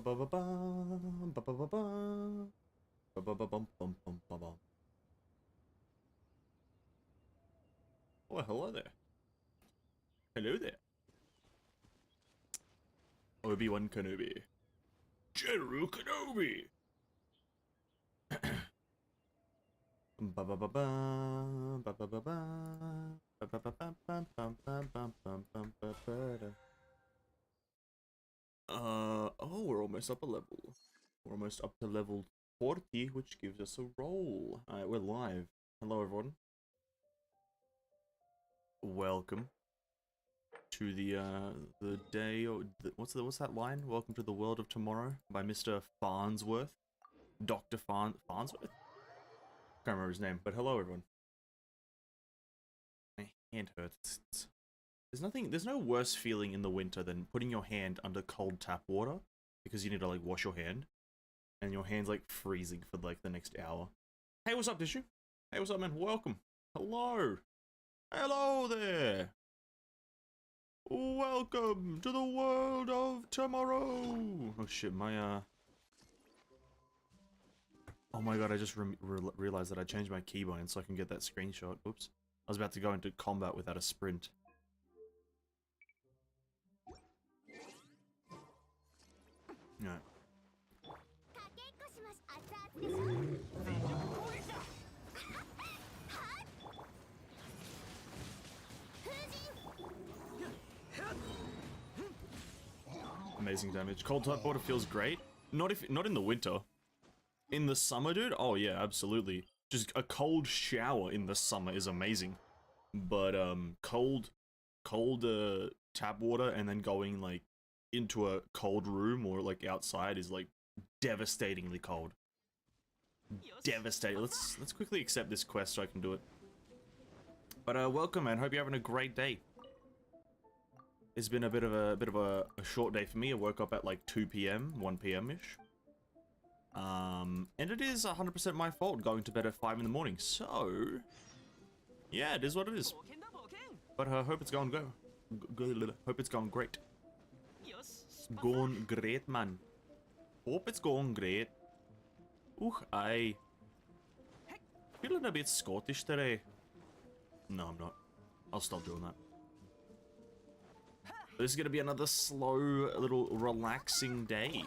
Oh, hello there. Hello there. Obi-Wan Kenobi. General Kenobi! Oh, we're almost up a level. We're almost up to level 40, which gives us a roll. Alright, we're live. Hello, everyone. Welcome to the day, or what's that line? Welcome to the world of tomorrow by Mr. Farnsworth. Dr. Farnsworth? Can't remember his name, but hello, everyone. My hand hurts. There's no worse feeling in the winter than putting your hand under cold tap water because you need to like wash your hand and your hand's like freezing for like the next hour. Hey, what's up, Dishu? Hey, what's up, man? Welcome. Hello. Hello there. Welcome to the world of tomorrow. Oh shit, my oh my god, I just realized that I changed my keybind so I can get that screenshot. Oops. I was about to go into combat without a sprint. Alright. Amazing damage. Cold type water feels great. Not in the winter. In the summer, dude? Oh yeah, absolutely. Just a cold shower in the summer is amazing. But cold tap water and then going like into a cold room or like outside is like devastatingly cold. Devastating. Let's quickly accept this quest so I can do it. But welcome, man. Hope you're having a great day. It's been a bit of a short day for me. I woke up at like 2 p.m., 1 p.m.-ish. And it is 100% my fault going to bed at 5 in the morning. So, yeah, it is what it is. But I hope it's going hope it's going great. Going great, man. Hope it's going great. I feeling a bit Scottish today. No, I'm not. I'll stop doing that. This is gonna be another slow, little relaxing day.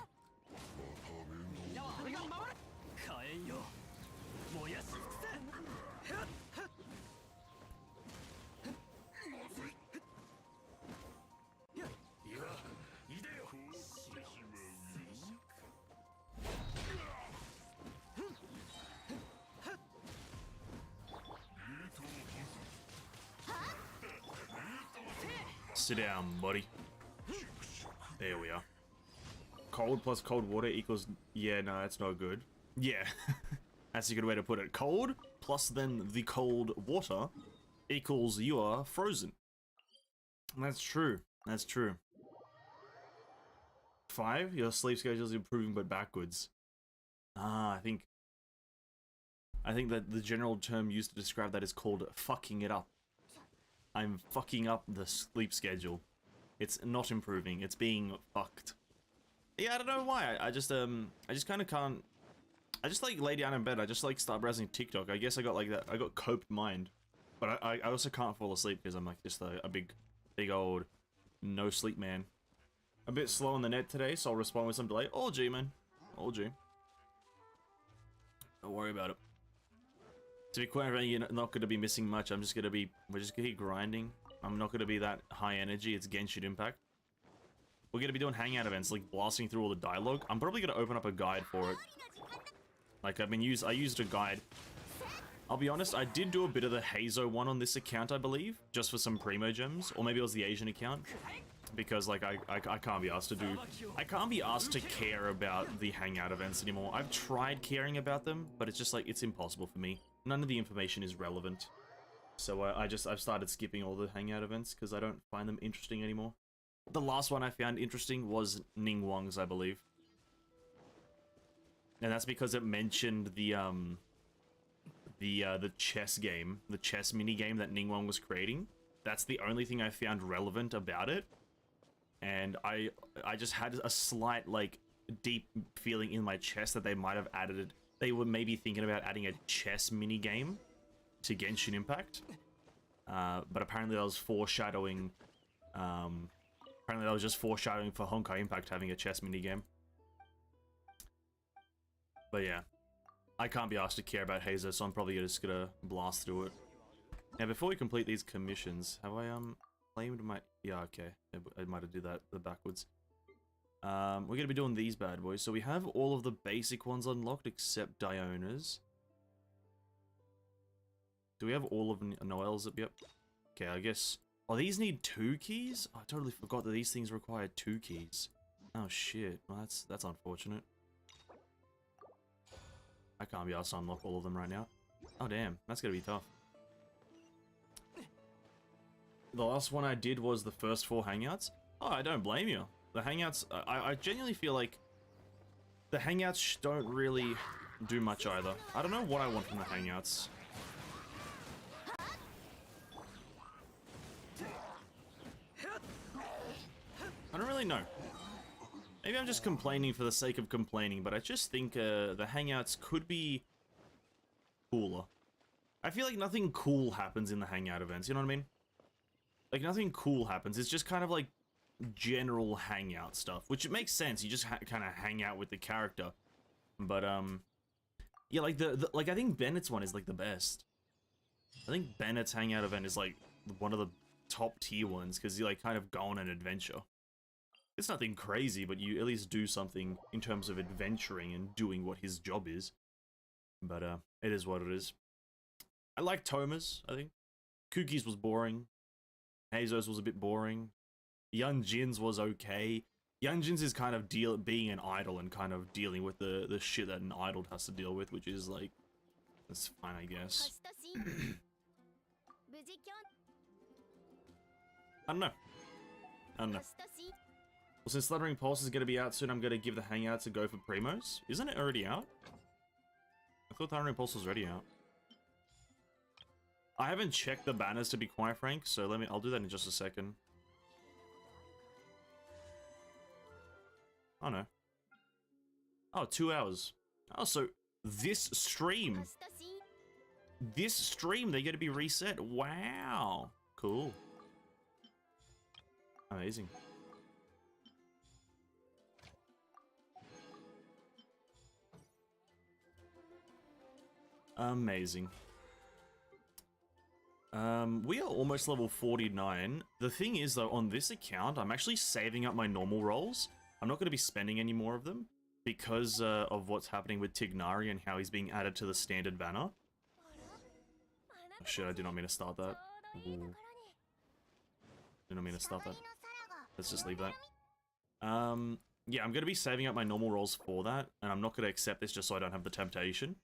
Sit down, buddy. There we are. Cold plus cold water equals... Yeah, no, that's not good. Yeah. That's a good way to put it. Cold plus then the cold water equals you are frozen. That's true. That's true. 5? Your sleep schedule is improving but backwards. Ah, I think that the general term used to describe that is called fucking it up. I'm fucking up the sleep schedule. It's not improving. It's being fucked. Yeah, I don't know why. I just kind of can't. I just like lay down in bed. I just like start browsing TikTok. I guess I got like that. I got coped mind, but I also can't fall asleep because I'm like just a big old no sleep man. A bit slow on the net today, so I'll respond with some delay. All G, man. All G. Don't worry about it. To be quite frank, you're not going to be missing much. We're just going to keep grinding. I'm not going to be that high energy. It's Genshin Impact. We're going to be doing hangout events, like blasting through all the dialogue. I'm probably going to open up a guide for it. Like, I used a guide. I'll be honest, I did do a bit of the Heizou one on this account, I believe. Just for some Primogems. Or maybe it was the Asian account. Because, like, I can't be asked to do... I can't be asked to care about the hangout events anymore. I've tried caring about them, but it's just like, it's impossible for me. None of the information is relevant. So I've started skipping all the hangout events because I don't find them interesting anymore. The last one I found interesting was Ningguang's, I believe. And that's because it mentioned the chess game, the chess mini game that Ningguang was creating. That's the only thing I found relevant about it. And I just had a slight, like, deep feeling in my chest that they might have added. They were maybe thinking about adding a chess mini game to Genshin Impact, but apparently that was foreshadowing. Apparently that was just foreshadowing for Honkai Impact having a chess mini game. But yeah, I can't be asked to care about Heizou, so I'm probably just gonna blast through it. Now, before we complete these commissions, have I claimed my? Yeah, okay, I might have do that backwards. We're gonna be doing these bad boys. So we have all of the basic ones unlocked except Diona's. Do we have all of Noel's? Yep. Okay, I guess. Oh, these need 2 keys? Oh, I totally forgot that these things require 2 keys. Oh shit. Well, that's unfortunate. I can't be asked to unlock all of them right now. Oh damn, that's gonna be tough. The last one I did was the first 4 hangouts. Oh, I don't blame you. The hangouts, I genuinely feel like the hangouts don't really do much either. I don't know what I want from the hangouts. I don't really know. Maybe I'm just complaining for the sake of complaining, but I just think the hangouts could be cooler. I feel like nothing cool happens in the hangout events, you know what I mean? Like, nothing cool happens. It's just kind of like general hangout stuff, which it makes sense. You just kind of hang out with the character. But, yeah, like, like, I think Bennett's one is, like, the best. I think Bennett's hangout event is, like, one of the top tier ones, because you, like, kind of go on an adventure. It's nothing crazy, but you at least do something in terms of adventuring and doing what his job is. But, it is what it is. I like Toma's, I think. Kuki's was boring. Heizou's was a bit boring. Yunjin's was okay. Yunjin's is kind of being an idol and kind of dealing with the shit that an idol has to deal with, which is, like, that's fine, I guess. I don't know. I don't know. Well, since Thundering Pulse is going to be out soon, I'm going to give the Hangouts a go for Primos. Isn't it already out? I thought Thundering Pulse was already out. I haven't checked the banners, to be quite frank, so I'll do that in just a second. Oh no. Oh, 2 hours. Oh, so this stream, they're going to be reset. Wow. Cool. Amazing. Amazing. We are almost level 49. The thing is, though, on this account, I'm actually saving up my normal rolls. I'm not going to be spending any more of them because of what's happening with Tignari and how he's being added to the standard banner. Oh, shit, I did not mean to start that. Ooh. Did not mean to start that. Let's just leave that. Yeah, I'm going to be saving up my normal rolls for that, and I'm not going to accept this just so I don't have the temptation.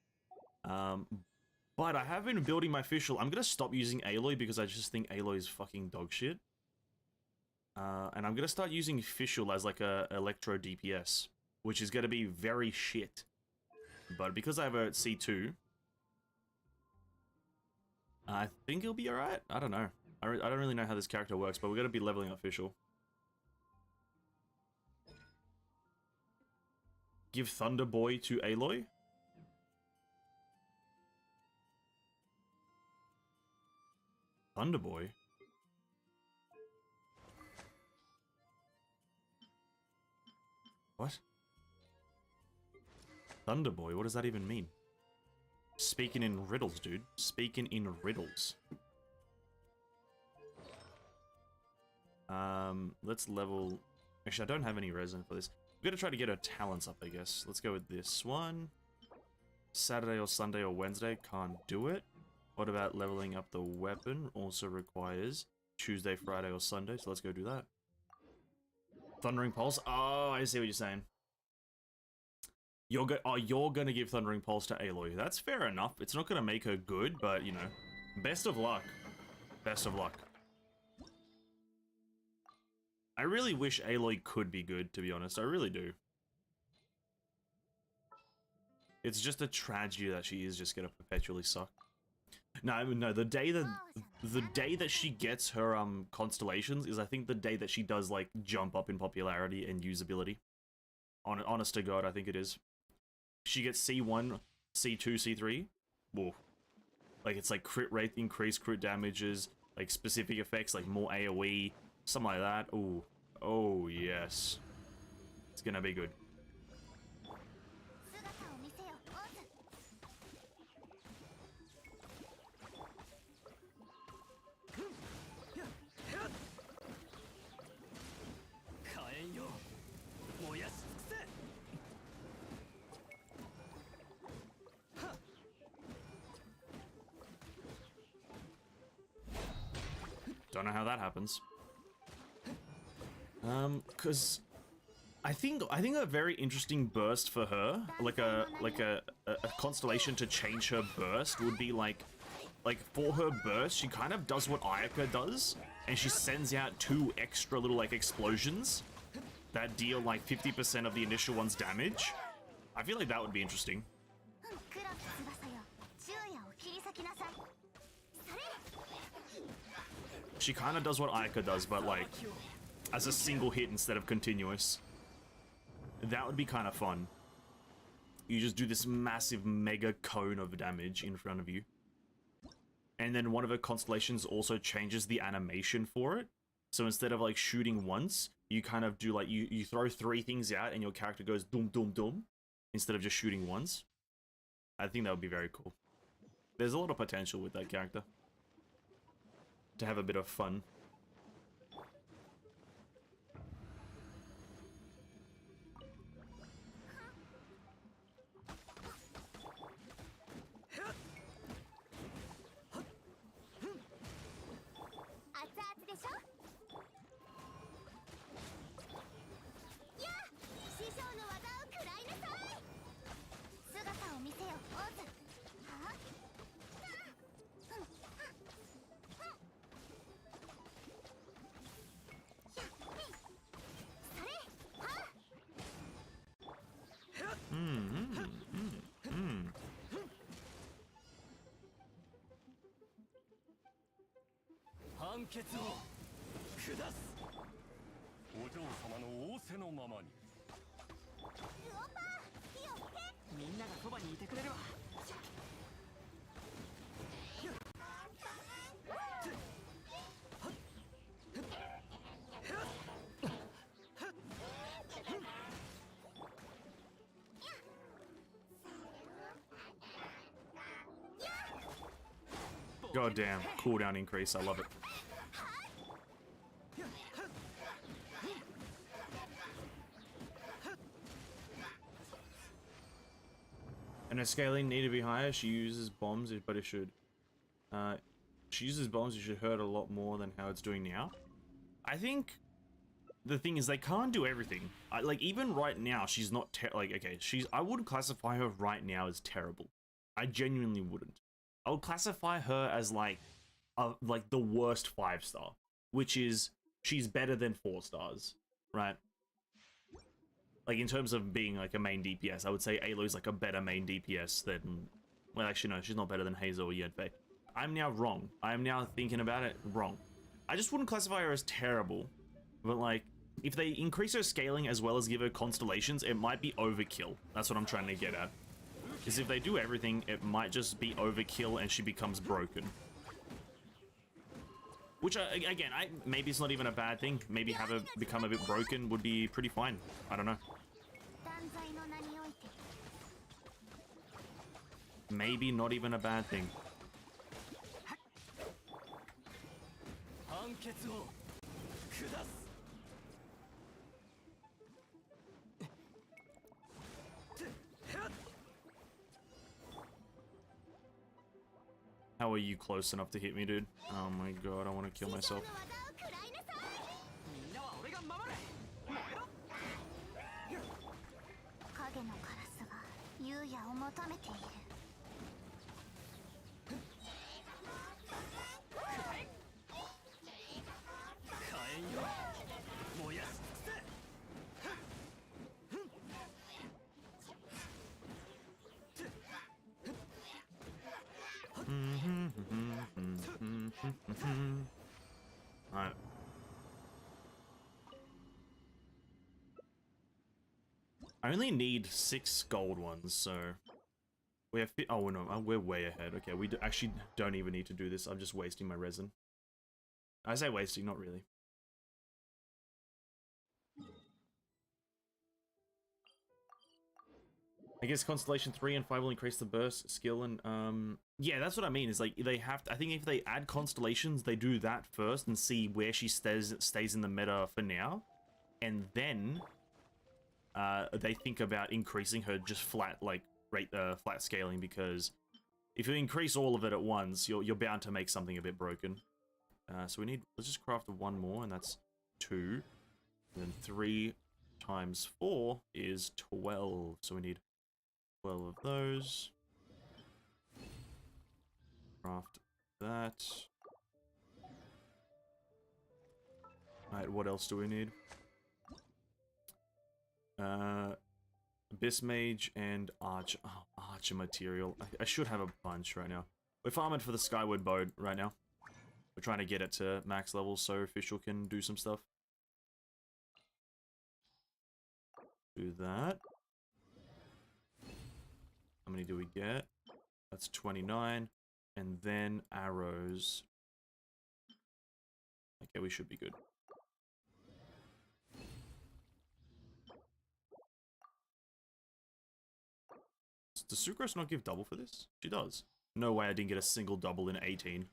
But I have been building my Fischl. I'm going to stop using Aloy because I just think Aloy is fucking dog shit. And I'm going to start using Fischl as like a Electro DPS, which is going to be very shit. But because I have a C2, I think it'll be alright. I don't know. I don't really know how this character works, but we're going to be leveling up Fischl. Give Thunder Boy to Aloy? Thunder Boy? What? Thunder Boy? What does that even mean? Speaking in riddles, dude. Speaking in riddles. Let's level... Actually, I don't have any resin for this. We're gonna try to get our talents up, I guess. Let's go with this one. Saturday or Sunday or Wednesday, can't do it. What about leveling up the weapon? Also requires Tuesday, Friday, or Sunday, so let's go do that. Thundering Pulse? Oh, I see what you're saying. You're gonna give Thundering Pulse to Aloy. That's fair enough. It's not gonna make her good, but, you know, best of luck. Best of luck. I really wish Aloy could be good, to be honest. I really do. It's just a tragedy that she is just gonna perpetually suck. No, the day that she gets her constellations is, I think, the day that she does like jump up in popularity and usability. Honest to God, I think it is. She gets C1, C2, C3. Whoa. Like, it's like crit rate, increased crit damages, like specific effects, like more AoE, something like that. Ooh. Oh, yes. It's gonna be good. Don't know how that happens. Cause I think a very interesting burst for her, like a constellation to change her burst would be like for her burst, she kind of does what Ayaka does, and she sends out 2 extra little like explosions that deal like 50% of the initial one's damage. I feel like that would be interesting. She kind of does what Ayaka does, but like as a single hit instead of continuous. That would be kind of fun. You just do this massive mega cone of damage in front of you. And then one of her constellations also changes the animation for it. So instead of like shooting once, you kind of do like, you throw 3 things out and your character goes doom doom doom instead of just shooting once. I think that would be very cool. There's a lot of potential with that character. To have a bit of fun. God damn, cooldown increase, I love it. And her scaling need to be higher. She uses bombs, but it should. She uses bombs, it should hurt a lot more than how it's doing now. I think the thing is they can't do everything. Like even right now, she's not like okay. I wouldn't classify her right now as terrible. I genuinely wouldn't. I would classify her as like the worst 5-star, which is she's better than 4 stars, right? Like in terms of being like a main DPS, I would say Aloy's like a better main DPS than, well actually no, she's not better than Heizou or Yanfei. I'm now wrong. I am now thinking about it wrong. I just wouldn't classify her as terrible, but like if they increase her scaling as well as give her constellations, it might be overkill. That's what I'm trying to get at. Is if they do everything, it might just be overkill and she becomes broken. Which, again, maybe it's not even a bad thing. Maybe have her become a bit broken would be pretty fine. I don't know. Maybe not even a bad thing. How are you close enough to hit me, dude? Oh my god, I want to kill myself. Alright. I only need 6 gold ones, so we have. Oh no, we're way ahead. Okay, we actually don't even need to do this. I'm just wasting my resin. I say wasting, not really. I guess Constellation 3 and 5 will increase the burst skill and yeah, that's what I mean. Is like they have to, I think if they add constellations, they do that first and see where she stays in the meta for now, and then they think about increasing her just flat flat scaling, because if you increase all of it at once, you're bound to make something a bit broken. So let's just craft one more, and that's 2. And then 3 times 4 is 12. So we need 12 of those. Craft that. Alright, what else do we need? Abyss Mage and Archer material. I should have a bunch right now. We're farming for the Skyward Bow right now. We're trying to get it to max level so Official can do some stuff. Do that. How many do we get? That's 29. And then arrows. Okay, we should be good. Does Sucrose not give double for this? She does. No way I didn't get a single double in 18.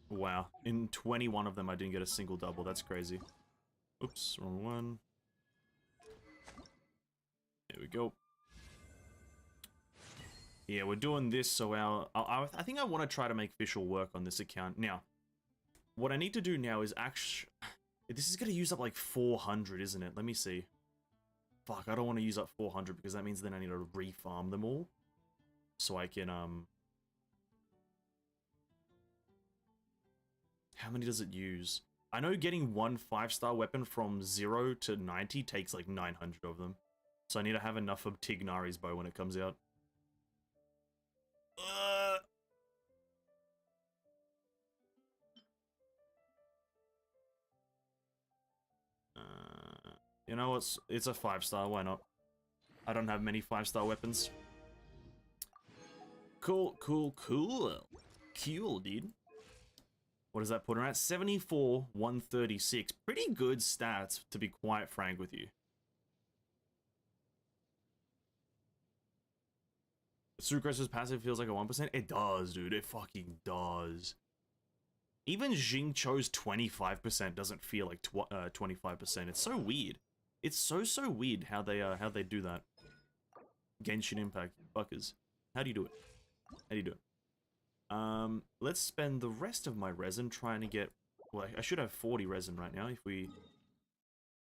Wow. In 21 of them I didn't get a single double. That's crazy. Oops, wrong one. There we go. Yeah, we're doing this so I think I want to try to make Official work on this account. Now, what I need to do now is actually... This is going to use up like 400, isn't it? Let me see. Fuck, I don't want to use up 400 because that means then I need to refarm them all. So I can, How many does it use? I know getting one 5-star weapon from 0 to 90 takes like 900 of them. So I need to have enough of Tignari's bow when it comes out. You know what? It's a 5-star, why not? I don't have many 5-star weapons. Cool, cool, cool. Cool, dude. What does that put her at? 74, 136. Pretty good stats, to be quite frank with you. Sucrose's passive feels like a 1%? It does, dude. It fucking does. Even Jingcho's 25% doesn't feel like 25%. It's so weird. It's so weird how they do that. Genshin Impact, fuckers. How do you do it? How do you do it? Let's spend the rest of my resin trying to get... Well, I should have 40 resin right now if we...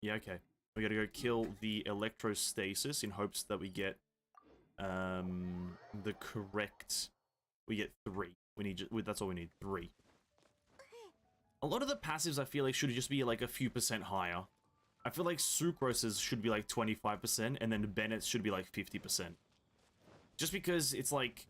Yeah, okay. We gotta go kill the electrostasis in hopes that we get the correct... We get 3. We need... That's all we need, 3. A lot of the passives I feel like should just be like a few % higher. I feel like Sucrose's should be like 25%, and then Bennett's should be like 50%. Just because it's like,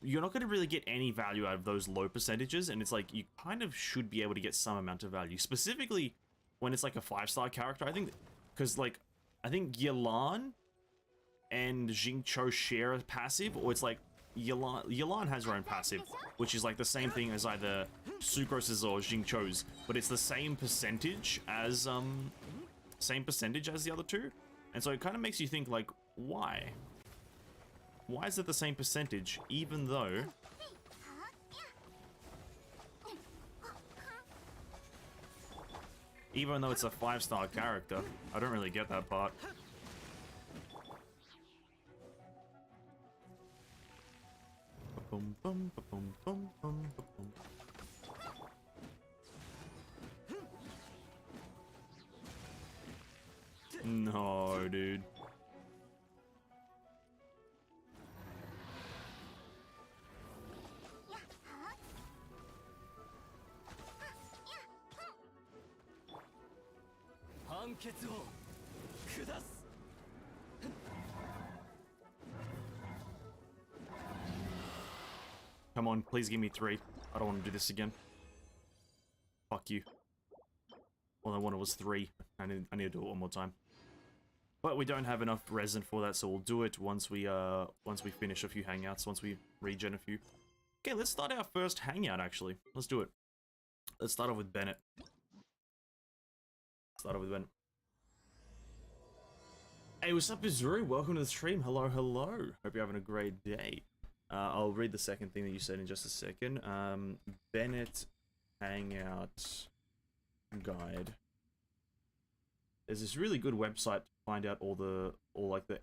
you're not going to really get any value out of those low percentages, and it's like, you kind of should be able to get some amount of value. Specifically, when it's like a 5-star character, I think, because like, I think Yelan and Jingcho share a passive, or it's like, Yelan has her own passive, which is like the same thing as either Sucrose's or Jingcho's, but it's the same percentage as the other two, and so it kind of makes you think like, why? Why is it the same percentage, even though it's a 5-star character? I don't really get that part. Boom, boom, boom, boom, boom, boom. No, dude. Come on, please give me 3. I don't want to do this again. Fuck you. All I wanted was 3. I need to do it one more time. But we don't have enough resin for that, so we'll do it once we finish a few hangouts, once we regen a few. Okay, let's start our first hangout, actually. Let's do it. Let's start off with Bennett. Hey, what's up, Izuru? Welcome to the stream. Hello, hello. Hope you're having a great day. I'll read the second thing that you said in just a second. Bennett Hangout Guide. There's this really good website to find out all the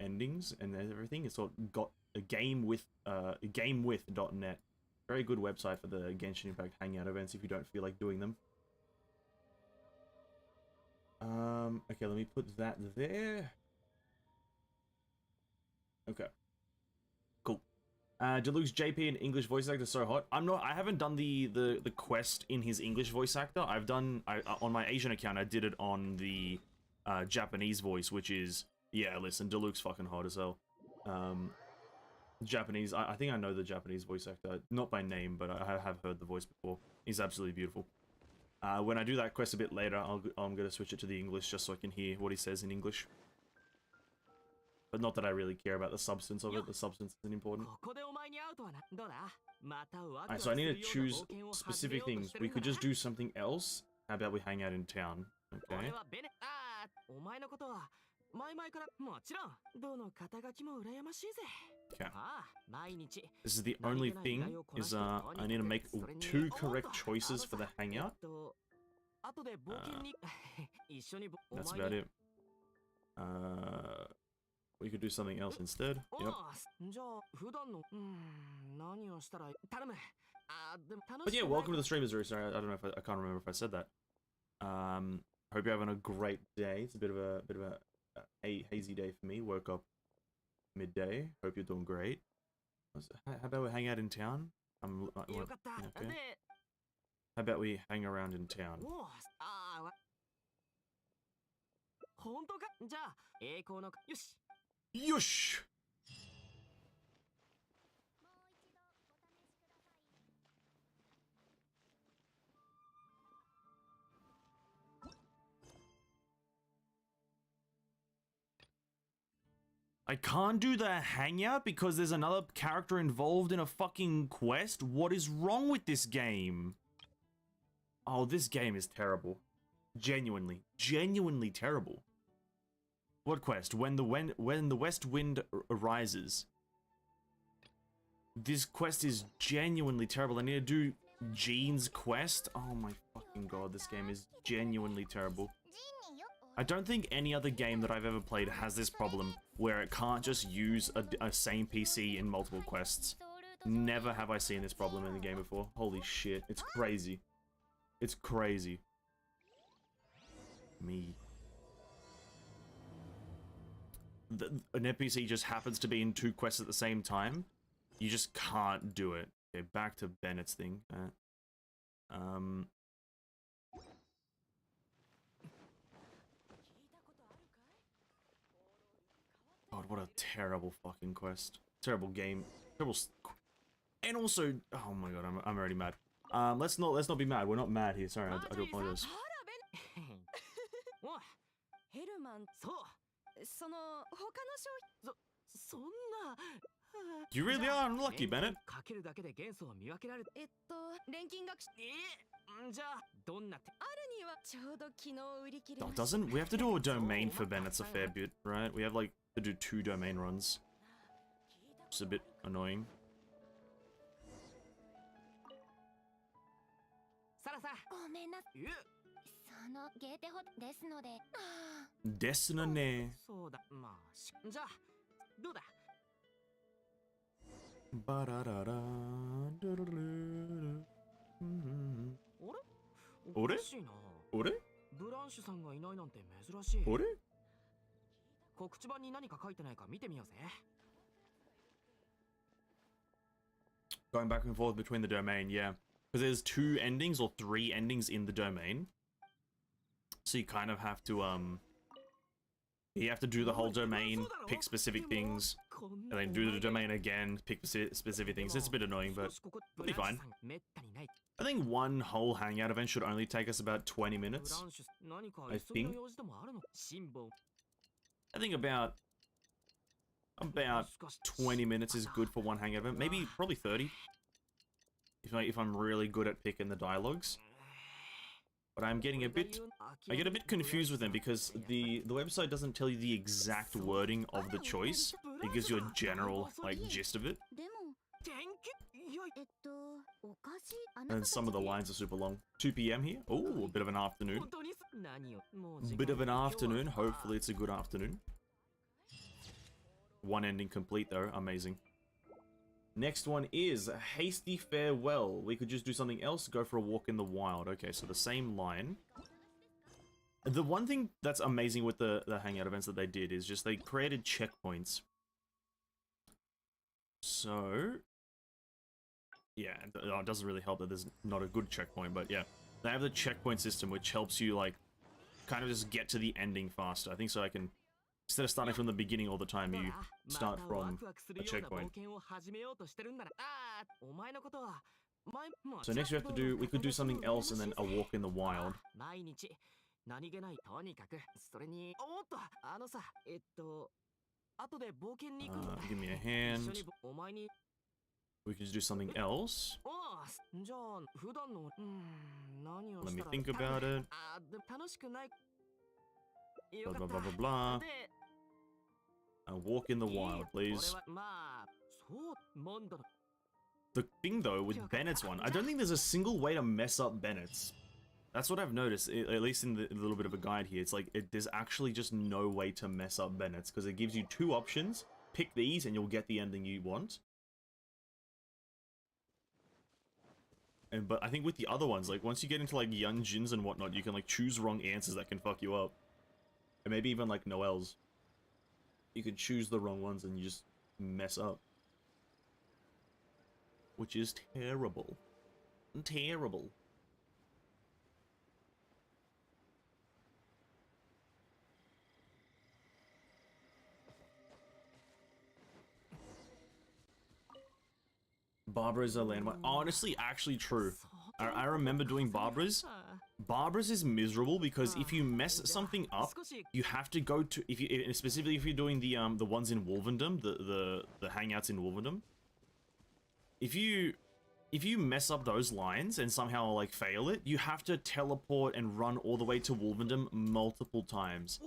endings and everything. It's got a gamewith.net. Very good website for the Genshin Impact Hangout events if you don't feel like doing them. Okay, let me put that there. Okay. Cool. Deluxe JP in English voice actor so hot. I haven't done the quest in his English voice actor. On my Asian account I did it on the Japanese voice, which is, yeah, listen, Deluxe fucking hot as hell. Japanese, I think I know the Japanese voice actor, not by name, but I have heard the voice before. He's absolutely beautiful. When I do that quest a bit later, I'm gonna switch it to the English just so I can hear what he says in English. But not that I really care about the substance of it. The substance isn't important. Alright, so I need to choose specific things. We could just do something else. How about we hang out in town? Okay. Okay. This is the only thing, is I need to make 2 correct choices for the hangout. That's about it. We could do something else instead. Yep. But yeah, welcome to the stream, Izuru. Sorry, I don't know if I can't remember if I said that. Hope you're having a great day. It's a bit of a hazy day for me. Woke up midday. Hope you're doing great. How about we hang out in town? Okay. How about we hang around in town? Yush! I can't do the hangout because there's another character involved in a fucking quest? What is wrong with this game? Oh, this game is terrible. Genuinely terrible. What quest? When the west wind arises. This quest is genuinely terrible. I need to do Jean's quest. Oh my fucking god, this game is genuinely terrible. I don't think any other game that I've ever played has this problem where it can't just use a same PC in multiple quests. Never have I seen this problem in the game before. Holy shit, it's crazy. It's crazy. Me. An NPC just happens to be in 2 quests at the same time. You just can't do it. Okay, back to Bennett's thing. God, what a terrible fucking quest. Terrible game. Terrible. And also, oh my god, I'm already mad. Let's not be mad. We're not mad here. Sorry, I do apologize. You really are unlucky, Bennett. Oh, doesn't we have to do a domain for Bennett's a fair bit, right? We have like to do 2 domain runs. It's a bit annoying. Desu Ore? Ore? Ore? Going back and forth between the domain, yeah. Because there's 2 endings or 3 endings in the domain. So you kind of have to, you have to do the whole domain, pick specific things, and then do the domain again, pick specific things. It's a bit annoying, but it'll be fine. I think one whole hangout event should only take us about 20 minutes. I think. I think about 20 minutes is good for one hangout event. Maybe probably 30. If I'm really good at picking the dialogues. But I get a bit confused with them because the website doesn't tell you the exact wording of the choice. It gives you a general like gist of it. And some of the lines are super long. 2 p.m. here. Oh, a bit of an afternoon. Bit of an afternoon. Hopefully it's a good afternoon. One ending complete though. Amazing. Next one is a hasty farewell. We could just do something else, go for a walk in the wild. Okay, so the same line. The one thing that's amazing with the hangout events that they did is just they created checkpoints. So, yeah, it doesn't really help that there's not a good checkpoint, but yeah. They have the checkpoint system which helps you like kind of just get to the ending faster. I think so I can... Instead of starting from the beginning all the time, you start from a checkpoint. So next we have to do, we could do something else and then a walk in the wild. Give me a hand. We could just do something else. Let me think about it. Blah, blah, blah, blah, blah. A walk in the wild, please. The thing, though, with Bennett's one, I don't think there's a single way to mess up Bennett's. That's what I've noticed, at least in the little bit of a guide here. It's like, there's actually just no way to mess up Bennett's, because it gives you two options. Pick these, and you'll get the ending you want. But I think with the other ones, like, once you get into, like, Yunjins and whatnot, you can, like, choose wrong answers that can fuck you up. And maybe even, like, Noelle's. You can choose the wrong ones and you just mess up. Which is terrible. Terrible. Barbara's a landmark. Honestly, actually true. I remember doing Barbara's. Barbara's is miserable because if you mess something up, you have to go to, specifically if you're doing the ones in Wolvendom, the hangouts in Wolvendom. If you mess up those lines and somehow like fail it, you have to teleport and run all the way to Wolvendom multiple times.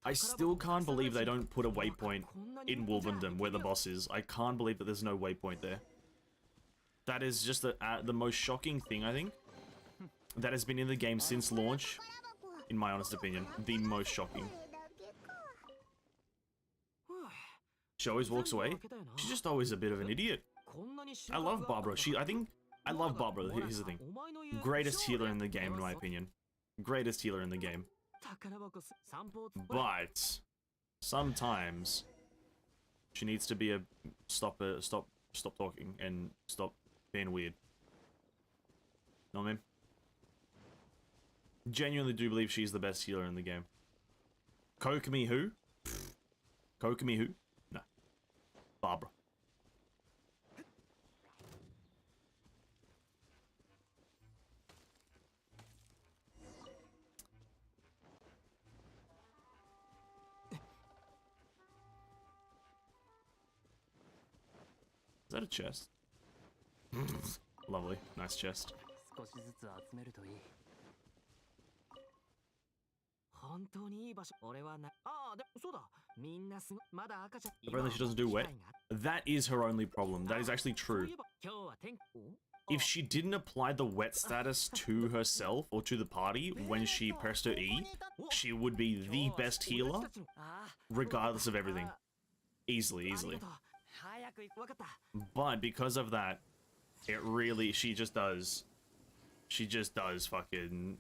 I still can't believe they don't put a waypoint in Wolvendom where the boss is. I can't believe that there's no waypoint there. That is just the most shocking thing, I think, that has been in the game since launch, in my honest opinion. The most shocking. She always walks away. She's just always a bit of an idiot. I love Barbara. I love Barbara. Here's the thing. Greatest healer in the game, in my opinion. Greatest healer in the game. But sometimes she needs to be a stop talking and stop being weird. Know what I mean? Genuinely do believe she's the best healer in the game. Kokomi who? Kokomi who? No. Barbara. Is that a chest? Lovely. Nice chest. Apparently she doesn't do wet. That is her only problem. That is actually true. If she didn't apply the wet status to herself or to the party when she pressed her E, she would be the best healer, regardless of everything. Easily, easily. But because of that, it really, she just does fucking,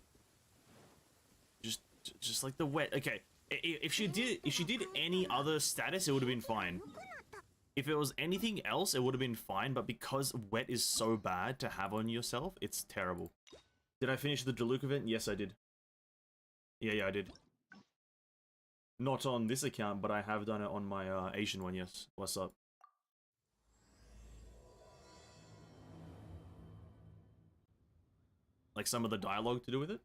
just like the wet. Okay, if she did any other status, it would have been fine. If it was anything else, it would have been fine, but because wet is so bad to have on yourself, it's terrible. Did I finish the Diluc event? Yes, I did. Yeah, I did. Not on this account, but I have done it on my Asian one, yes. What's up? Like some of the dialogue to do with it?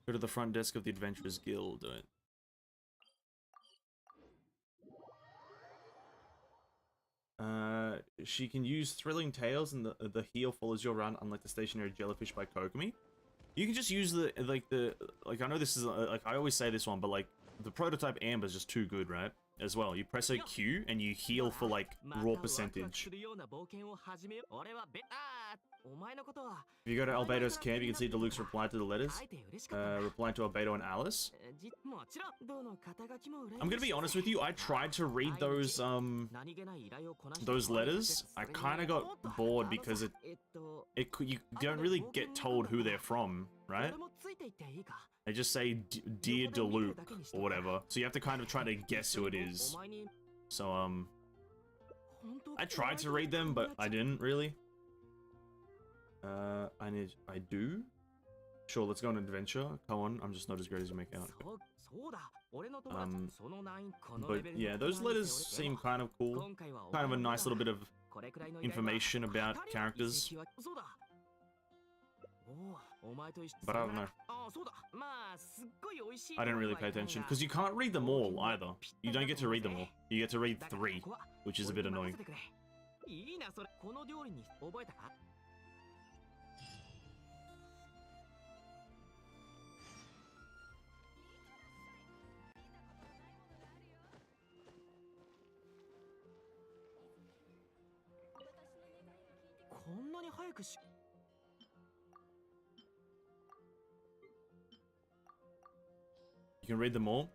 Go to the front desk of the Adventurers Guild. Do it. She can use Thrilling Tales, and the heel follows you around, unlike the stationary jellyfish by Kokomi. You can just use the I know this is like I always say this one, but like the prototype Amber is just too good, right? As well, you press a Q and you heal for like raw percentage. If you go to Albedo's camp, you can see Deluxe reply to the letters. Replying to Albedo and Alice. I'm gonna be honest with you, I tried to read those letters. I kind of got bored because you don't really get told who they're from, right? They just say Dear Deluxe or whatever, so you have to kind of try to guess who it is. So I tried to read them, but I didn't really. I do. Sure, let's go on an adventure. Come on, I'm just not as great as you make out. But yeah, those letters seem kind of cool. Kind of a nice little bit of information about characters. But I don't know. I didn't really pay attention, because you can't read them all either. You don't get to read them all. You get to read 3, which is a bit annoying. You can read them all.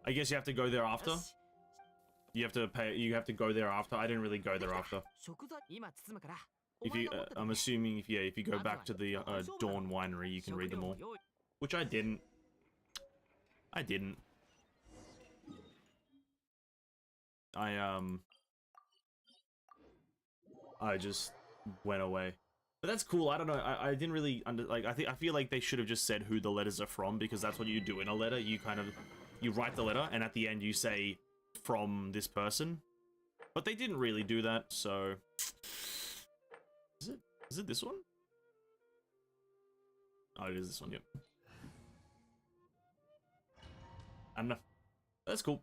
I guess you have to go there after. You have to pay. You have to go there after. I didn't really go there after. If you, I'm assuming if you go back to the Dawn Winery, you can read them all, which I didn't. I just went away. But that's cool. I don't know. I didn't really I feel like they should have just said who the letters are from, because that's what you do in a letter. You write the letter, and at the end you say from this person. But they didn't really do that, so is it this one? Oh, it is this one, yep. I don't know. That's cool.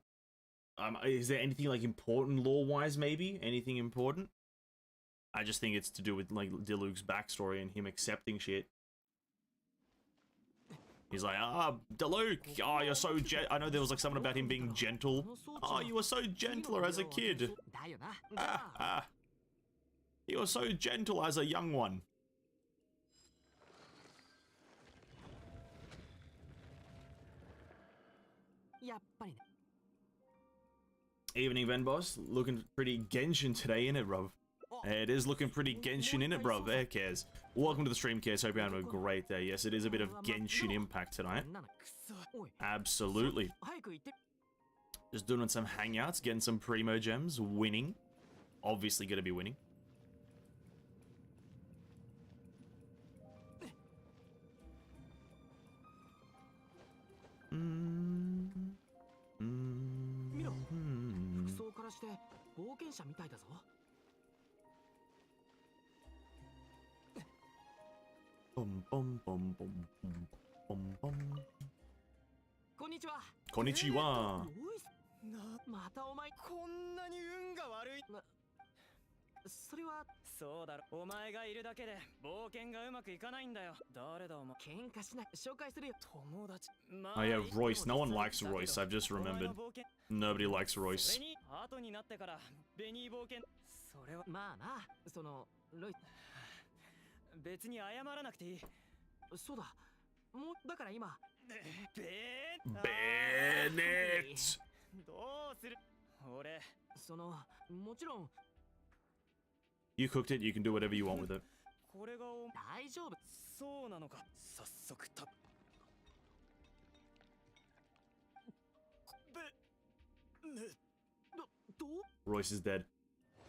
Is there anything like important lore-wise, maybe? Anything important? I just think it's to do with like Diluc's backstory and him accepting shit. He's like, Diluc, oh, you're so I know there was like something about him being gentle. Oh, you were so gentler as a kid. You were so gentle as a young one. Evening, Venboss. Looking pretty Genshin today, innit, bruv? It is looking pretty Genshin, innit, bruv? Who cares? Welcome to the stream, Cares. Hope you're having a great day. Yes, it is a bit of Genshin Impact tonight. Absolutely. Just doing some hangouts, getting some Primogems, winning. Obviously gonna be winning. Konnichiwa. Oh yeah, Royce. No one likes Royce, I've just remembered. Nobody likes Royce. Bennett! You cooked it, you can do whatever you want with it. Royce is dead.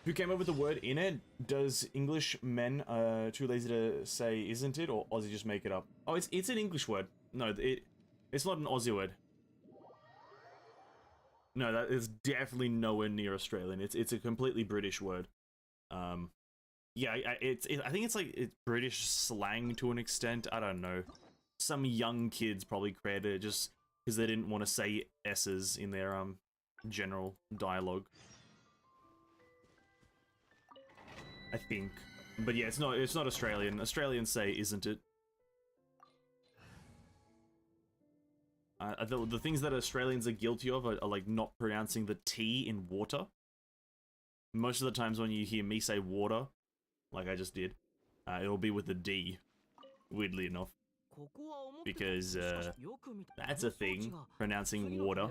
Who came up with the word in it? Does English men too lazy to say isn't it, or Aussie just make it up? Oh, it's an English word. No, it's not an Aussie word. No, that is definitely nowhere near Australian. It's a completely British word. Yeah, I think it's like it's British slang to an extent. I don't know. some young kids probably created it just because they didn't want to say S's in their general dialogue. I think. But yeah, it's not Australian. Australians say isn't it? The things that Australians are guilty of are like not pronouncing the T in water. Most of the times when you hear me say water, like I just did, it'll be with the D, weirdly enough. Because that's a thing, pronouncing water.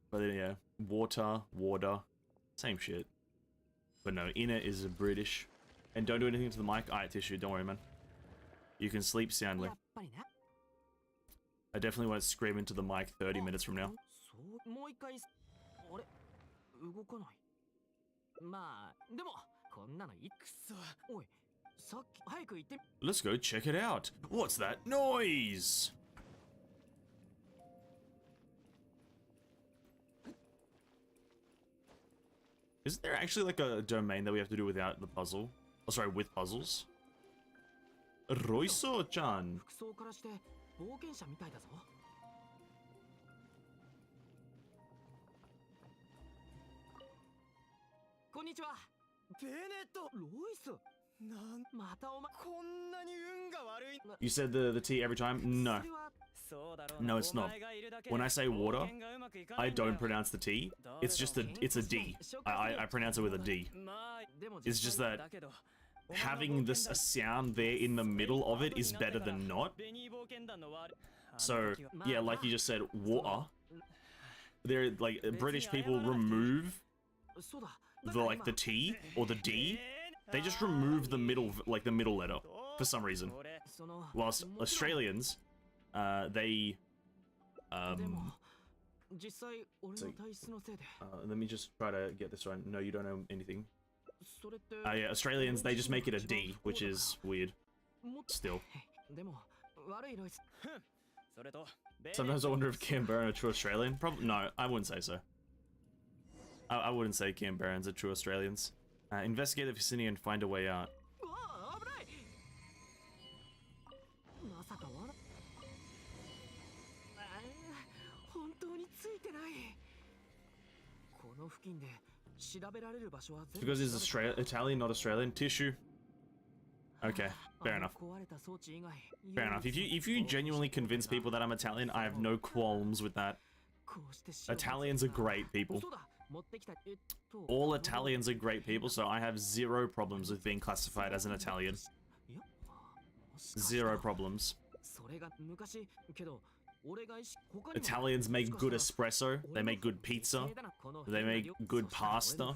But then, yeah, water, same shit. But no, Inna is British. And don't do anything to the mic. Alright, Tissue, don't worry, man. You can sleep soundly. I definitely won't scream into the mic 30 minutes from now. Let's go check it out. What's that noise? Isn't there actually like a domain that we have to do without the puzzle? Oh, sorry, with puzzles? Roiso-chan. You said the T every time? No. No, it's not. When I say water, I don't pronounce the T. It's just it's a D. I pronounce it with a D. It's just that having a sound there in the middle of it is better than not. So, yeah, like you just said, water. They're like British people remove the T or the D. They just remove the middle letter for some reason. Whilst Australians, they let me just try to get this right. No, you don't know anything. Yeah, Australians, they just make it a D, which is weird. Still. Sometimes I wonder if Canberra are true Australian. Probably no, I wouldn't say so. I wouldn't say Canberrans are true Australians. Investigate the vicinity and find a way out. Because he's Italian, not Australian. Tissue. Okay, fair enough. Fair enough. If you genuinely convince people that I'm Italian, I have no qualms with that. Italians are great people. All Italians are great people, so I have zero problems with being classified as an Italian. Zero problems. Italians make good espresso, they make good pizza, they make good pasta,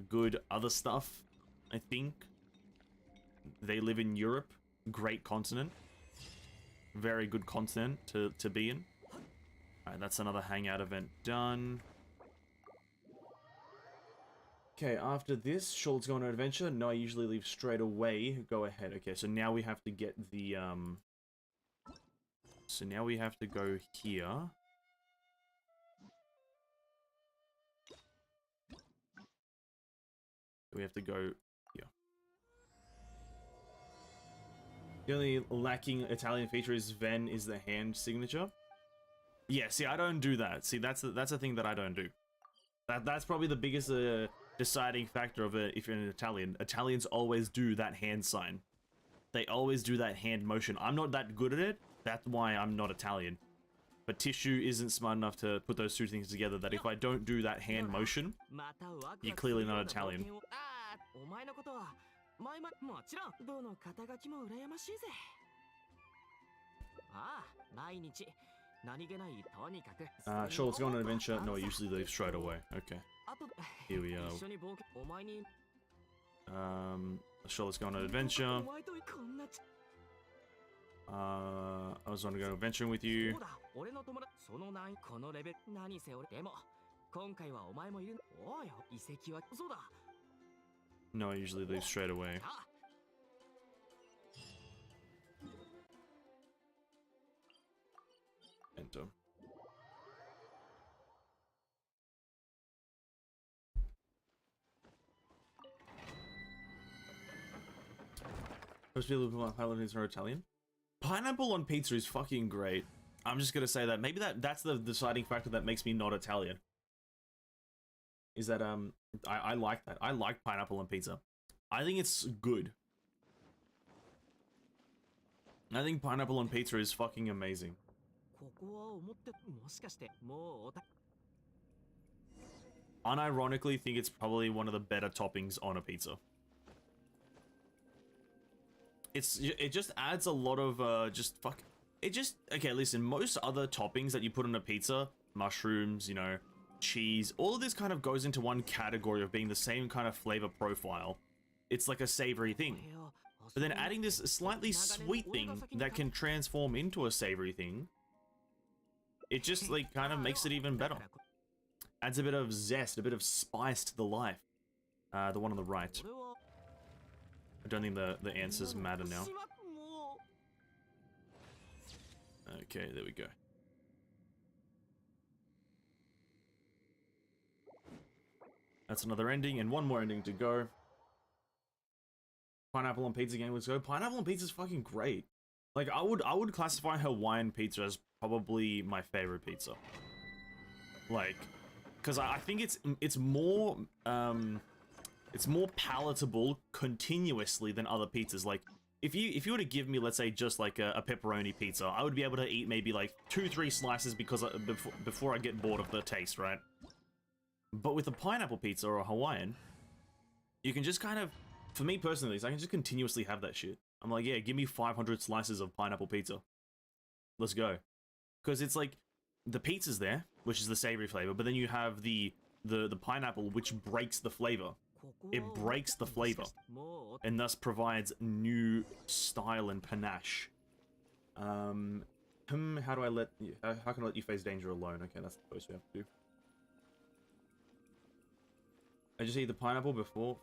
good other stuff, I think. They live in Europe, great continent, very good continent to be in. Alright, that's another hangout event done. Okay, after this, sure, let's go on an adventure. No, I usually leave straight away. Go ahead. Okay, so now we have to get the, so now we have to go here. We have to go here. The only lacking Italian feature is Ven is the hand signature. Yeah, see, I don't do that. See, that's a thing that I don't do. That's probably the biggest deciding factor of it if you're an Italian. Italians always do that hand sign. They always do that hand motion. I'm not that good at it. That's why I'm not Italian. But Tissue isn't smart enough to put those two things together, that if I don't do that hand motion, you're clearly not Italian. Sure, let's go on an adventure. No, I usually leave straight away. Okay. Here we are. Sure, let's go on an adventure. I was going to go adventuring with you. No, I usually leave straight away. Enter. Most people who want pineapple on pizza are Italian. Pineapple on pizza is fucking great. I'm just gonna say that. Maybe that's the deciding factor that makes me not Italian. Is that I like that. I like pineapple on pizza. I think it's good. I think pineapple on pizza is fucking amazing. Unironically think it's probably one of the better toppings on a pizza. It just adds a lot of okay, listen, most other toppings that you put on a pizza, mushrooms, you know, cheese, all of this kind of goes into one category of being the same kind of flavor profile. It's like a savory thing. But then adding this slightly sweet thing that can transform into a savory thing, it just like kind of makes it even better. Adds a bit of zest, a bit of spice to the life. The one on the right. I don't think the answers matter now. Okay, there we go. That's another ending, and one more ending to go. Pineapple on pizza game, let's go. Pineapple on pizza is fucking great. Like, I would classify Hawaiian pizza as probably my favorite pizza. Like, because I think it's more palatable continuously than other pizzas. Like, if you were to give me, let's say, just like a pepperoni pizza, I would be able to eat maybe like 2-3 slices because before I get bored of the taste, right? But with a pineapple pizza or a Hawaiian, you can just kind of, for me personally, I can just continuously have that shit. I'm like, yeah, give me 500 slices of pineapple pizza. Let's go. Because it's like, the pizza's there, which is the savory flavor, but then you have the pineapple, which breaks the flavor. It breaks the flavor, and thus provides new style and panache. How do I let you, how can I let you face danger alone? Okay, that's the first we have to do. I just eat the pineapple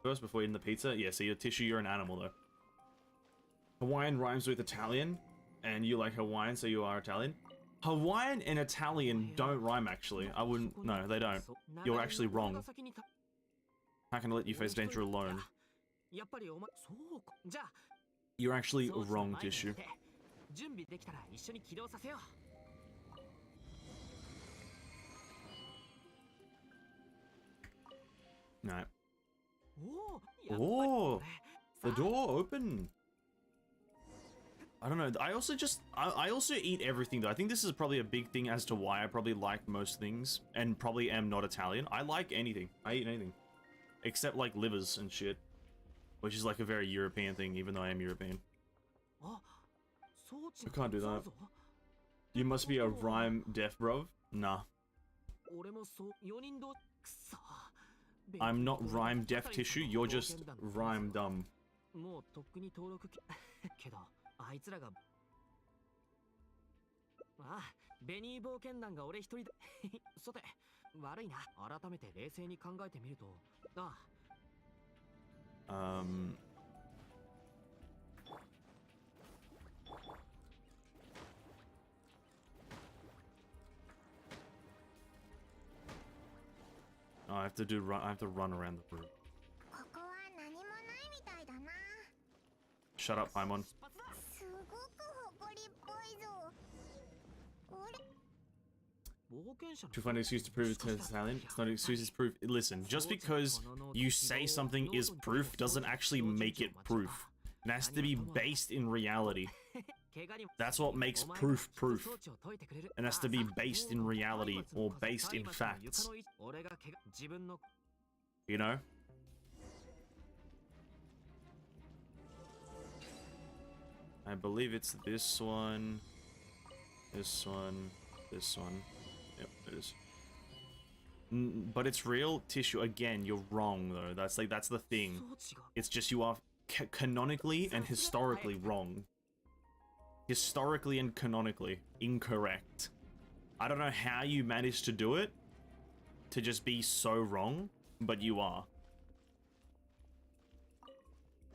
first before eating the pizza? Yeah, so you're tissue, you're an animal though. Hawaiian rhymes with Italian, and you like Hawaiian, so you are Italian. Hawaiian and Italian don't rhyme, actually. I wouldn't, no, they don't. You're actually wrong. How can I let you face danger alone? You're actually wrong, tissue. No. Oh, the door open. I don't know. I also eat everything though. I think this is probably a big thing as to why I probably like most things and probably am not Italian. I like anything. I eat anything. Except like livers and shit. Which is like a very European thing, even though I am European. I can't do that. You must be a rhyme deaf, bro. Nah. I'm not rhyme deaf, tissue. You're just rhyme dumb. Oh, I have to run around the room. Shut up, Paimon. To find an excuse to prove it's Italian, it's not an excuse, it's proof. Listen, just because you say something is proof doesn't actually make it proof. It has to be based in reality. That's what makes proof proof. It has to be based in reality or based in facts. You know? I believe it's this one, this one, this one. Yep, it is. But it's real, tissue. Again, you're wrong though. That's the thing. It's just you are canonically and historically wrong. Historically and canonically incorrect. I don't know how you managed to do it, to just be so wrong, but you are.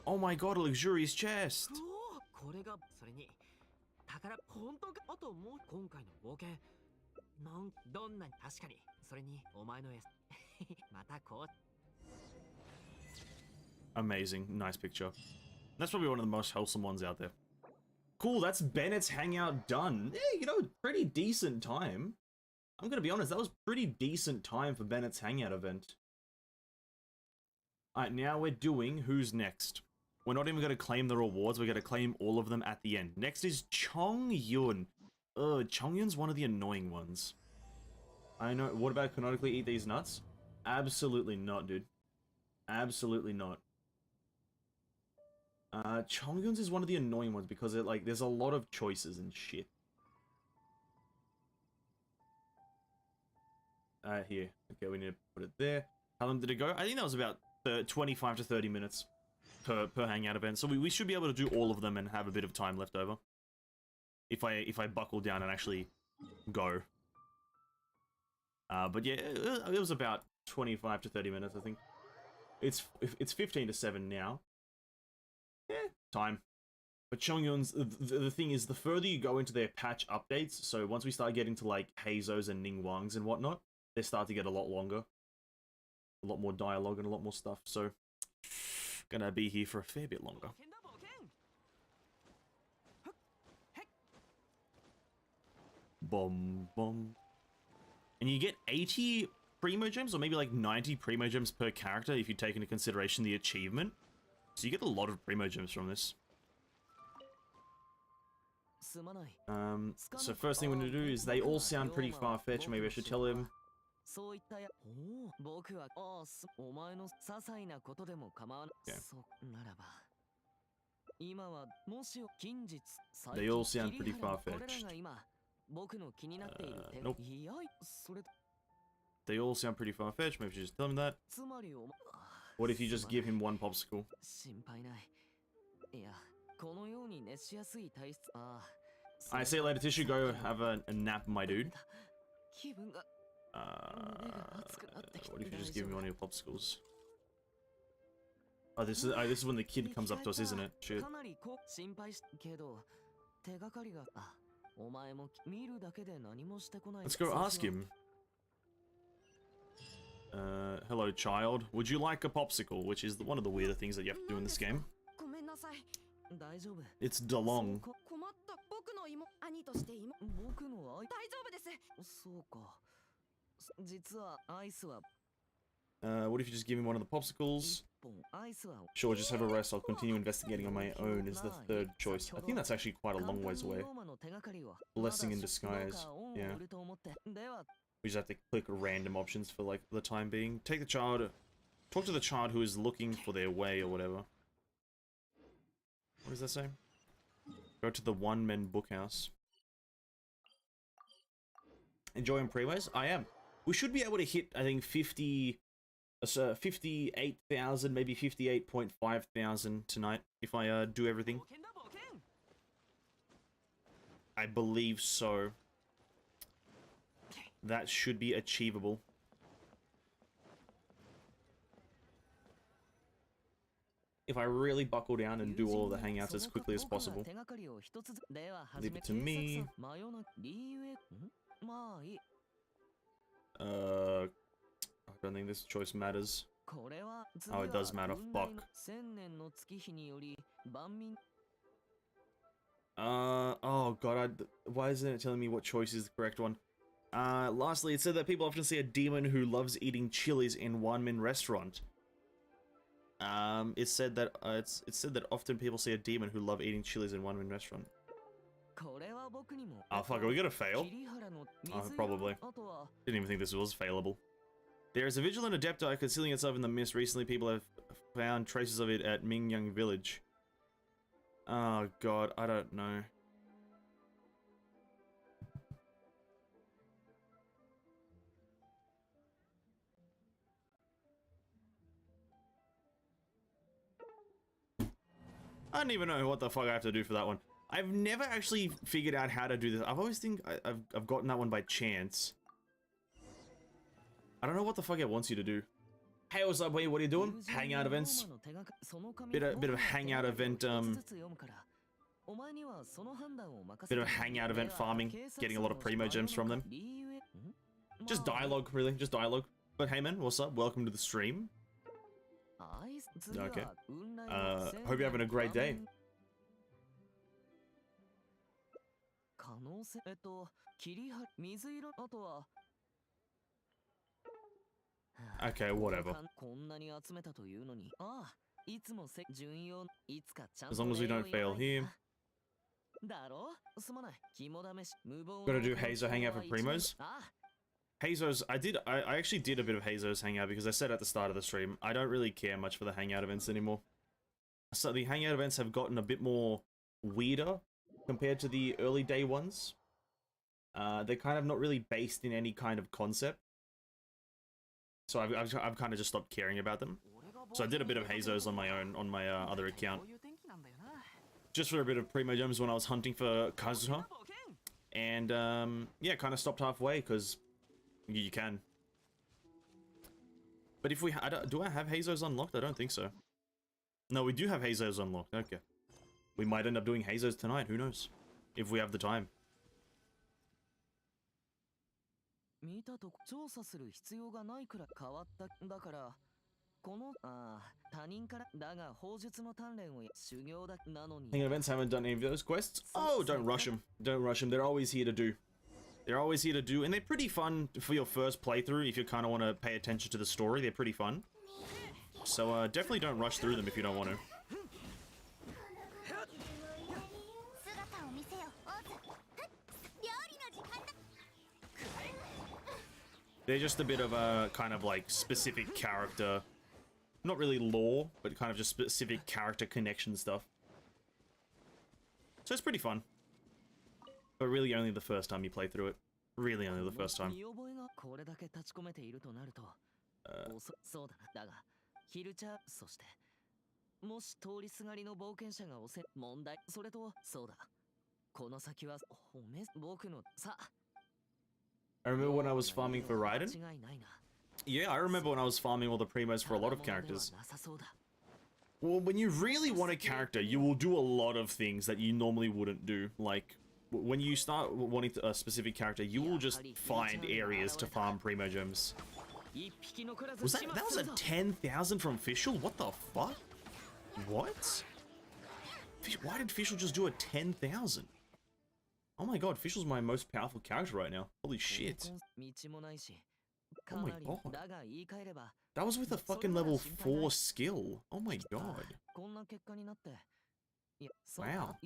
Oh my god, a luxurious chest! Amazing, nice picture. That's probably one of the most wholesome ones out there. Cool, that's Bennett's Hangout done. Yeah, you know, pretty decent time. I'm gonna be honest, that was pretty decent time for Bennett's Hangout event. Alright, now we're doing Who's Next. We're not even gonna claim the rewards, we're gonna claim all of them at the end. Next is Chongyun. Chongyun's one of the annoying ones. I know, what about canonically eat these nuts? Absolutely not, dude. Absolutely not. Chongyun's is one of the annoying ones because it, like, there's a lot of choices and shit. Here. Okay, we need to put it there. How long did it go? I think that was about 25 to 30 minutes per hangout event. So we should be able to do all of them and have a bit of time left over. If I buckle down and actually go. But yeah, it was about 25 to 30 minutes, I think. It's 15 to 7 now. Yeah, time. But Chongyun's, the thing is, the further you go into their patch updates, so once we start getting to like Heizous and Ningguangs and whatnot, they start to get a lot longer. A lot more dialogue and a lot more stuff, so gonna be here for a fair bit longer. Boom, boom. And you get 80 Primogems, or maybe like 90 Primogems per character if you take into consideration the achievement. So you get a lot of Primogems from this. So first thing we're gonna do is they all sound pretty far-fetched. Maybe I should tell him. Okay. They all sound pretty far-fetched. Nope. They all sound pretty far-fetched. Maybe I should just tell him that. What if you just give him one popsicle? I see you later, Tishu. Go have a nap, my dude. What if you just give me one of your popsicles? Oh, this is when the kid comes up to us, isn't it? Shit. Let's go ask him. Hello, child. Would you like a popsicle? Which is one of the weirder things that you have to do in this game. It's DeLong. What if you just give me one of the popsicles? Sure, just have a rest. I'll continue investigating on my own is the third choice. I think that's actually quite a long ways away. Blessing in disguise. Yeah. We just have to click random options for, like, the time being. Take the child... Talk to the child who is looking for their way, or whatever. What does that say? Go to the one-man bookhouse. Enjoying pre-ways? I am. We should be able to hit, I think, 58,000, maybe 58,500 tonight, if I do everything. I believe so. That should be achievable. If I really buckle down and do all of the hangouts as quickly as possible. Leave it to me. I don't think this choice matters. Oh, it does matter. Fuck. Oh god, why isn't it telling me what choice is the correct one? Lastly, it said that people often see a demon who loves eating chilies in one-man restaurant. It said that often people see a demon who love eating chilies in one-man restaurant. Oh fuck, are we gonna fail? Oh, probably. Didn't even think this was failable. There is a vigilant adepti concealing itself in the mist. Recently, people have found traces of it at Mingyang village. Oh god, I don't know. I don't even know what the fuck I have to do for that one. I've never actually figured out how to do this. I've always think I've gotten that one by chance. I don't know what the fuck it wants you to do. Hey, what's up, what are you doing? Hangout events. Bit of hangout event, bit of hangout event farming. Getting a lot of Primogems from them. Just dialogue, really. Just dialogue. But hey man, what's up? Welcome to the stream. Okay. Hope you're having a great day. Okay, whatever. As long as we don't fail here. Gonna do Heizou Hangout for Primos. Heizou's, I actually did a bit of Heizou's Hangout because I said at the start of the stream, I don't really care much for the Hangout events anymore. So the Hangout events have gotten a bit more weirder compared to the early day ones. They're kind of not really based in any kind of concept. So I've kind of just stopped caring about them. So I did a bit of Heizou's on my own, on my other account. Just for a bit of Primogems when I was hunting for Kazuha. And, yeah, kind of stopped halfway, because you can. But if we... do I have Heizou's unlocked? I don't think so. No, we do have Heizou's unlocked. Okay. We might end up doing Heizou's tonight. Who knows? If we have the time. Hangout events haven't done any of those quests. Oh, don't rush them. Don't rush them. They're always here to do. They're always here to do, and they're pretty fun for your first playthrough if you kind of want to pay attention to the story. They're pretty fun. So definitely don't rush through them if you don't want to. They're just a bit of a kind of like specific character, not really lore, but kind of just specific character connection stuff. So it's pretty fun. But really only the first time you play through it. Really only the first time. I remember when I was farming for Raiden. Yeah, I remember when I was farming all the primos for a lot of characters. Well, when you really want a character, you will do a lot of things that you normally wouldn't do. Like, when you start wanting a specific character, you will just find areas to farm Primogems. That was a 10,000 from Fischl? What the fuck? What? Why did Fischl just do a 10,000? Oh my god, Fischl's my most powerful character right now. Holy shit. Oh my god. That was with a fucking level 4 skill. Oh my god. Wow.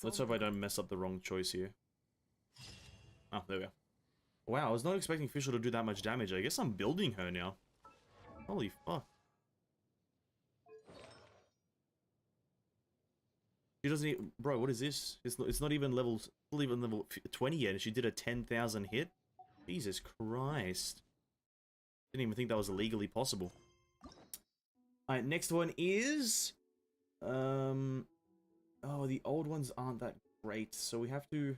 Let's hope I don't mess up the wrong choice here. Oh, there we go. Wow, I was not expecting Fischl to do that much damage. I guess I'm building her now. Holy fuck. She doesn't even... Bro, what is this? It's not even level 20 yet, and she did a 10,000 hit? Jesus Christ. Didn't even think that was legally possible. Alright, next one is... Oh, the old ones aren't that great, so we have to...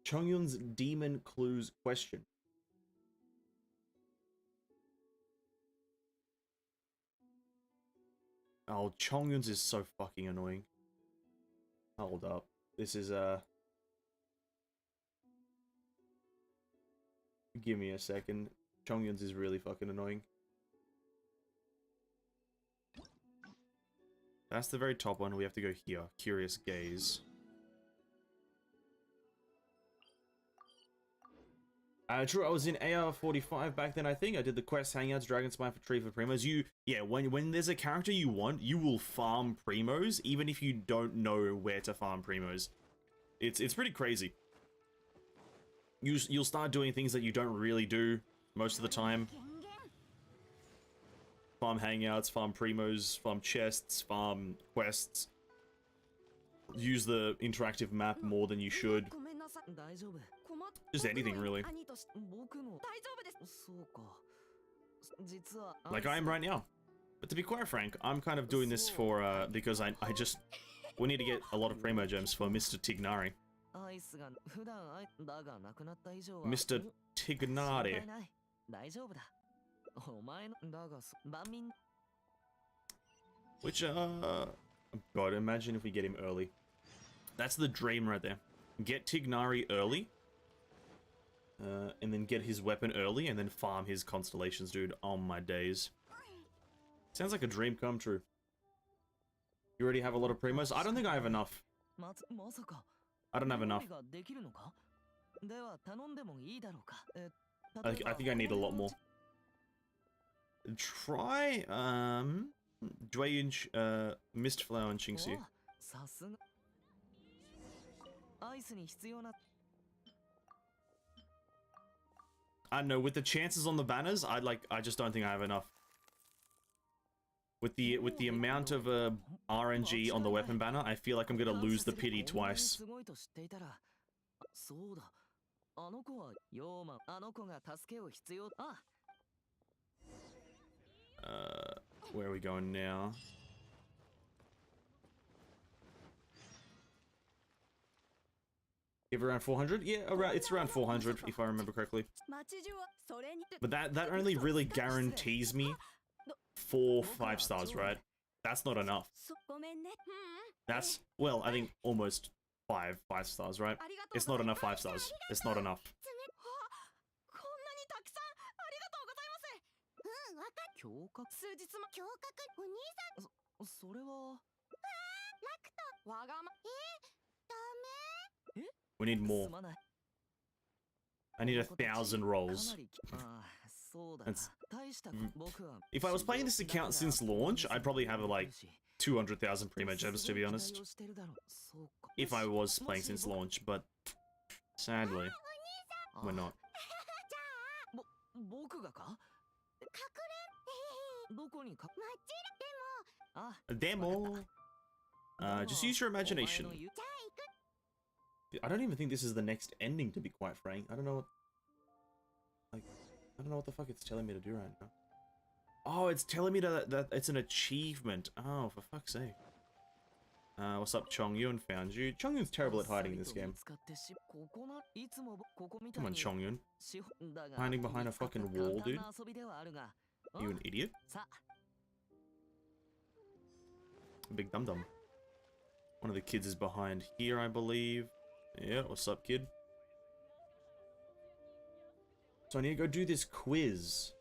Chongyun's Demon Clues question. Oh, Chongyun's is so fucking annoying. Hold up. This is, Give me a second. Chongyun's is really fucking annoying. That's the very top one. We have to go here. Curious Gaze. True, I was in AR45 back then, I think. I did the quest, Hangouts, Dragon Spine for Tree for Primos. Yeah, when there's a character you want, you will farm Primos, even if you don't know where to farm Primos. It's pretty crazy. You'll start doing things that you don't really do most of the time. Farm Hangouts, farm Primos, farm chests, farm quests. Use the interactive map more than you should. Just anything, really. Like I am right now. But to be quite frank, I'm kind of doing this for, because we need to get a lot of Primogems for Mr. Tignari. Mr. Tignari. Which, God, imagine if we get him early. That's the dream right there. get Tignari early, and then get his weapon early, and then farm his constellations, dude. Oh my days. Sounds like a dream come true. You already have a lot of primos? I don't think I have enough. I don't have enough. I think I need a lot more. Try, Dwayne, Mistflower and Qingxi. I don't know, with the chances on the banners, I just don't think I have enough. With the amount of RNG on the weapon banner, I feel like I'm gonna lose the pity twice. Where are we going now? Give around 400? Yeah, it's around 400 if I remember correctly. But that only really guarantees me 4 5 stars, right? That's not enough. That's, well, I think almost 5 stars, right? It's not enough 5 stars. It's not enough. We need more. I need 1,000 rolls. If I was playing this account since launch, I'd probably have like 200,000 Primogems, to be honest. If I was playing since launch, but sadly, we're not. A demo. Just use your imagination. I don't even think this is the next ending, to be quite frank. I don't know what the fuck it's telling me to do right now. Oh, it's telling me that it's an achievement. Oh, for fuck's sake. What's up, Chongyun? Found you. Chongyun's terrible at hiding in this game. Come on, Chongyun. Hiding behind a fucking wall, dude. You an idiot? Big dum-dum. One of the kids is behind here, I believe. Yeah, what's up, kid? So I need to go do this quiz,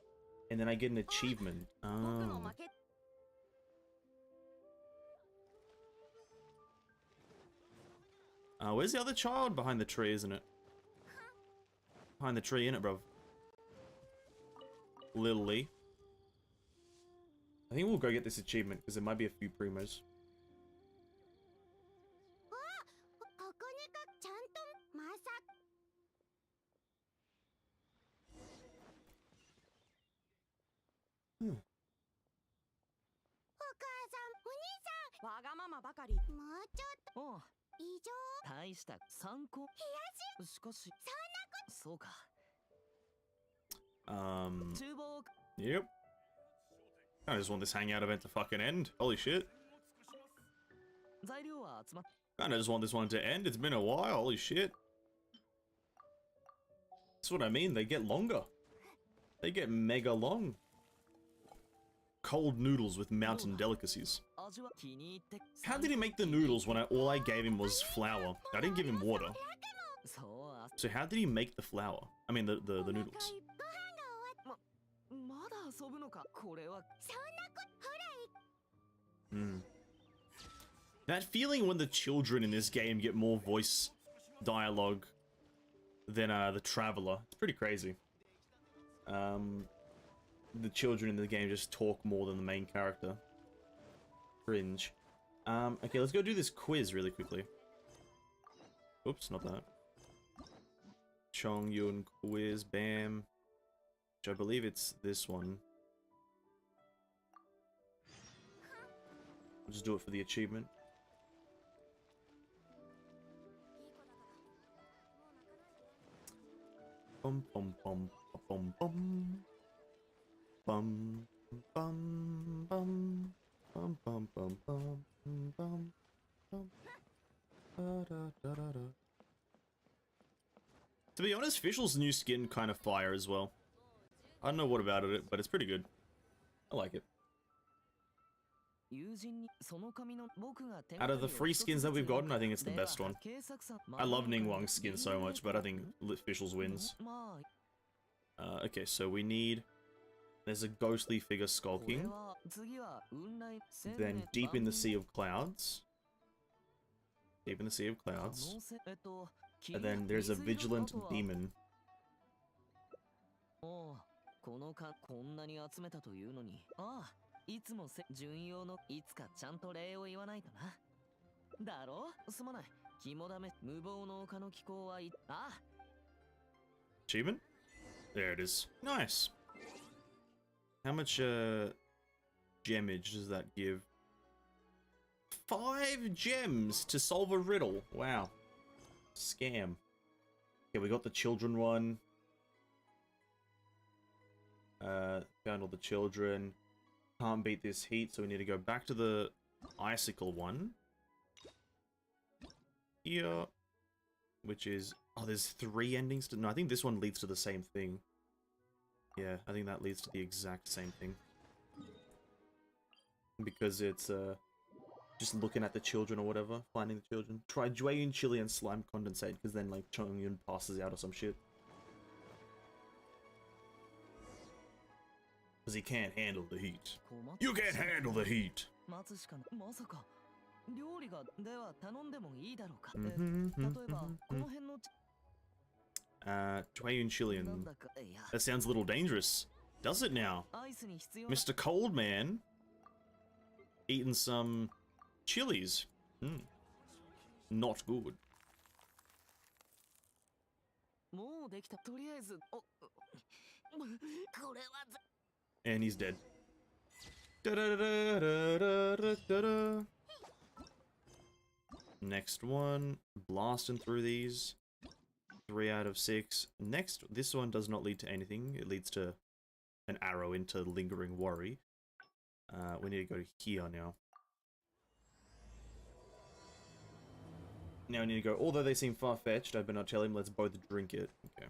and then I get an achievement. Oh. Where's the other child? Behind the tree, isn't it? Behind the tree, innit, bro? Lily. I think we'll go get this achievement, because there might be a few primos. Yep. I just want this hangout event to fucking end. Holy shit. I just want this one to end. It's been a while. Holy shit. That's what I mean. They get longer. They get mega long. Cold noodles with mountain delicacies. How did he make the noodles when all I gave him was flour? I didn't give him water. So how did he make the flour? I mean the noodles. That feeling when the children in this game get more voice dialogue than the traveler. It's pretty crazy. The children in the game just talk more than the main character. Cringe. Okay, let's go do this quiz really quickly. Oops, not that. Chongyun quiz, bam. Which I believe it's this one. I'll just do it for the achievement. Bum bum bum bum bum. Bum bum bum bum bum bum bum bum bum. Da, da, da, da, da. To be honest, Fischl's new skin kind of fire as well. I don't know what about it, but it's pretty good. I like it. Out of the free skins that we've gotten, I think it's the best one. I love Ningguang's skin so much, but I think Officials wins. Okay, so we need... There's a ghostly figure skulking. Then Deep in the Sea of Clouds. Deep in the Sea of Clouds. And then there's a Vigilant Demon. Achievement? There it is. Nice. How much gemage does that give? 5 gems to solve a riddle. Wow. Scam. Okay, we got the children one. Found all the children. Can't beat this heat, so we need to go back to the icicle one. Here. Which is... Oh, there's 3 endings to... No, I think this one leads to the same thing. Yeah, I think that leads to the exact same thing. Because it's, just looking at the children or whatever. Finding the children. Try Jueyun Chili and Slime Condensate, because then, like, Chongyun passes out or some shit. Because he can't handle the heat. You can't handle the heat! Jueyun Chilian. That sounds a little dangerous. Does it now? Mr. Coldman eating some chilies. Not good. And he's dead. Next one. Blasting through these. 3 out of 6. Next, this one does not lead to anything. It leads to an arrow into Lingering Worry. We need to go to here now. Now we need to go, although they seem far-fetched, I better not tell him, let's both drink it. Okay.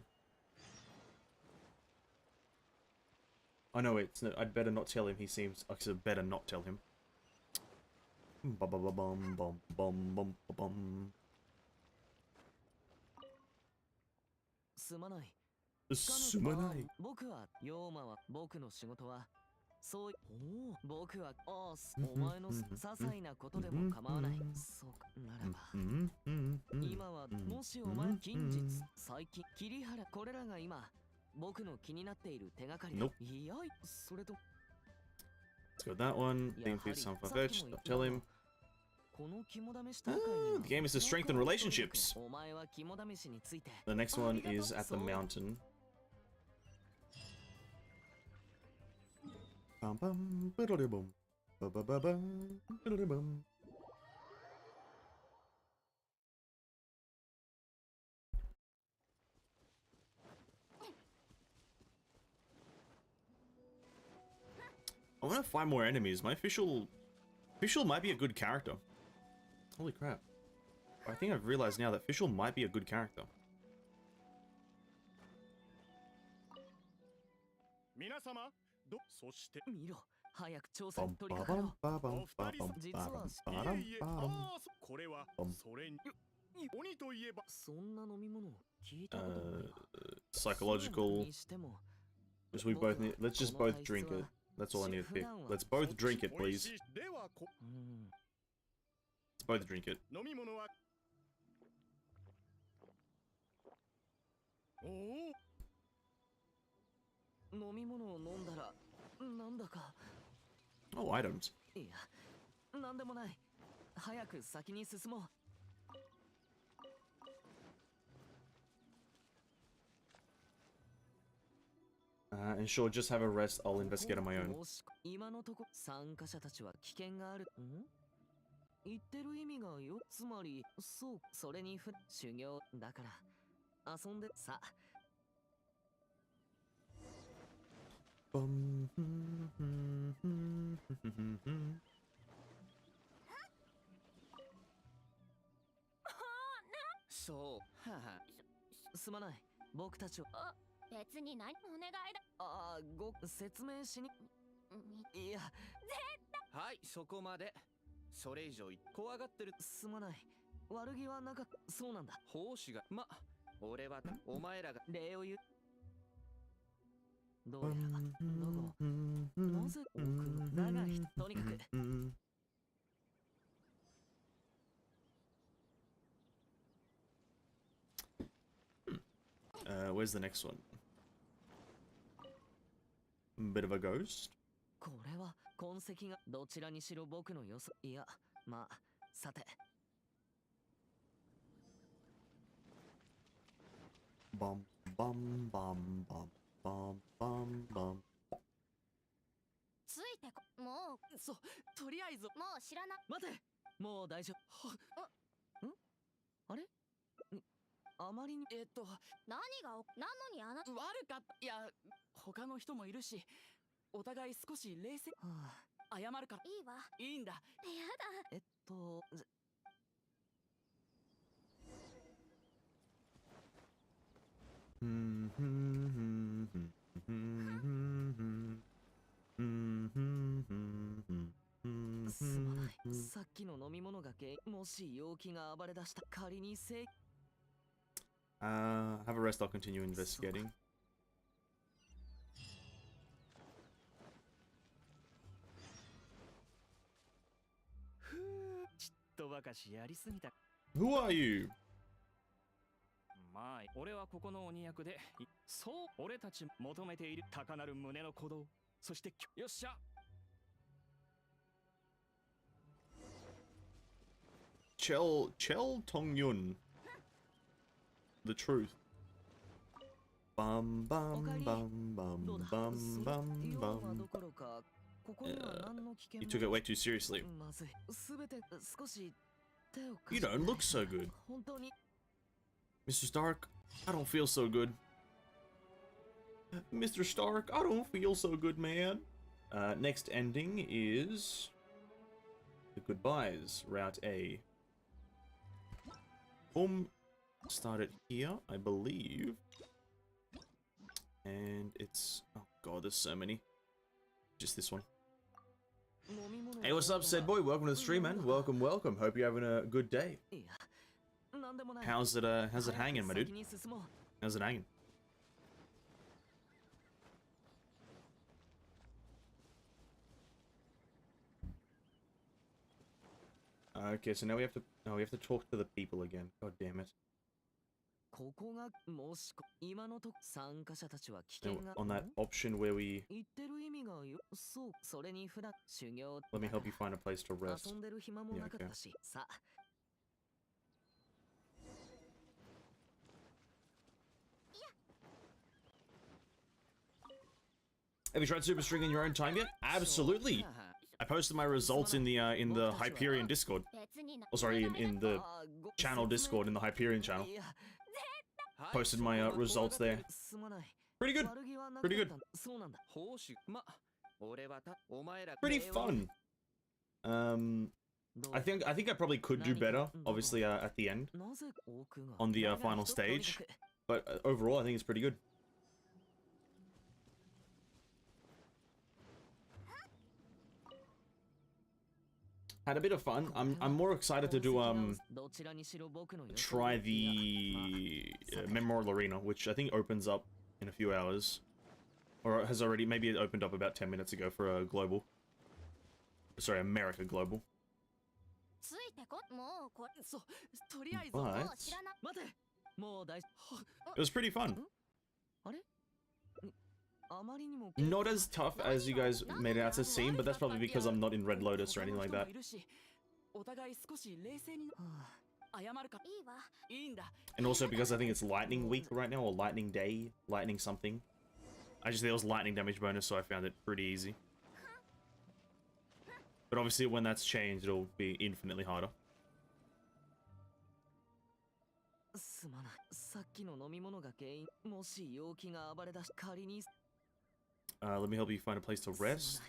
Oh no, wait, I'd better not tell him, he seems... I said better not tell him. Bum bum bum bum bum bum bum. すまない。僕はヨーマは僕の仕事はそう僕はお前の些細なことでも構わない。そうかならば今はもしお前近日最近桐原これらが今僕の気になっている手がかり。いやそれと Let's go that one. Being please some fetch. Tell him. The game is to strengthen relationships. The next one is at the mountain. I want to find more enemies. My official might be a good character. Holy crap. I think I've realized now that Fischl might be a good character. Psychological. We both need, let's just both drink it. That's all I need to pick. Let's both drink it, please. Let's both drink it. Oh, items. And sure, just have a rest. I'll investigate on my own. 言ってる意味がよつまりそうそれに修行だから遊んでさそうははすまない僕たちは別に何お願いだご説明しにいや、はい、そこまで。それ以上怖がってる。すまない。悪気はなかった。そうなんだ。奉仕が、俺はお前らが礼を言う。どうやら、だが、なぜ奥のだが、とにかく。Where's the next one? Bit of a ghost. これは痕跡がどちらにしろ僕の予想。いや、まあ、さて。Bum bum bum bum bum bum bum. ついてこ、もう、とりあえず、もう知らな。待て。もう大丈夫。あれ？あまりに何がなのに悪かった。いや、他の人もいるし、お互い少し冷静。謝るから。いいわ。いいんだ。やだ。すまない。さっきの飲み物が原因。もし陽気が暴れ出した仮にHave a rest, I'll continue investigating. ちっとばかしやりすぎた。 Who are you? まあ、俺はここの鬼役で、そう、俺たち求めている高鳴る胸の鼓動。そして、よっしゃ。Chel Tongyun. The truth. Bum bum bum bum bum bum bum. You took it way too seriously. You don't look so good. Mr. Stark, I don't feel so good. Mr. Stark, I don't feel so good, man. Next ending is the goodbyes, Route A. Boom. Start it here, I believe. And it's... oh god, there's so many. Just this one. Hey, what's up, said boy? Welcome to the stream, man. Welcome, welcome. Hope you're having a good day. How's it hanging, my dude? How's it hanging? Okay, so now we have to talk to the people again. God damn it. On that option where we... let me help you find a place to rest. Yeah, okay. Have you tried Super String in your own time yet? Absolutely! I posted my results in the Hyperion Discord. Oh, sorry, in the channel Discord, in the Hyperion channel. Posted my results there. Pretty good. Pretty good. Pretty fun. I think I probably could do better, obviously, at the end. On the final stage. But overall, I think it's pretty good. Had a bit of fun. I'm more excited to do try the Memorial Arena, which I think opens up in a few hours, or has already, maybe it opened up about 10 minutes ago for a global. Sorry, America Global. But it was pretty fun. Not as tough as you guys made it out to seem, but that's probably because I'm not in Red Lotus or anything like that. And also because I think it's Lightning Week right now, or Lightning Day, Lightning something. I just think it was lightning damage bonus, so I found it pretty easy. But obviously when that's changed, it'll be infinitely harder. Let me help you find a place to rest.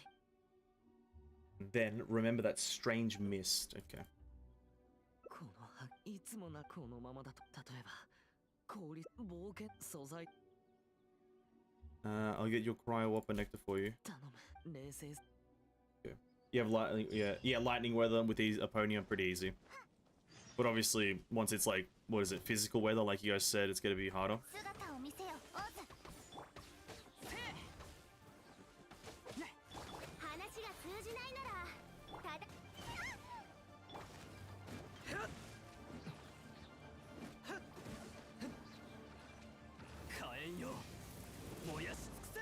Then, remember that strange mist. Okay. I'll get your cryo up a nectar for you. Yeah. You have lightning, yeah, lightning weather with these Eponium pretty easy. But obviously, once it's like, what is it, physical weather, like you guys said, it's gonna be harder. 姿を見せよオズ話が通じないならただ火炎よ燃やし尽くせ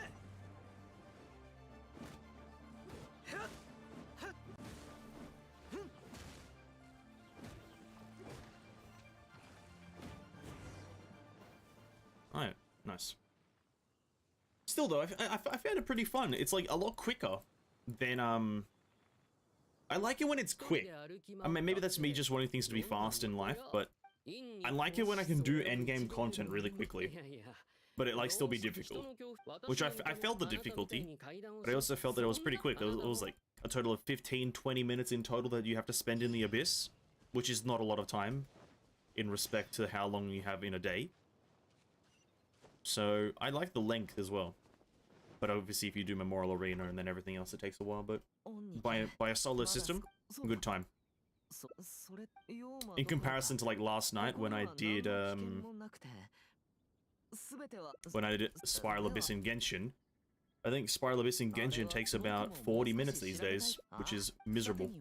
Alright, nice. Still though, I found it pretty fun. It's like a lot quicker than, I like it when it's quick. I mean, maybe that's me just wanting things to be fast in life, but I like it when I can do endgame content really quickly. But it like still be difficult. Which I felt the difficulty, but I also felt that it was pretty quick. It was like a total of 15-20 minutes in total that you have to spend in the Abyss, which is not a lot of time in respect to how long you have in a day. So I like the length as well. But obviously if you do Memorial Arena and then everything else, it takes a while. But by a solid system, good time. In comparison to like last night when I did Spiral Abyss in Genshin, I think Spiral Abyss in Genshin takes about 40 minutes these days, which is miserable.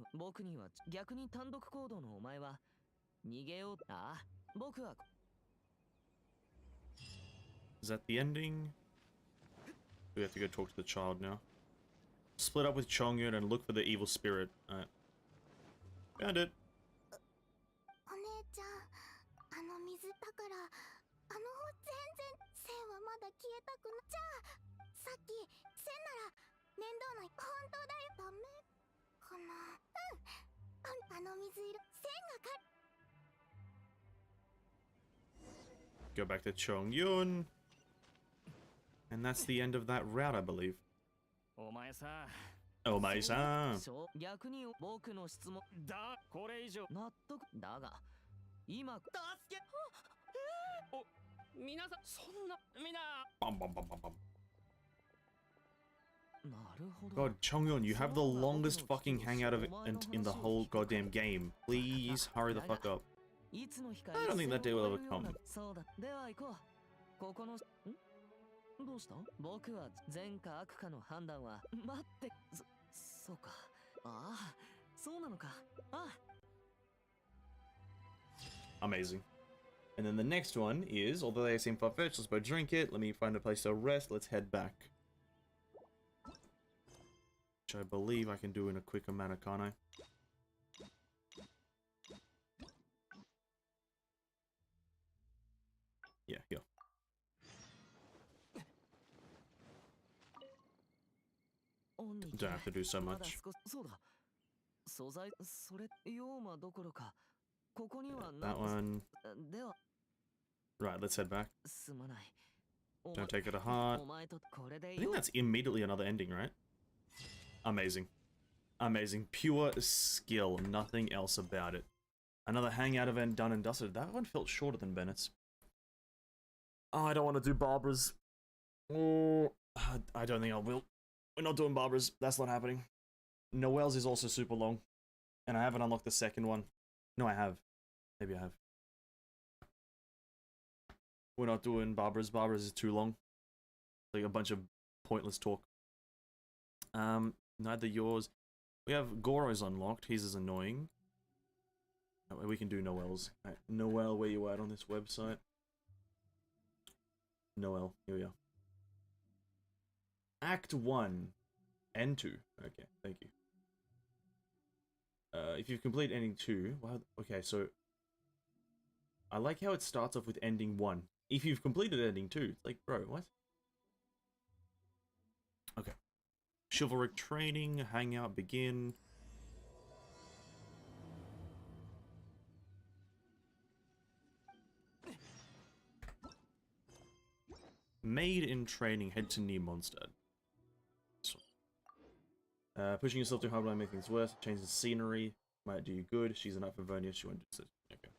Is that the ending? We have to go talk to the child now. Split up with Chongyun and look for the evil spirit. Alright. Found it. お姉ちゃんあの水だからあの全然線はまだ消えたくなじゃあさっき線なら面倒ない本当だよダメかなうんあの水色線がか Go back to Chongyun. And that's the end of that route, I believe. お前さ Oh, my-san. 逆に僕の質問だこれ以上納得だが今助けお皆さんそんなみんな Bum, bum, bum, bum, bum. なるほど God, Chongyun, you have the longest fucking hangout event in the whole goddamn game. Please hurry the fuck up. いつの日か I don't think that day will ever come. そうだでは行こうここのどうした僕は善か悪かの判断は待ってそうかああそうなのかああ Amazing. And then the next one is, although they seem far-fetched, let's go drink it. Let me find a place to rest. Let's head back. Which I believe I can do in a quicker manner, can't I? Yeah, here. Don't have to do so much. そうだ素材それヨーマどころかここには That one. では Right, let's head back. すまない Don't take it to heart. お前とこれで I think that's immediately another ending, right? Amazing. Amazing. Pure skill. Nothing else about it. Another hangout event done and dusted. That one felt shorter than Bennett's. Oh, I don't want to do Barbara's. Oh, I don't think I will. We're not doing Barbara's. That's not happening. Noelle's is also super long. And I haven't unlocked the second one. No, I have. Maybe I have. We're not doing Barbara's. Barbara's is too long. Like a bunch of pointless talk. Neither yours. We have Goro's unlocked. His is annoying. We can do Noelle's. Right. Noelle, where you at on this website? Noelle, here we are. Act 1 and 2. Okay, thank you. If you've completed ending 2, well, okay, so I like how it starts off with ending 1. If you've completed ending 2, it's like, bro, what? Okay. Chivalric training, hangout, begin. Maid in training, head to Neumondstadt. Pushing yourself too hard might make things worse. Change the scenery might do you good. She's enough for Vernia. She won't do it. Okay.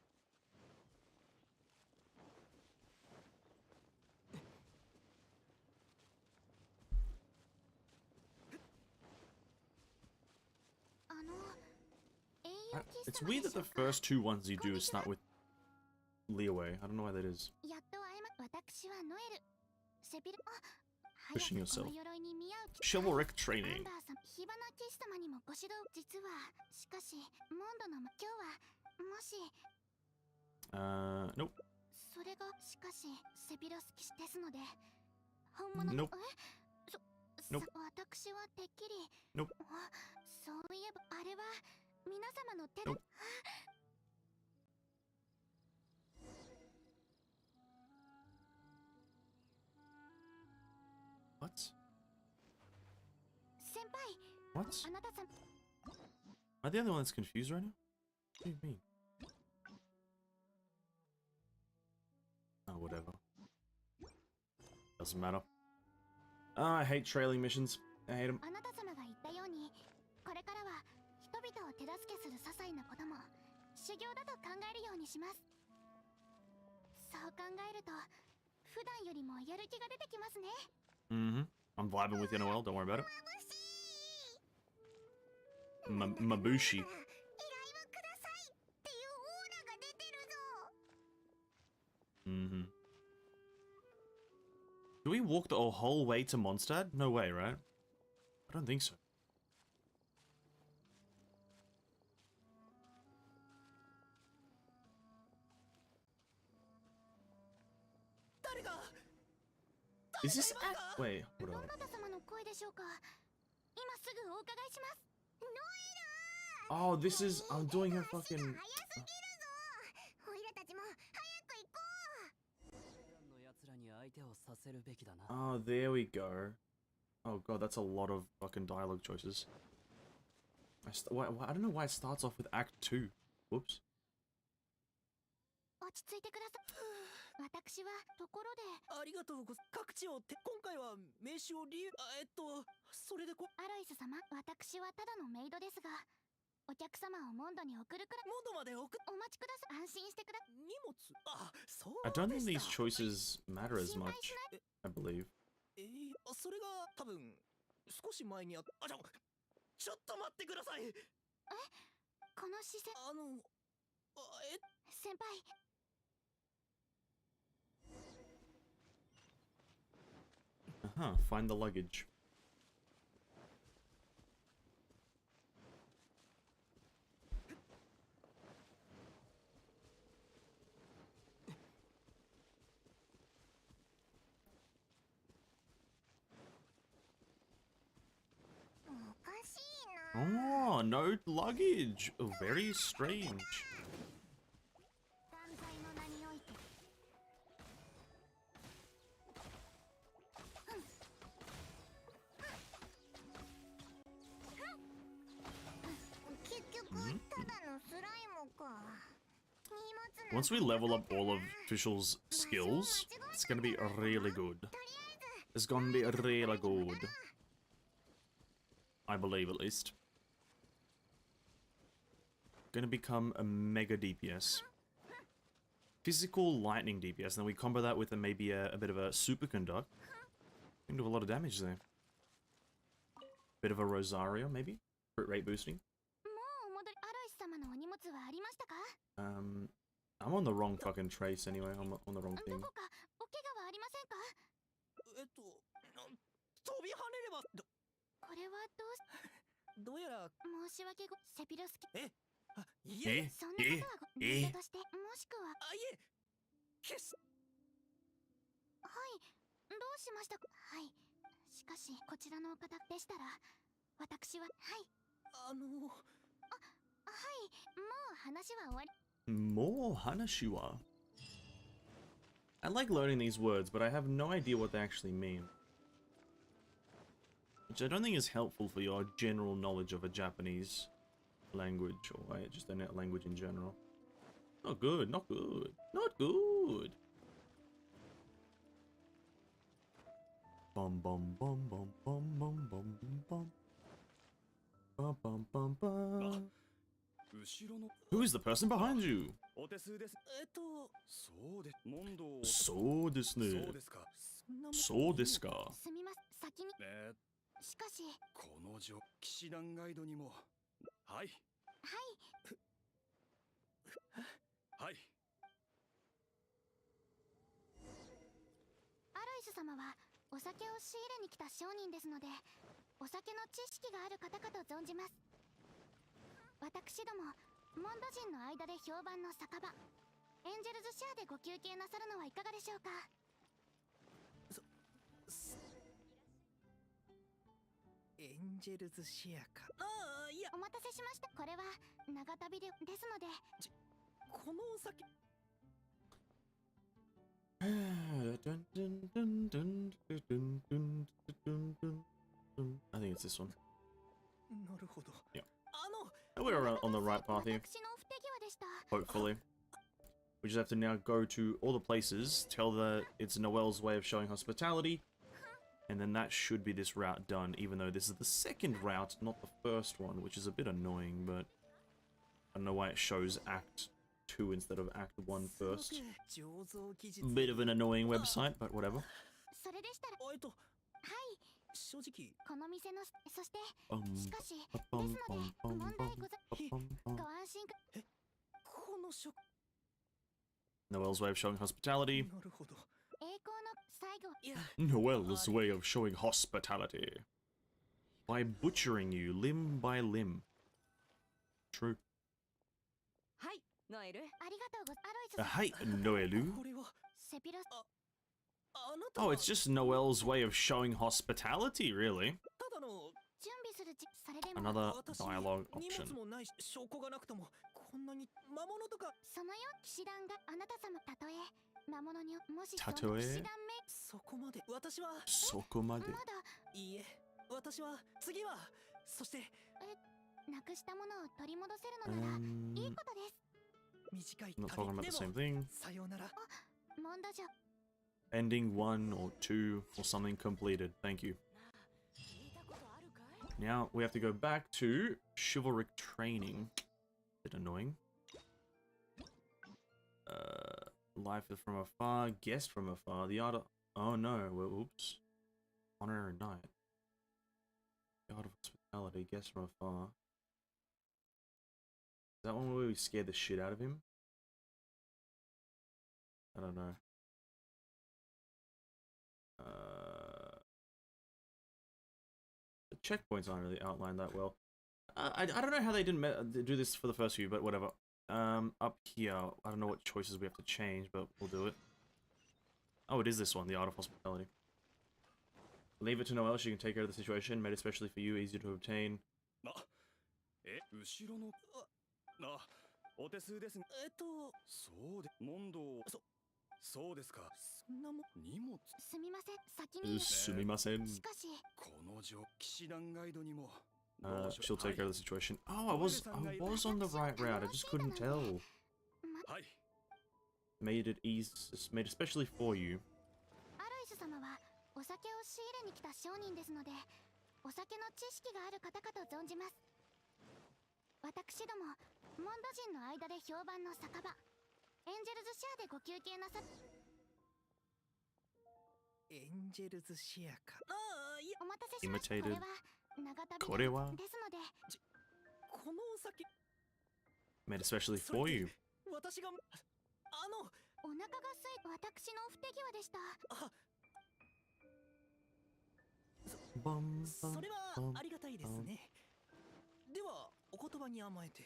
It's weird that the first two ones you do start with Leeway. I don't know why that is. やっと会えま私はノエルセピル Pushing 早 yourself. くこの鎧に見合う Chivalric ア training. ンバーさん火花騎士様にもご指導実はしかしモンドの今日はもし Nope. それがしかしセピロス騎士ですので本物の Nope. そ Nope. 私はてっきり Nope. そういえばあれは皆様の手で Nope. What? 先輩 What? あなたさん Am I the only one that's confused right now? What do you mean? Oh, whatever. Doesn't matter. I hate trailing missions. I hate them. あなた様が言ったようにこれからは人々を手助けする些細なことも修行だと考えるようにします。そう考えると普段よりもやる気が出てきますね。 Mm-hmm. I'm vibing with you, Noel. Don't worry about it. Mabushi. 依頼をくださいっていうオーラが出てるぞ。 Mm-hmm. Do we walk the whole way to Mondstadt? No way, right? I don't think so. Is this act? Wait, hold ど on. なた様の声でしょうか。今すぐお伺いします。ノエル Oh, this is. I'm doing her fucking. 早すぎるぞ。オイラたちも早く行こう。 Oh, there we go. Oh god, that's a lot of fucking dialogue choices. I don't know why it starts off with Act 2. Whoops. 落ち着いてください。私はところでありがとうございます。各地を今回は名刺をそれでアロイス様、私はただのメイドですが、お客様をモンドに送るくらい。モンドまで送っお待ちください。安心してください。荷物。あ、そう I don't think で these した。 choices matter as 心 much, 配しない。 I believe. それが多分少し前にちょっと待ってください。この視線。先輩。Find the luggage. Oh, no luggage. Oh, very strange. 断罪の名において。結局ただのスライムか。 Once we level up all of Official's skills, it's gonna be really good. It's gonna be really good. I believe, at least. Gonna become a mega DPS. Physical lightning DPS, and then we combo that with maybe a bit of a superconduct. We can do a lot of damage there. Bit of a Rosario, maybe? Crit rate boosting. もうお戻り。アロイス様のお荷物はありましたか。 I'm on the wrong fucking trace anyway. I'm on the wrong ど thing. こかお怪我はありませんか。飛び跳ねればこれはどうやら申し訳ごセピロスキ。いえそんなことはメイドとして、もしくは。いえ決しはい、どうしましたか。はい。しかしこちらのお方でしたら、私ははい。はい、もう話は終わり。More Hanashiwa. I like learning these words, but I have no idea what they actually mean. Which I don't think is helpful for your general knowledge of a Japanese language, or just a language in general. Not good, not good, not good. Bum bum bum bum bum bum bum bum bum bum bum bum. Who is the person behind you? お手数です。そうです。モンド。そうですね。そうですか。そうですか。すみません、先に。しかし。この騎士団ガイドにも。はい。はい。アロイス様はお酒を仕入れに来た商人ですので、お酒の知識がある方かと存じます。私どもモンド人の間で評判の酒場エンジェルズシェアでご休憩なさるのはいかがでしょうか。エンジェルズシェアか。ああ、いや、お待たせしました。これは長旅ですので。このお酒。I think it's this one. なるほど。 Yeah. あの We're on the right path here. 私の不手際でした。 Hopefully. We just have to now go to all the places, tell that it's Noelle's way of showing hospitality, and then that should be this route done, even though this is the second route, not the first one, which is a bit annoying, but I don't know why it shows Act 2 instead of Act 1 first. Bit of an annoying website, but whatever. それでしたら、はい、正直この店の、そして、 しかし、です Bum, ので、 bum, bum, 問題ござ、 bum, bum. ご安心く、 この食 Noelle's way of showing hospitality. なるほど。栄光の最後、 いや Noelle's way of showing hospitality. By butchering you limb by limb. True. はい、ノエル、ありがとうござ、アロイス様、 Hey, Noelu. これはセピロス、あなた Oh, は it's just Noelle's way of showing hospitality, really. ただの準備するそれでも、 Another 私 dialogue 荷 option. 物もないし証拠がなくともこんなに魔物とかそのよ騎士団があなた様、たとえ魔物にもし、たとえその騎士団そこまで私は Sokomade. 名、まだいいえ私は次はそしてなくしたものを取り戻せるのなら、いいことです。短い I'm not 旅 talking about で the も same thing. さようならモンド城、 Ending 1 or 2 or something completed. Thank you. Now we have to go back to chivalric training. Bit annoying. Life from afar, guest from afar. The art of... Oh no, well, oops. Honor and night. The art of hospitality, guest from afar. Is that one where we scared the shit out of him? I don't know. The checkpoints aren't really outlined that well. I don't know how they didn't do this for the first few, but whatever. Up here, I don't know what choices we have to change, but we'll do it. Oh, it is this one, the art of hospitality. Leave it to Noelle, she can take care of the situation, made especially for you, easy to obtain. 後ろのお手数ですそうで問答そうですかそんなも荷物すみません、先に、すみません。しかし、この騎士団ガイドにも She'll take care of the situation. Oh, I was on the right route, I just couldn't tell. はい Made it easy, made especially for you. アロイス様はお酒を仕入れに来た商人ですので、お酒の知識がある方かと存じます。私どもモンド人の間で評判の酒場エンジェルズシェアでご休憩なさっ、エンジェルズシェアかいやお待たせしました。 Imitated. これは長旅これはですので、このお酒 Made especially for you. 私がお腹が空い、私の不手際でした。Bum, そ bum, れは bum, ありがたいですね。ではお言葉に甘えて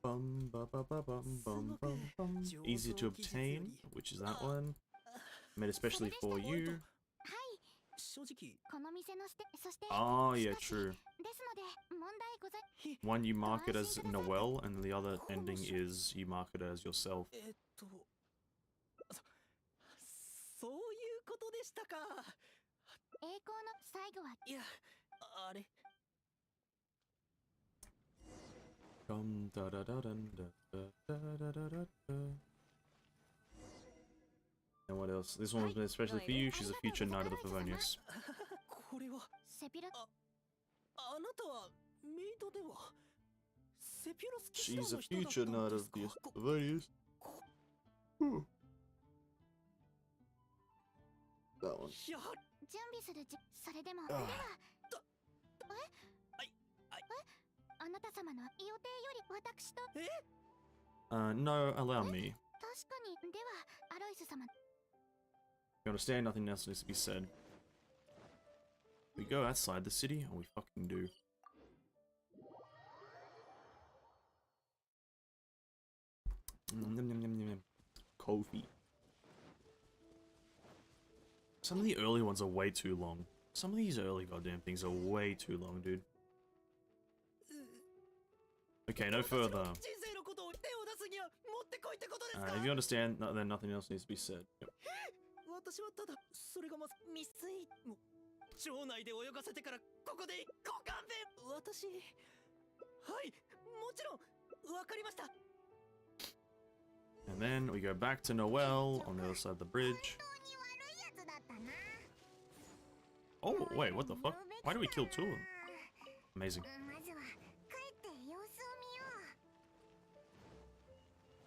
bum, ba, ba, ba, bum, bum, bum, bum. Easy to obtain, which is that one. Made especially for you. 正直この店のそして、 Oh, し yeah, かし true. ですので問題ござい、 One you mark it as Noelle, and the other ending is you mark it as yourself. そういうことでしたか。栄光の最後は、いやあれ Dum, da, da, da, dun, da, da, da, da, da, da. And what else? This one was made especially for you. She's a future Knight of the Favonius. これはセピロ、あなたはメイドではセピロス騎士団 She's の a 人だった future ん Knight で of すか。 the Favonius. That one. やはり準備するそれでも、 Ah. では、あなた様の予定より私と No, allow me. 確かにではアロイス様 You understand? Nothing else needs to be said. We go outside the city, or we fucking do. Coffee. Some of the early ones are way too long. Some of these early goddamn things are way too long, dude. Okay, no further. If you understand, then nothing else needs to be said. Yep. 私はただそれがまず未遂も町内で泳がせてからここでご勘弁私はいもちろんわかりました And then we go back to Noelle on the other side of the bridge. Oh, wait, what the fuck? Why do we kill two of them? Amazing. まずは帰って様子を見よ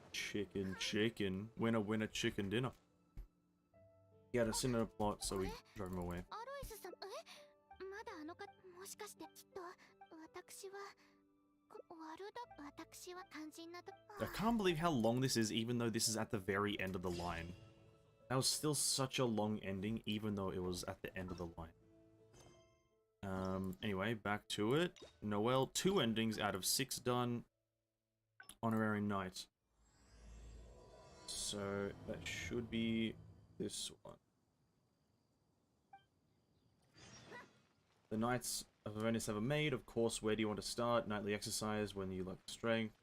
う Chicken. Winner, winner, chicken dinner. He had a similar plot, so we drove him away. アロイスさんまだあの方もしかしてきっと私は悪だ私は肝心なと I can't believe how long this is, even though this is at the very end of the line. That was still such a long ending, even though it was at the end of the line. Anyway, back to it. Noelle, 2 endings out of 6 done. Honorary Knight. So, that should be this one. The Knights of Venice have a maid. Of course, where do you want to start? Nightly exercise when you lack strength.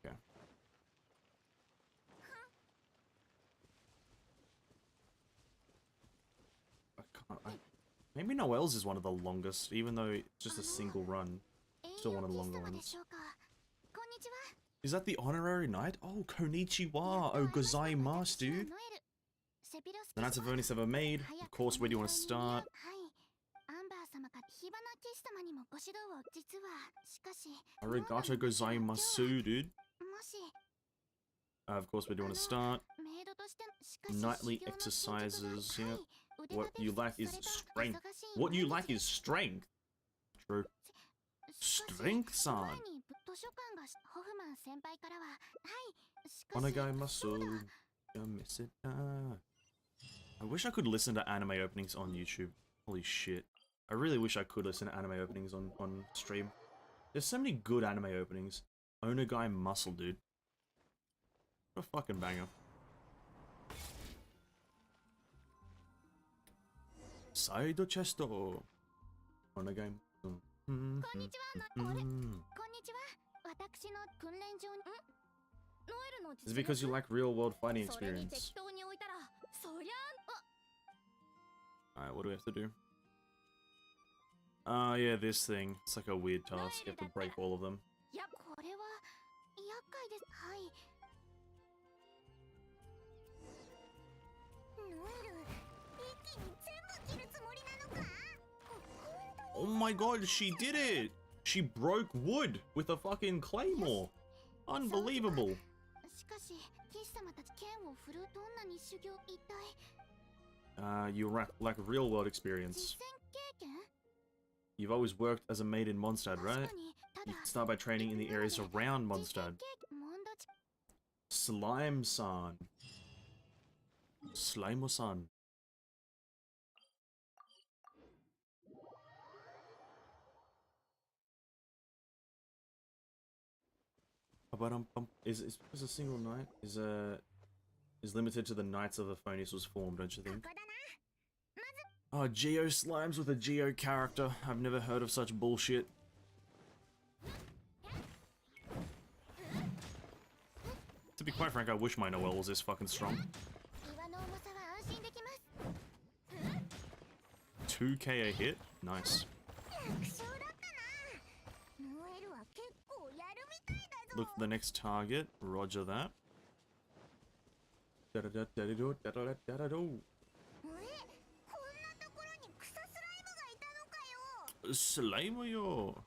Okay. Maybe Noelle's is one of the longest, even though it's just a single run. Still one of the longer ones. Is that the Honorary Knight? Oh, konnichiwa! Oh, gozaimasu, dude! The Knights of Venice have a maid. Of course, where do you want to start? Arigato gozaimasu, dude. Of course, where do you want to start? Nightly exercises, yeah. What you lack is strength. What you lack is strength. True. Strength-san. Onagaimasu. Miss it. I wish I could listen to anime openings on YouTube. Holy shit. I really wish I could listen to anime openings on stream. There's so many good anime openings. Onagai Muscle, dude. What a fucking banger. Side chesto. Onagai Muscle. Is it because you lack real-world fighting experience? Alright, what do we have to do? Yeah, this thing. It's like a weird task. You have to break all of them. Oh my god, she did it! She broke wood with a fucking claymore! Unbelievable! You lack real-world experience. You've always worked as a maid in Mondstadt, right? You start by training in the areas around Mondstadt. Slime-san. Slime-san. Is because a single knight is limited to the Knights of the Phoenix was formed, don't you think? Oh, Geo Slimes with a Geo character. I've never heard of such bullshit. To be quite frank, I wish my Noelle was this fucking strong. 2k a hit? Nice. Look for the next target. Roger that. Slime yo.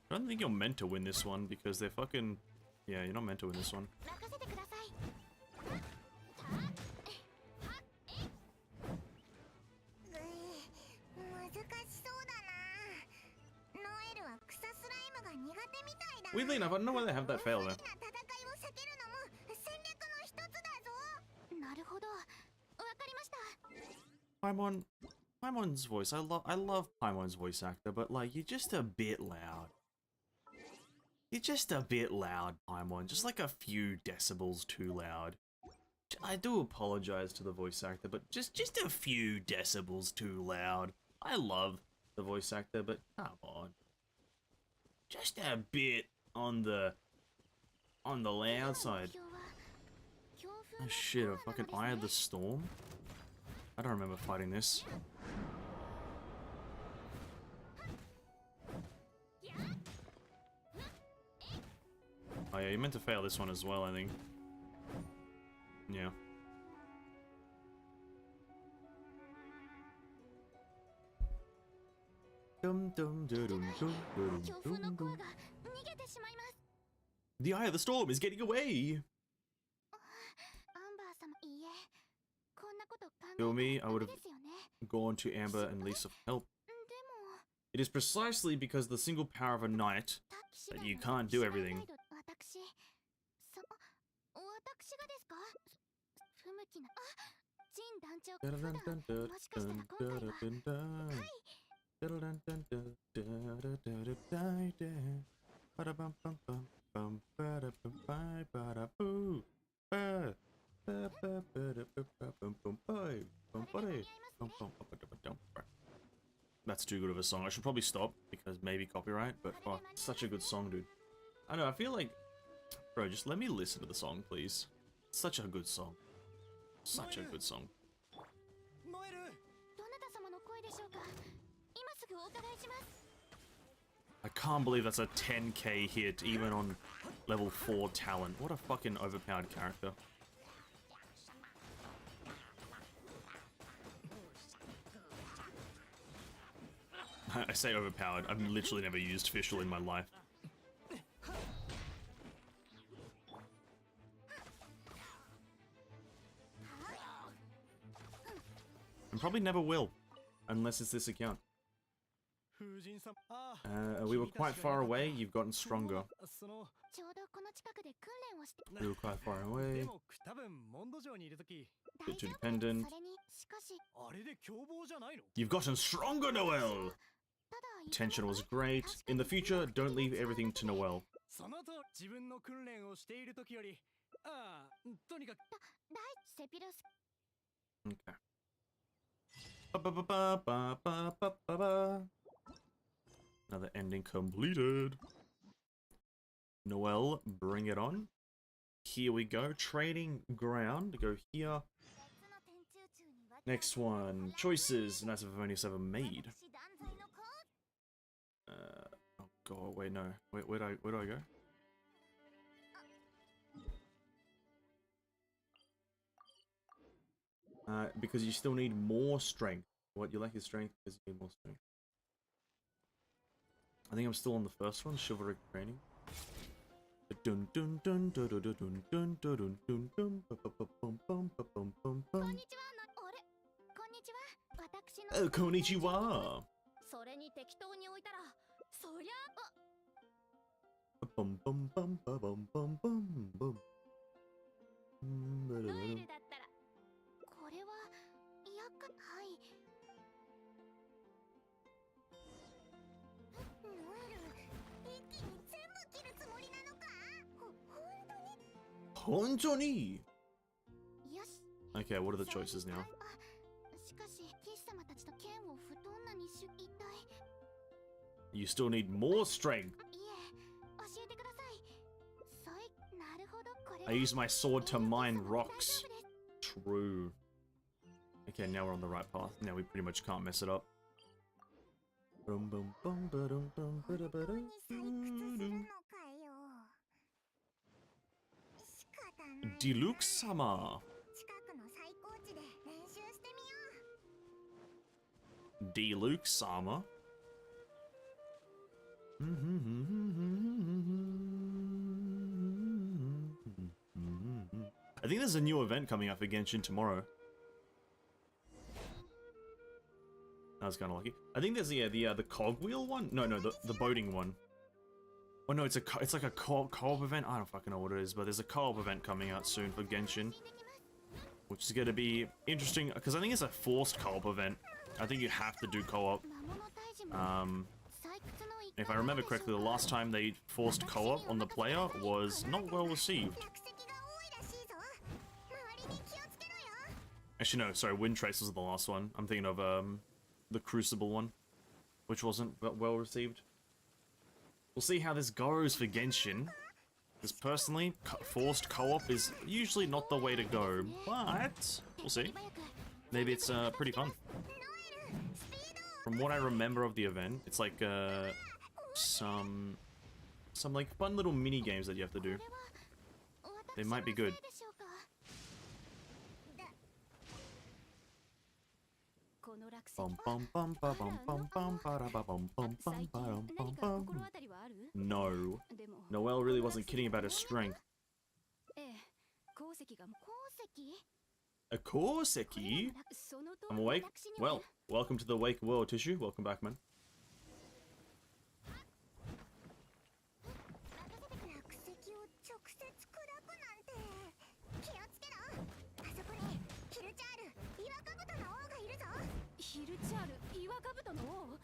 I don't think you're meant to win this one because they're fucking... Yeah, you're not meant to win this one. Weirdly enough, I don't know why they have that fail there. 戦いを避けるのも戦略の一つだぞ。なるほど。わかりました。Paimon's voice. I love Paimon's voice actor, but like you're just a bit loud. You're just a bit loud, Paimon. Just like a few decibels too loud. I do apologize to the voice actor, but just a few decibels too loud. I love the voice actor, but come on. Just a bit on the loud side. Oh shit, a fucking Eye of the Storm? I don't remember fighting this. Oh yeah, you meant to fail this one as well, I think. Yeah. The Eye of the Storm is getting away! Kill me, I would have gone to Amber and Lisa for help. It is precisely because the single power of a knight that you can't do everything. That's too good of a song. I should probably stop because maybe copyright, but oh, such a good song, dude. I know, I feel like, bro, just let me listen to the song, please. Such a good song. Such a good song. I can't believe that's a 10k hit, even on level 4 talent. What a fucking overpowered character. I say overpowered. I've literally never used Fischl in my life. And probably never will, unless it's this account. We were quite far away, you've gotten stronger. We were quite far away. Bit too dependent. You've gotten stronger, Noel! Tension was great. In the future, don't leave everything to Noel. Okay. Another ending completed. Noel, bring it on. Here we go. Training ground. Go here. Next one. Choices. And that's if I've only ever made. Oh god, wait, no. Wait, where do I go? Because you still need more strength. What you lack is strength because you need more strength. I think I'm still on the first one, chivalric training. Dun dun dun dun dun dun dun dun dun dun dun. Oh, konnichiwa. Bum bum bum bum bum bum bum bum. Honjoni! Okay, what are the choices now? You still need more strength. I use my sword to mine rocks. True. Okay, now we're on the right path. Now we pretty much can't mess it up. Deluxe-sama. Deluxe-sama. I think there's a new event coming up for Genshin tomorrow. That was kind of lucky. I think there's the cogwheel one. No, the boating one. Oh no, it's like a co-op event. I don't fucking know what it is, but there's a co-op event coming out soon for Genshin, which is gonna be interesting because I think it's a forced co-op event. I think you have to do co-op. If I remember correctly, the last time they forced co-op on the player was not well received. Actually, no, sorry, Wind Trace was the last one. I'm thinking of the Crucible one, which wasn't well received. We'll see how this goes for Genshin. Because personally, forced co-op is usually not the way to go, but we'll see. Maybe it's pretty fun. From what I remember of the event, it's like some like fun little mini games that you have to do. They might be good. No. Noelle really wasn't kidding about his strength. A Korseki? I'm awake? Well, welcome to the Wake World, Tissue. Welcome back, man.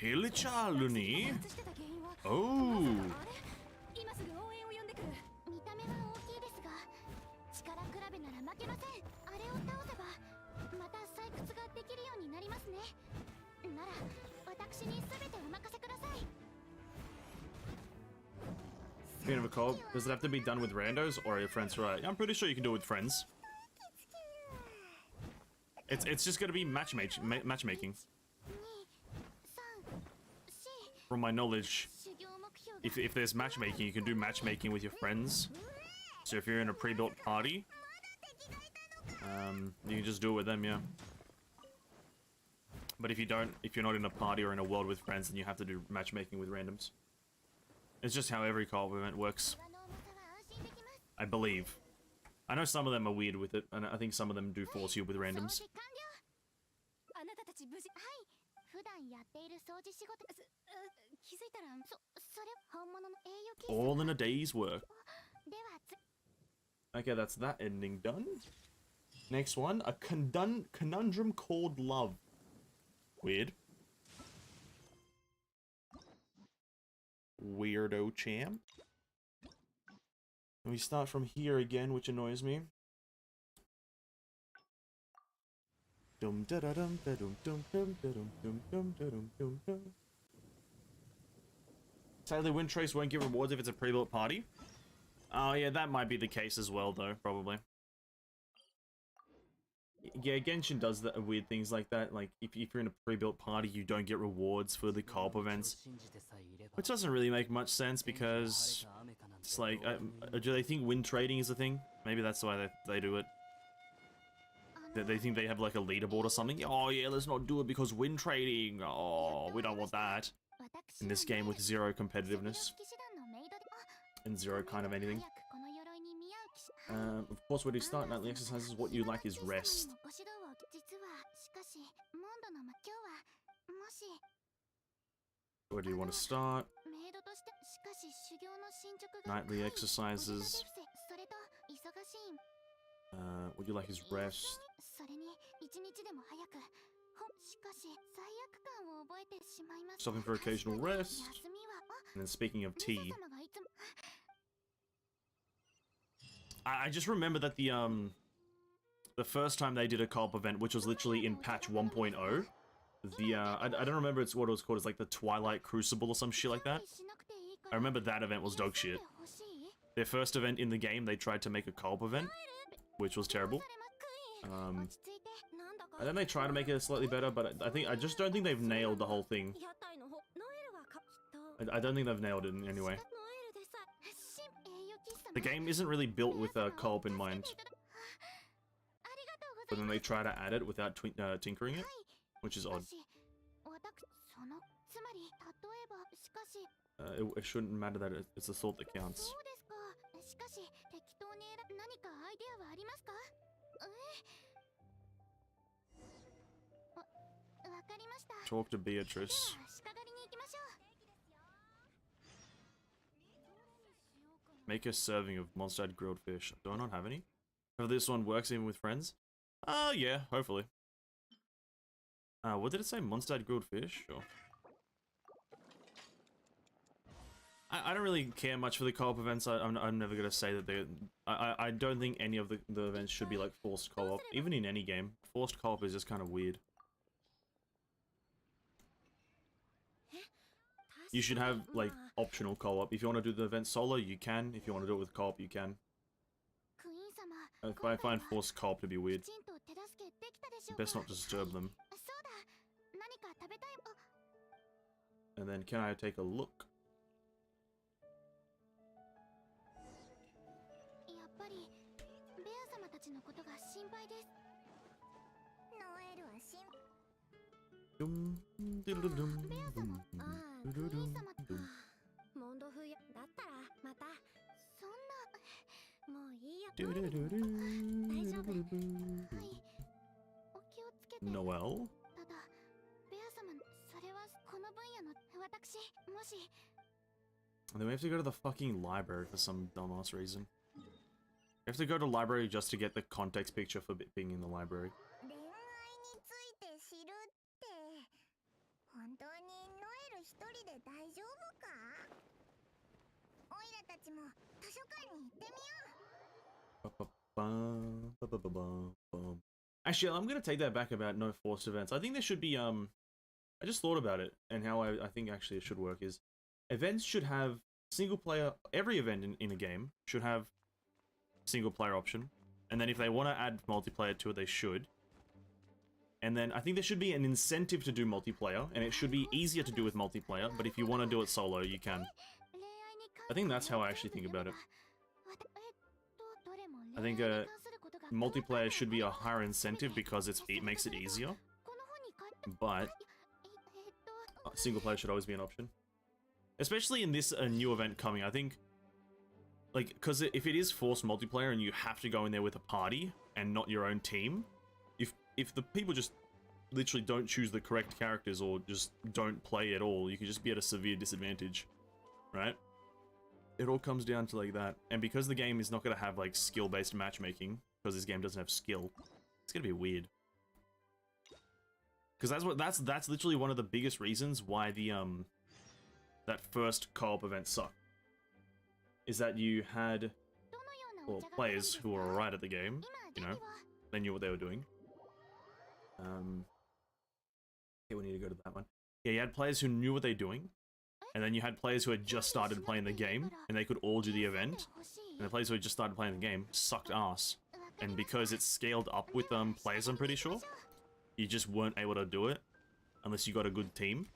Hilichalu-ni? Oh! Speaking of a co-op, does it have to be done with randos or are your friends right? I'm pretty sure you can do it with friends. It's just gonna be matchmaking. From my knowledge, if there's matchmaking, you can do matchmaking with your friends. So if you're in a pre-built party, you can just do it with them, yeah. But if you're not in a party or in a world with friends, then you have to do matchmaking with randoms. It's just how every co-op event works, I believe. I know some of them are weird with it, and I think some of them do force you with randoms. All in a day's work. Okay, that's that ending done. Next one, a conundrum called love. Weird. Weirdo champ. And we start from here again, which annoys me. Dum da da dum da dum dum dum da dum dum dum da dum dum dum. Sadly, Wind Trace won't give rewards if it's a pre-built party. Oh yeah, that might be the case as well, though, probably. Yeah, Genshin does weird things like that. Like, if you're in a pre-built party, you don't get rewards for the co-op events. Which doesn't really make much sense, because it's like, do they think win trading is a thing? Maybe that's why they do it. They think they have like a leaderboard or something. Oh yeah, let's not do it because win trading. Oh, we don't want that. In this game with zero competitiveness. And zero kind of anything. Of course, when you start nightly exercises, what you like is rest. Where do you want to start? Nightly exercises. What you like is rest. Stopping for occasional rest. And then speaking of tea, I just remember that the first time they did a co-op event, which was literally in patch 1.0, I don't remember what it was called. It's like the Twilight Crucible or some shit like that. I remember that event was dog shit. Their first event in the game, they tried to make a co-op event, which was terrible. And then they tried to make it slightly better, but I just don't think they've nailed the whole thing. I don't think they've nailed it in any way. The game isn't really built with a co-op in mind. But then they try to add it without tinkering it, which is odd. It shouldn't matter that it's the thought that counts. Talk to Beatrice. Make a serving of Mondstadt grilled fish. Do I not have any? Oh, this one works even with friends? Yeah, hopefully. What did it say? Mondstadt grilled fish? Sure. I don't really care much for the co-op events. I'm never gonna say that they. I don't think any of the events should be like forced co-op, even in any game. Forced co-op is just kind of weird. You should have like optional co-op. If you want to do the event solo, you can. If you want to do it with co-op, you can. I find forced co-op to be weird. Best not disturb them. And then can I take a look? Dum, diddle-dum, dum, dum, doo-doo-dum, dum. Noel? And then we have to go to the fucking library for some dumbass reason. We have to go to library just to get the context picture for being in the library. Actually, I'm gonna take that back about no forced events. I think there should be, I just thought about it, and how I think actually it should work is, events should have single player, every event in a game should have single player option, and then if they want to add multiplayer to it, they should. And then I think there should be an incentive to do multiplayer, and it should be easier to do with multiplayer, but if you want to do it solo, you can. I think that's how I actually think about it. I think multiplayer should be a higher incentive because it makes it easier, but single player should always be an option. Especially in this new event coming, I think, like, because if it is forced multiplayer and you have to go in there with a party and not your own team, if the people just literally don't choose the correct characters or just don't play at all, you can just be at a severe disadvantage, right? It all comes down to like that. And because the game is not going to have like skill-based matchmaking, because this game doesn't have skill, it's going to be weird. Because that's literally one of the biggest reasons why the that first co-op event sucked. Is that you had, well, players who were alright at the game, you know, they knew what they were doing. Okay, we need to go to that one. Yeah, you had players who knew what they were doing, and then you had players who had just started playing the game, and they could all do the event, and the players who had just started playing the game sucked ass. And because it's scaled up with players, I'm pretty sure, you just weren't able to do it unless you got a good team.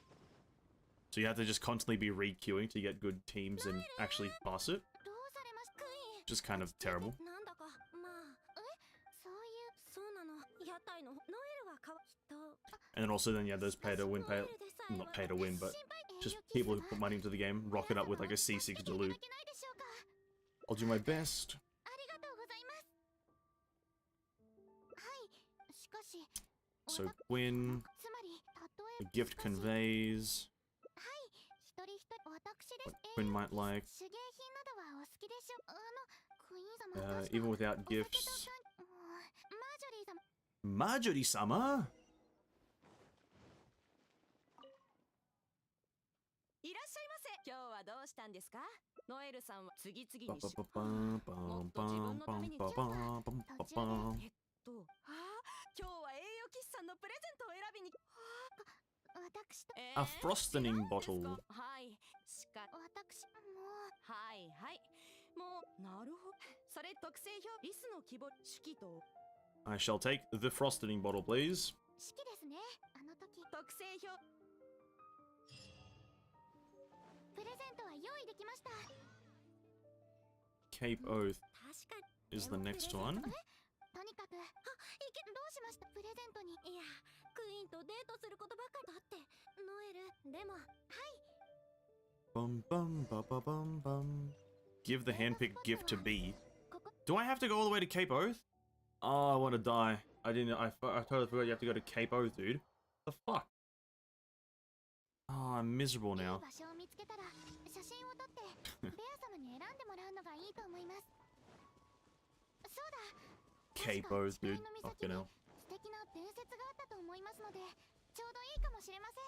So you have to just constantly be re-queuing to get good teams and actually pass it. Just kind of terrible. And then also you have those pay-to-win, not pay-to-win, but just people who put money into the game, rock it up with like a C6 Deluxe. I'll do my best. So win, the gift conveys, what Quinn might like, even without gifts. Marjorie-sama? いらっしゃいませ。今日はどうしたんですか？ノエルさんは次々にもっと自分のために今日は栄養喫茶のプレゼントを選びに A frosting bottle. はいはいはいもうなるほどそれ特製表リスの希望式と I shall take the frosting bottle, please. 式ですね。あの時特製表 プレゼントは用意できました。 Cape Oath is the next one. とにかく、どうしましたプレゼントに。いや、クイーンとデートすることばかりだって。ノエル、でも、はい。 Bum bum ba ba bum bum. Give the handpicked gift to B. Do I have to go all the way to Cape Oath? Oh, I want to die. I totally forgot you have to go to Cape Oath, dude. The fuck? Oh, I'm miserable now. Capos, dude. Fucking hell. 素敵な伝説があったと思いますので、ちょうどいいかもしれません。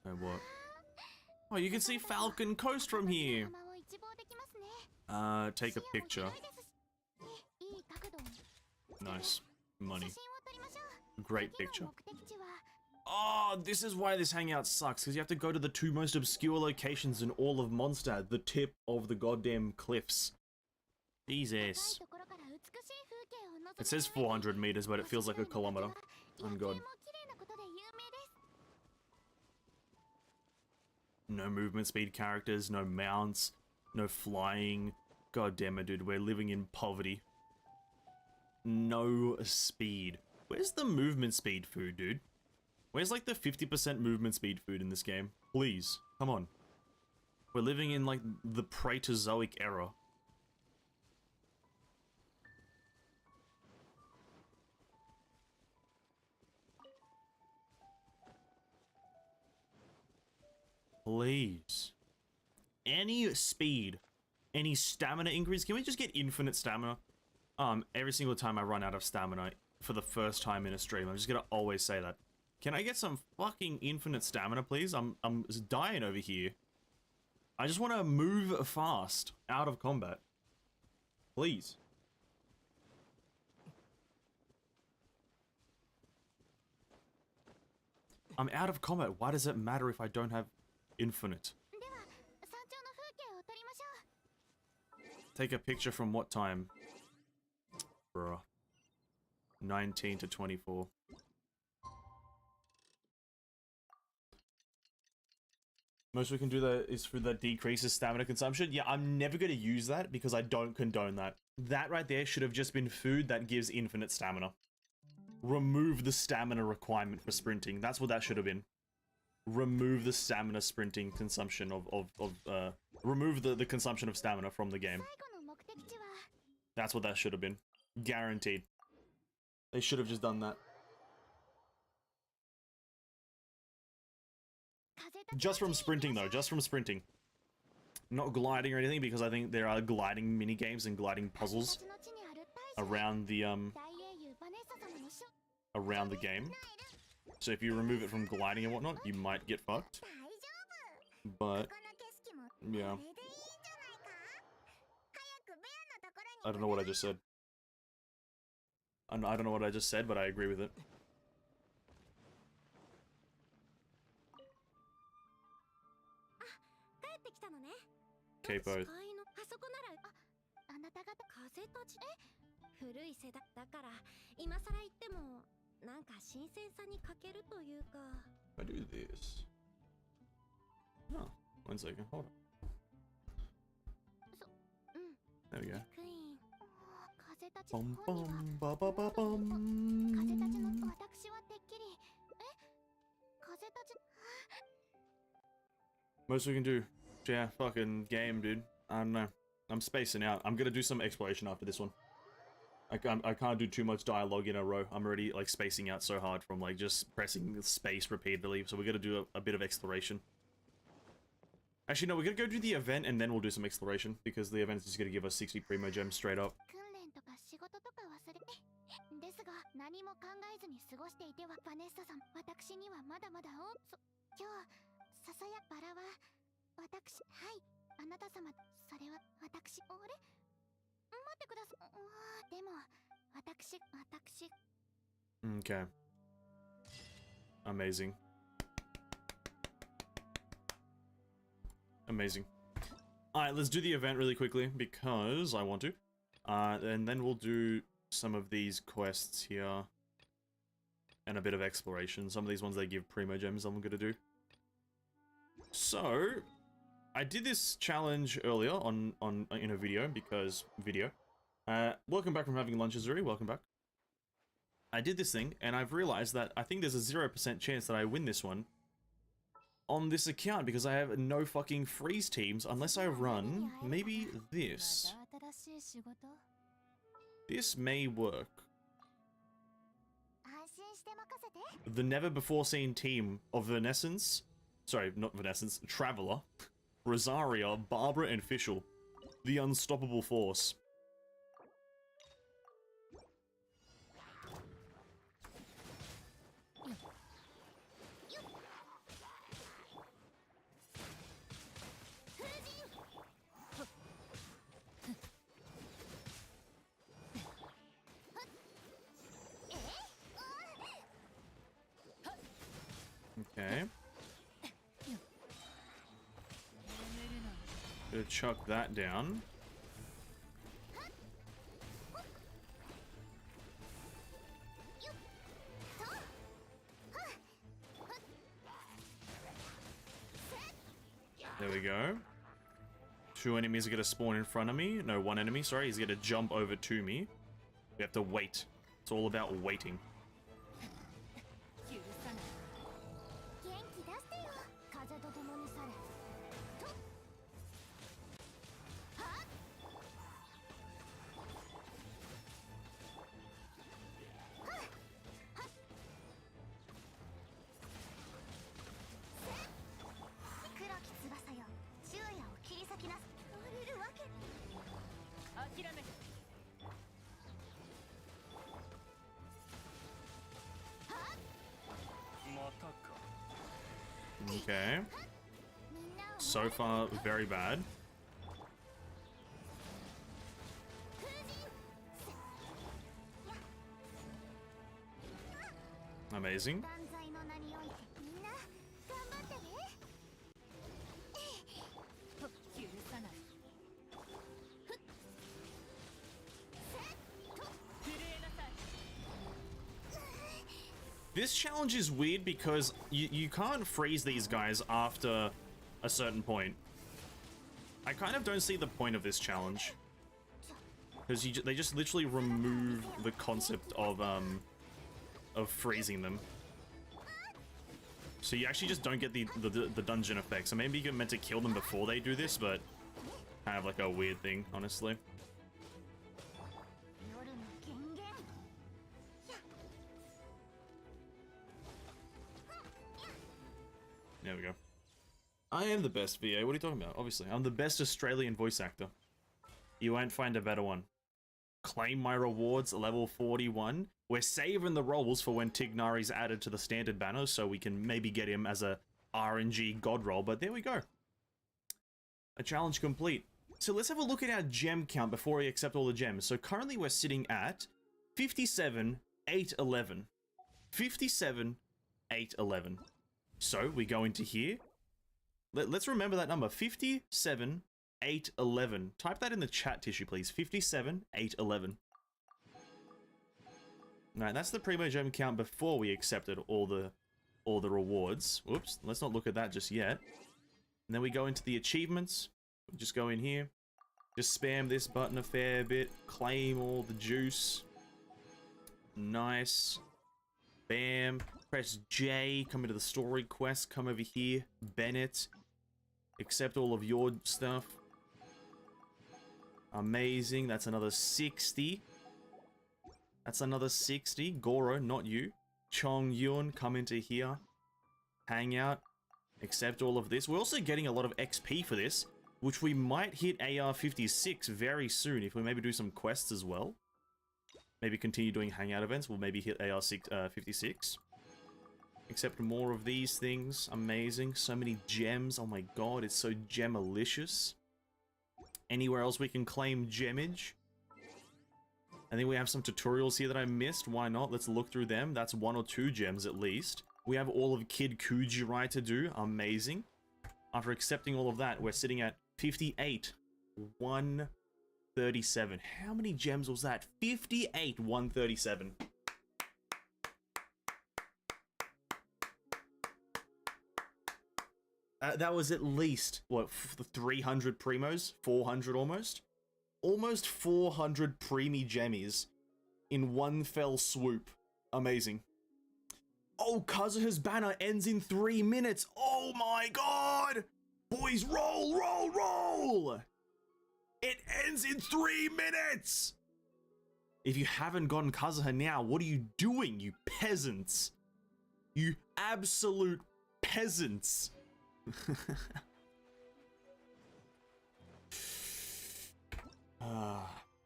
Oh, what? Oh, you can see Falcon Coast from here. 浜を一望できますね。 Take a picture. いい角度に Nice. 写 Money. 真を撮りましょう。 Great 次 picture. の目的地は Oh, this is why this hangout sucks, because you have to go to the two most obscure locations in all of Mondstadt, the tip of the goddamn cliffs. 高い Jesus. ところから美しい風景を望む It says 400 meters, but it feels like a kilometer. On God. 夜景も綺麗なことで有名です。 No movement speed characters, no mounts, no flying. God damn it, dude, we're living in poverty. No speed. Where's the movement speed food, dude? Where's like the 50% movement speed food in this game? Please, come on. We're living in like the Praetorzoic era. Please. Any speed, any stamina increase. Can we just get infinite stamina? Every single time I run out of stamina for the first time in a stream, I'm just gonna always say that. Can I get some fucking infinite stamina, please? I'm dying over here. I just want to move fast out of combat. Please. I'm out of combat. Why does it matter if I don't have infinite? では、山頂の風景を撮りましょう。 Take a picture from what time? Bruh. 19 to 24. Most we can do that is for that decreases stamina consumption. Yeah, I'm never going to use that because I don't condone that. That right there should have just been food that gives infinite stamina. Remove the stamina requirement for sprinting. That's what that should have been. Remove the stamina sprinting consumption remove the consumption of stamina from the game. 最後の目的地は That's what that should have been. Guaranteed. They should have just done that. 風立ち Just from sprinting though, just from sprinting. Not gliding or anything because I think there are gliding mini games and gliding puzzles の地にある大社 around the 大英雄バネッサ様の書 around the game. So if you remove it from gliding and whatnot, you might get fucked. 大丈夫 But この景色も yeah, これでいいんじゃないか早くベアのところに I don't know what I just said. I don't know what I just said, but I agree with it. 帰ってきたのね Capo. 視界のあそこならあなた方風立ち古い世代だから今更言ってもなんか新鮮さに欠けるというか If I do this. Oh, 1 second, hold on. うん There we go. クイーン風立ち Bum 本に bum は ba ba ba 風 bum. 立ちの私はてっきり風立ち Most we can do. Yeah, fucking game, dude. I don't know. I'm spacing out. I'm gonna do some exploration after this one. I can't do too much dialogue in a row. I'm already, like, spacing out so hard from, like, just pressing space repeatedly. So we're gonna do a bit of exploration. Actually, no, we're gonna go do the event and then we'll do some exploration. Because the event's just gonna give us 60 Primogems straight up. 訓練とか仕事とか忘れですが何も考えずに過ごしていてはバネッサさん私にはまだまだ今日ささやバラは私はいあなた様それは私あれ待ってくださいでも私 Okay. Amazing. Amazing. Alright, let's do the event really quickly, because I want to. And then we'll do some of these quests here. And a bit of exploration. Some of these ones they give Primogems I'm gonna do. So, I did this challenge earlier in a video, because video. Welcome back from having lunch, Azuri, welcome back. I did this thing, and I've realized that I think there's a 0% chance that I win this one on this account, because I have no fucking freeze teams unless I run maybe this. This may work. 安心して任せて The never-before-seen team of Venescence, sorry, not Venescence, Traveler, Rosaria, Barbara, and Fischl. The unstoppable force. Okay. Gonna chuck that down. There we go. 2 enemies are gonna spawn in front of me. No, 1 enemy, sorry. He's gonna jump over to me. We have to wait. It's all about waiting. Okay. So far, very bad. Amazing. This challenge is weird because you can't freeze these guys after a certain point. I kind of don't see the point of this challenge. Because they just literally remove the concept of freezing them. So you actually just don't get the dungeon effect. So maybe you're meant to kill them before they do this, but kind of like a weird thing, honestly. There we go. I am the best VA. What are you talking about? Obviously, I'm the best Australian voice actor. You won't find a better one. Claim my rewards, level 41. We're saving the rolls for when Tignari's added to the standard banner, so we can maybe get him as a RNG god roll, but there we go. A challenge complete. So let's have a look at our gem count before we accept all the gems. So currently we're sitting at 57,811. 57,811. So we go into here. Let's remember that number, 57,811. Type that in the chat tissue, please. 57,811. Alright, that's the Primogem count before we accepted all the rewards. Whoops, let's not look at that just yet. And then we go into the achievements. We just go in here. Just spam this button a fair bit. Claim all the juice. Nice. Bam. Press J. Come into the story quest. Come over here. Bennett. Accept all of your stuff. Amazing. That's another 60. That's another 60. Goro, not you. Chong Yun, come into here. Hangout. Accept all of this. We're also getting a lot of XP for this, which we might hit AR56 very soon if we maybe do some quests as well. Maybe continue doing Hangout events. We'll maybe hit AR56. Accept more of these things. Amazing. So many gems. Oh my god, it's so gemalicious. Anywhere else we can claim gemage? I think we have some tutorials here that I missed. Why not? Let's look through them. That's 1 or 2 gems at least. We have all of Kid Kujirai to do. Amazing. After accepting all of that, we're sitting at 58,137. How many gems was that? 58,137. That was at least, what, 300 primos? 400 almost? Almost 400 preemie gemmies in one fell swoop. Amazing. Oh, Kazuha's banner ends in 3 minutes. Oh my god! Boys, roll, roll, roll! It ends in 3 minutes! If you haven't gotten Kazuha now, what are you doing, you peasants? You absolute peasants.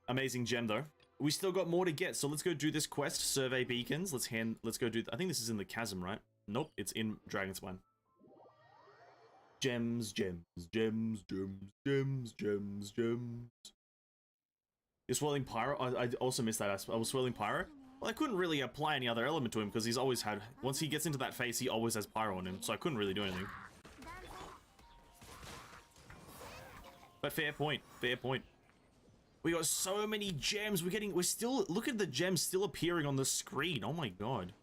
Amazing gem though. We still got more to get, so let's go do this quest. Survey beacons. Let's go do. I think this is in the chasm, right? Nope, it's in Dragonspine. Gems, gems, gems, gems, gems, gems, gems. You're swirling pyro. I also missed that aspect. I was swirling pyro. Well, I couldn't really apply any other element to him because he's always had. Once he gets into that phase, he always has pyro on him, so I couldn't really do anything. But fair point. Fair point. We got so many gems. We're still, look at the gems still appearing on the screen. Oh my god.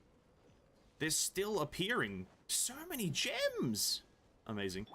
They're still appearing. So many gems. Amazing.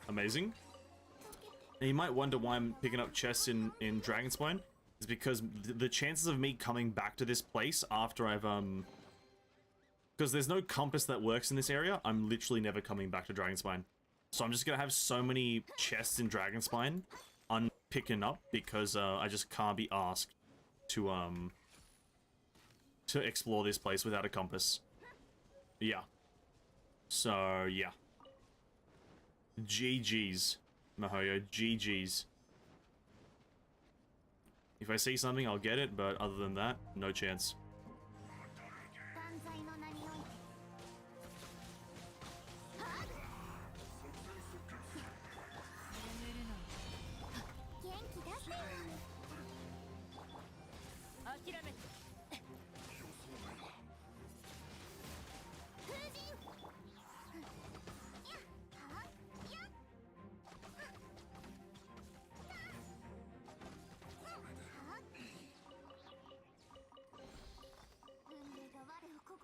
Amazing. Now you might wonder why I'm picking up chests in Dragonspine. It's because the chances of me coming back to this place after I've because there's no compass that works in this area, I'm literally never coming back to Dragonspine. So I'm just gonna have so many chests in Dragonspine unpicking up because I just can't be asked to explore this place without a compass. Yeah. So yeah. GG's, Mahoyo, GG's. If I see something, I'll get it, but other than that, no chance.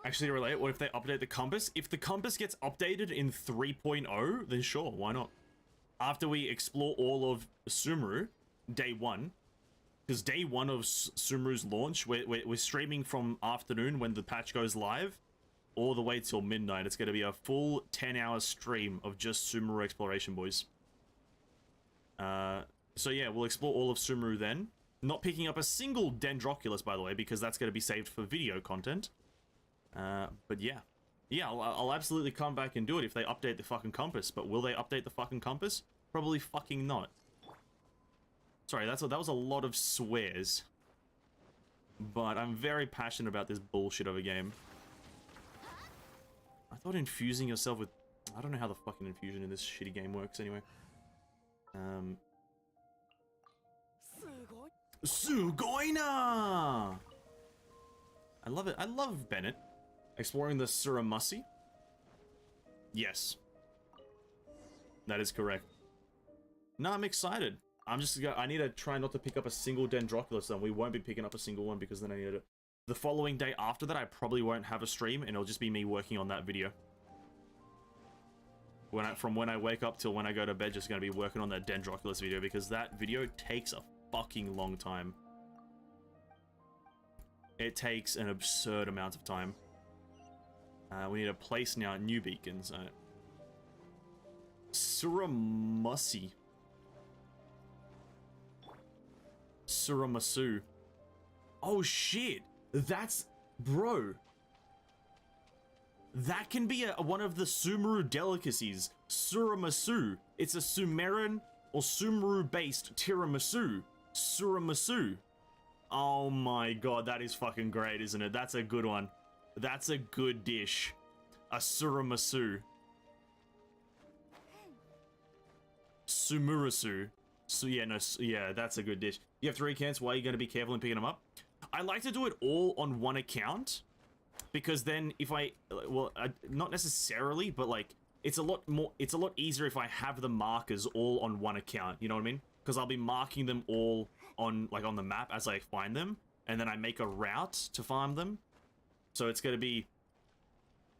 Actually, relate. What if they update the compass? If the compass gets updated in 3.0, then sure, why not? After we explore all of Sumeru, day 1, because day 1 of Sumeru's launch, we're streaming from afternoon when the patch goes live, all the way till midnight. It's going to be a full 10-hour stream of just Sumeru exploration, boys. So yeah, we'll explore all of Sumeru then. Not picking up a single Dendroculus, by the way, because that's going to be saved for video content. But yeah. Yeah, I'll absolutely come back and do it if they update the fucking compass. But will they update the fucking compass? Probably fucking not. Sorry, that was a lot of swears. But I'm very passionate about this bullshit of a game. I thought infusing yourself with... I don't know how the fucking infusion in this shitty game works anyway. Sugoina! I love it. I love Bennett. Exploring the Suramusi? Yes. That is correct. No, I'm excited. I need to try not to pick up a single Dendroculus then. We won't be picking up a single one because then I need it. The following day after that, I probably won't have a stream and it'll just be me working on that video. From when I wake up till when I go to bed, just gonna be working on that Dendroculus video because that video takes a fucking long time. It takes an absurd amount of time. We need to place now new beacons. Suramusi. Suramasu. Oh shit! That's... Bro. That can be one of the Sumeru delicacies. Suramasu. It's a Sumerian or Sumeru-based tiramisu. Suramasu. Oh my god, that is fucking great, isn't it? That's a good one. That's a good dish. A suramasu. Sumurasu. So yeah, no, yeah, that's a good dish. You have 3 accounts. Why are you going to be careful in picking them up? I like to do it all on one account. Because then if not necessarily, but like, it's a lot easier if I have the markers all on one account. You know what I mean? Because I'll be marking them all on the map as I find them. And then I make a route to farm them. So it's going to be...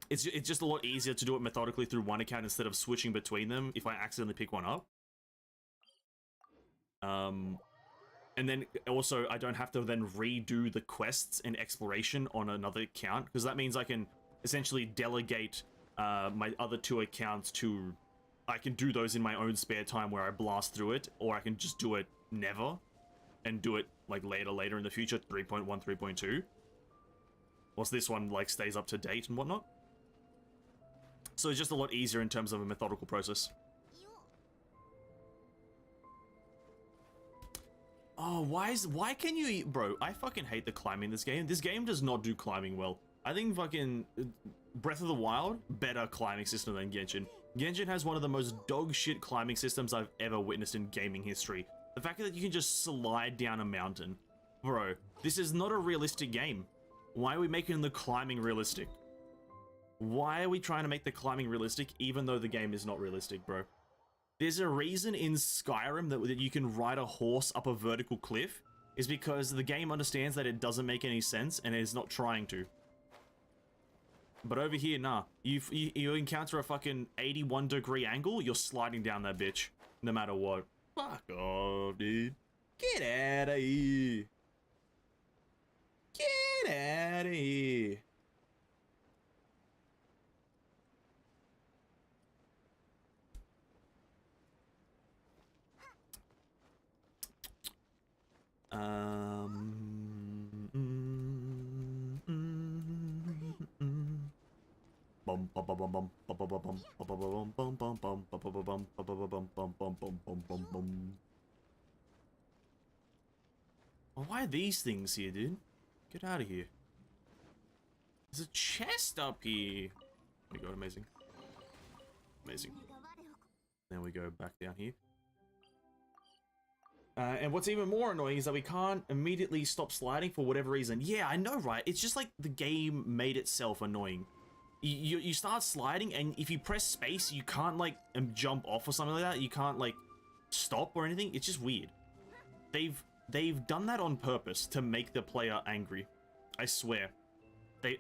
It's just a lot easier to do it methodically through one account instead of switching between them if I accidentally pick one up. And then also I don't have to then redo the quests and exploration on another account, because that means I can essentially delegate my other 2 accounts to... I can do those in my own spare time where I blast through it, or I can just do it never and do it like later in the future, 3.1, 3.2. Whilst this one like stays up to date and whatnot. So it's just a lot easier in terms of a methodical process. Oh, why can you eat, bro? I fucking hate the climbing in this game. This game does not do climbing well. I think fucking Breath of the Wild, better climbing system than Genshin. Genshin has one of the most dog shit climbing systems I've ever witnessed in gaming history. The fact that you can just slide down a mountain. Bro, this is not a realistic game. Why are we making the climbing realistic? Why are we trying to make the climbing realistic even though the game is not realistic, bro? There's a reason in Skyrim that you can ride a horse up a vertical cliff, is because the game understands that it doesn't make any sense and it is not trying to. But over here, nah. You encounter a fucking 81-degree angle, you're sliding down that bitch, no matter what. Fuck off, dude. Get out of here. Get out of here. Why are these things here, dude? Get out of here. There's a chest up here. Oh my god, amazing. Amazing. Then we go back down here. And what's even more annoying is that we can't immediately stop sliding for whatever reason. Yeah, I know, right? It's just like the game made itself annoying. You start sliding, and if you press space, you can't, like, jump off or something like that. You can't, like, stop or anything. It's just weird. They've done that on purpose to make the player angry. I swear.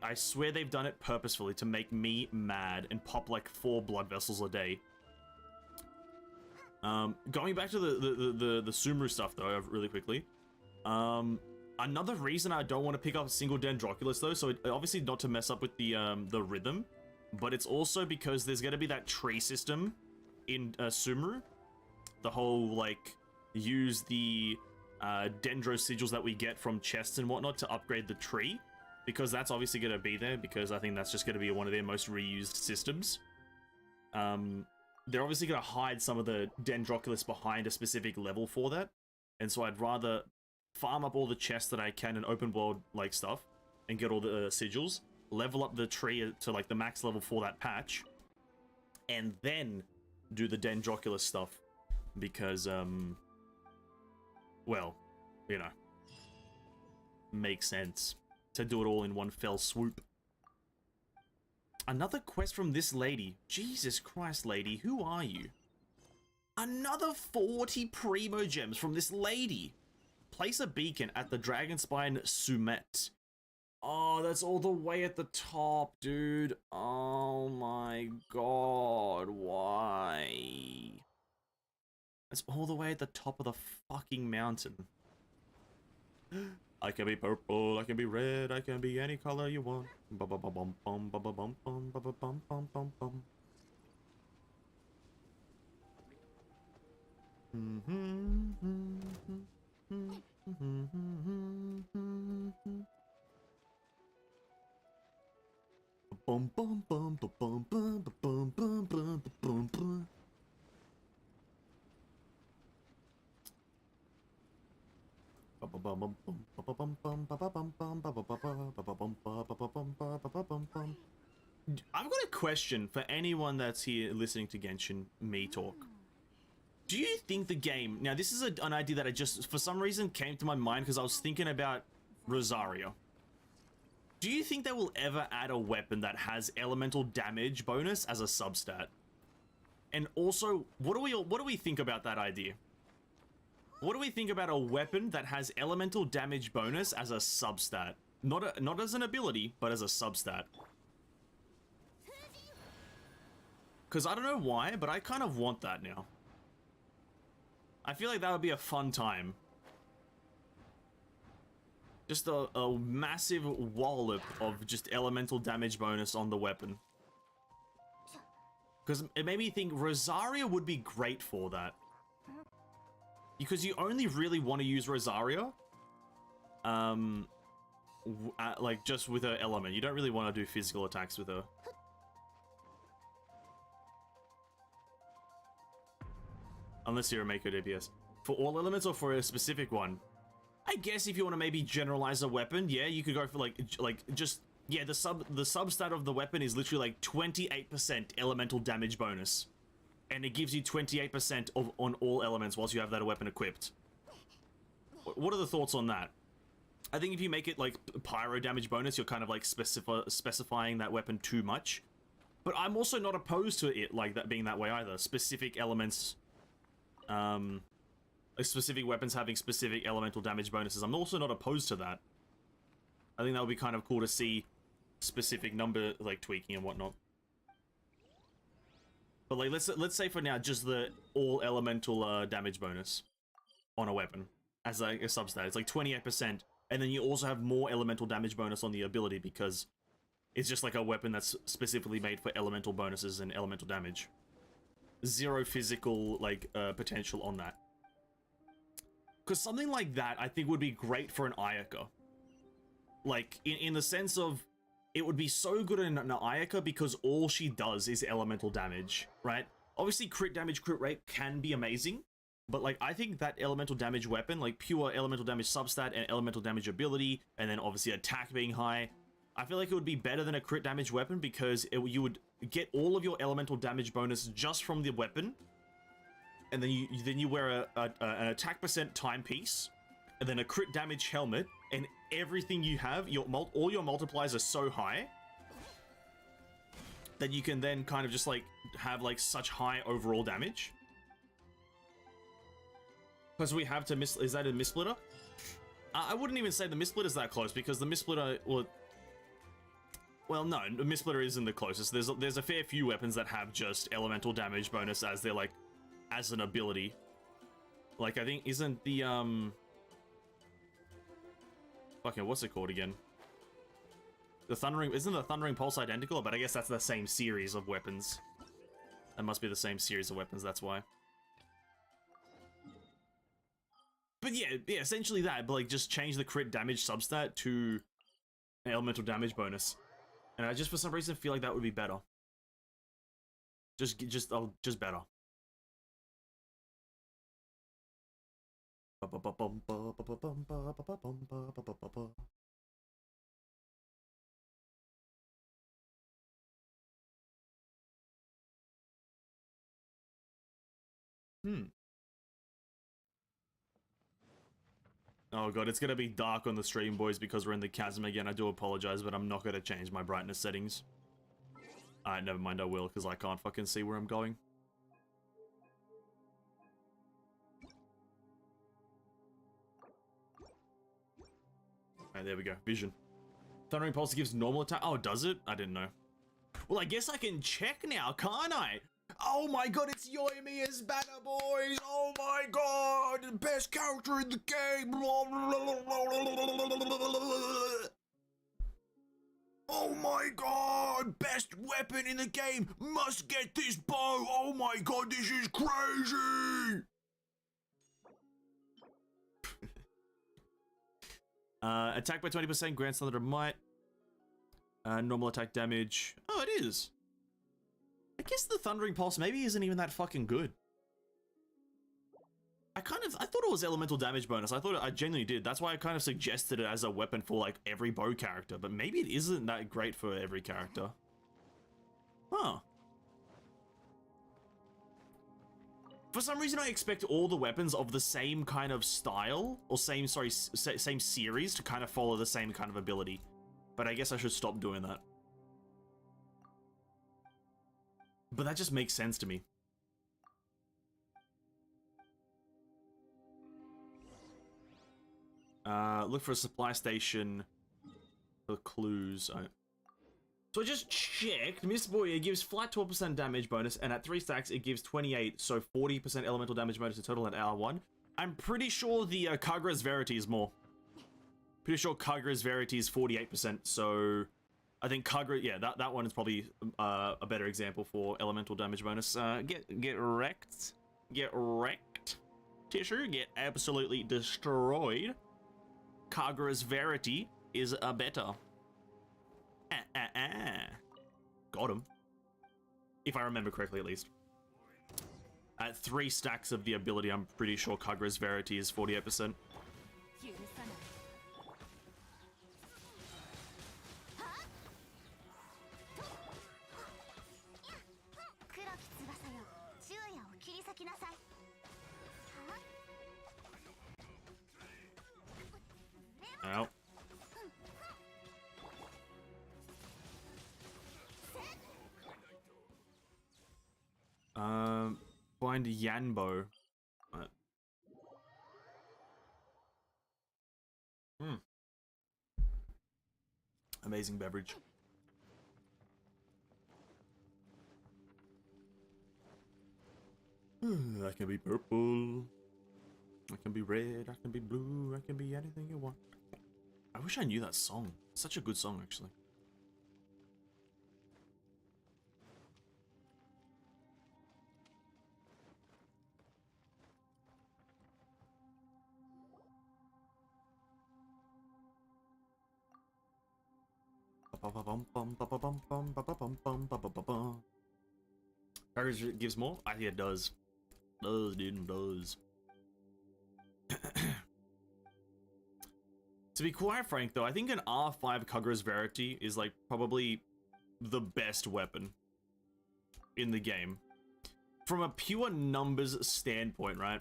I swear they've done it purposefully to make me mad and pop, like, 4 blood vessels a day. Going back to the Sumeru stuff though, really quickly. Another reason I don't want to pick up a single Dendroculus though, so obviously not to mess up with the rhythm, but it's also because there's gonna be that tree system in Sumeru. The whole like use the Dendro sigils that we get from chests and whatnot to upgrade the tree, because that's obviously gonna be there, because I think that's just gonna be one of their most reused systems. They're obviously going to hide some of the Dendroculus behind a specific level for that. And so I'd rather farm up all the chests that I can and open world like stuff and get all the sigils, level up the tree to like the max level for that patch, and then do the Dendroculus stuff because, well, you know, makes sense to do it all in one fell swoop. Another quest from this lady. Jesus Christ, lady, who are you? Another 40 Primogems from this lady. Place a beacon at the Dragonspine Summit. Oh, that's all the way at the top, dude. Oh my god, why? That's all the way at the top of the fucking mountain. I can be purple, I can be red, I can be any color you want. Bum bum bum bum bum bum bum bum bum bum bum bum bum. Bum bum bum bum bum bum bum bum bum bum bum. I've got a question for anyone that's here listening to Genshin me talk. Do you think the game... Now, this is an idea that I just, for some reason, came to my mind because I was thinking about Rosario. Do you think they will ever add a weapon that has elemental damage bonus as a substat? And also, what do we think about that idea? What do we think about a weapon that has elemental damage bonus as a substat? Not as an ability, but as a substat. Because I don't know why, but I kind of want that now. I feel like that would be a fun time. Just a massive wallop of just elemental damage bonus on the weapon. Because it made me think Rosaria would be great for that. Because you only really want to use Rosaria, like just with her element. You don't really want to do physical attacks with her. Unless you're a Mako DPS. For all elements or for a specific one? I guess if you want to maybe generalize a weapon, yeah, you could go for yeah, the substat of the weapon is literally like 28% elemental damage bonus. And it gives you 28% on all elements whilst you have that weapon equipped. What are the thoughts on that? I think if you make it like pyro damage bonus, you're kind of like specifying that weapon too much. But I'm also not opposed to it like that being that way either. Specific elements, like specific weapons having specific elemental damage bonuses. I'm also not opposed to that. I think that would be kind of cool to see specific number like tweaking and whatnot. But like let's say for now just the all elemental damage bonus on a weapon as like a substat. It's like 28%, and then you also have more elemental damage bonus on the ability because it's just like a weapon that's specifically made for elemental bonuses and elemental damage. Zero physical like potential on that. Because something like that I think would be great for an Ayaka. Like in the sense of it would be so good in an Ayaka because all she does is elemental damage, right? Obviously crit damage, crit rate can be amazing, but like I think that elemental damage weapon, like pure elemental damage substat and elemental damage ability, and then obviously attack being high, I feel like it would be better than a crit damage weapon because you would get all of your elemental damage bonus just from the weapon, and then you wear an attack percent timepiece, and then a crit damage helmet, and everything you have, all your multipliers are so high that you can then kind of just like have like such high overall damage. Because we have to is that a Mistsplitter? I wouldn't even say the Mistsplitter is that close because the Mistsplitter, well no, the Mistsplitter isn't the closest. There's a fair few weapons that have just elemental damage bonus as their like as an ability. Like I think isn't the okay, what's it called again? Isn't the Thundering Pulse identical? But I guess that's the same series of weapons. That must be the same series of weapons, that's why. But yeah, essentially that, but like just change the crit damage substat to an elemental damage bonus. And I just for some reason feel like that would be better. Just better. Oh god, it's gonna be dark on the stream, boys, because we're in the chasm again. I do apologize, but I'm not gonna change my brightness settings. Alright, never mind, I will, because I can't fucking see where I'm going. Alright, there we go. Vision. Thundering Pulse gives normal attack. Oh, does it? I didn't know. Well, I guess I can check now, can't I? Oh my god, it's Yoimiya's banner, boys! Oh my god! Best character in the game! Oh my god! Best weapon in the game! Must get this bow! Oh my god, this is crazy! Attack by 20%, grants Thunder Might. Normal attack damage. Oh, it is. I guess the Thundering Pulse maybe isn't even that fucking good. I thought it was elemental damage bonus. I genuinely did. That's why I kind of suggested it as a weapon for like every bow character, but maybe it isn't that great for every character. Huh. For some reason I expect all the weapons of the same kind of style, or same series to kind of follow the same kind of ability. But I guess I should stop doing that. But that just makes sense to me. Look for a supply station for clues. So I just checked. Miss Boy, it gives flat 12% damage bonus, and at 3 stacks it gives 28, so 40% elemental damage bonus in total at hour 1. I'm pretty sure the Kagura's Verity is more. Pretty sure Kagura's Verity is 48%, so I think Kagura, yeah, that one is probably a better example for elemental damage bonus. Get wrecked. Get wrecked. Tissue, get absolutely destroyed. Kagura's Verity is a better. Got him. If I remember correctly, at least. At 3 stacks of the ability, I'm pretty sure Kagura's Verity is 48%. Ow. Find Yanbo. Amazing beverage. I can be purple. I can be red. I can be blue. I can be anything you want. I wish I knew that song. It's such a good song, actually. Characters gives more? I think it does. Does, dude, does. To be quite frank, though, I think an R5 Kagura's Verity is, like, probably the best weapon in the game. From a pure numbers standpoint, right?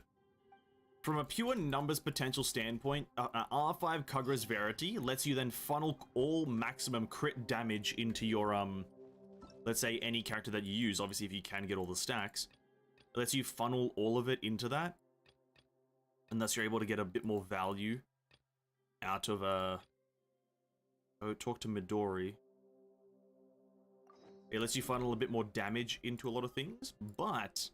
From a pure numbers potential standpoint, R5 Kagura's Verity lets you then funnel all maximum crit damage into your, let's say any character that you use, obviously if you can get all the stacks. It lets you funnel all of it into that. And thus you're able to get a bit more value out of, oh, talk to Midori. It lets you funnel a bit more damage into a lot of things, but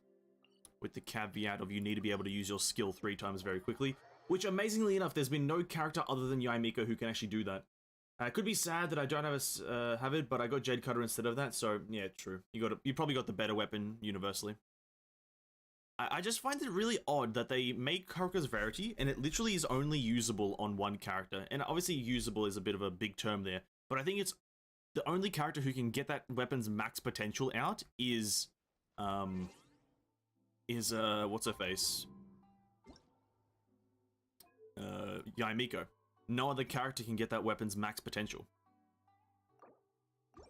with the caveat of you need to be able to use your skill 3 times very quickly, which amazingly enough, there's been no character other than Yaimiko who can actually do that. It could be sad that I don't have it, but I got Jade Cutter instead of that, so yeah, true. You probably got the better weapon universally. I just find it really odd that they make Kagura's Verity, and it literally is only usable on one character. And obviously usable is a bit of a big term there, but I think it's the only character who can get that weapon's max potential out is what's her face? Yaimiko. No other character can get that weapon's max potential.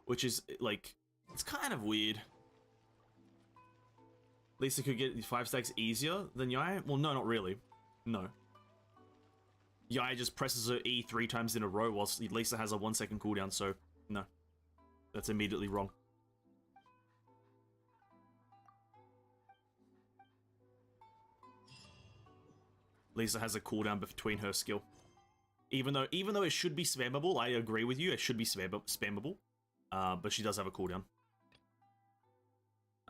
Which is, like, it's kind of weird. Lisa could get 5 stacks easier than Yai? Well, no, not really. No. Yai just presses her E 3 times in a row whilst Lisa has a 1 second cooldown, so no. That's immediately wrong. Lisa has a cooldown between her skill. Even though it should be spammable, I agree with you, it should be spammable. But she does have a cooldown.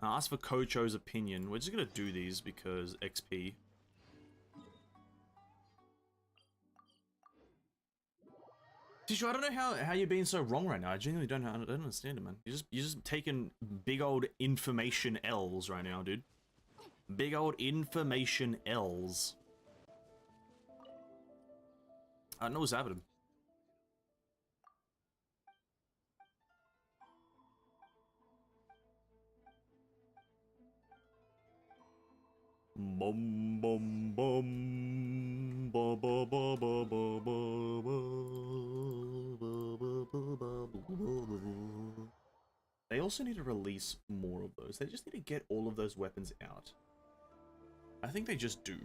Ask for Kocho's opinion. We're just gonna do these because XP. Tishu, I don't know how you're being so wrong right now. I genuinely don't understand it, man. You're just taking big old information L's right now, dude. Big old information L's. I don't know what's happening. Bum bum bum ba ba ba ba ba ba ba. They also need to release more of those. They just need to get all of those weapons out. I think they just do.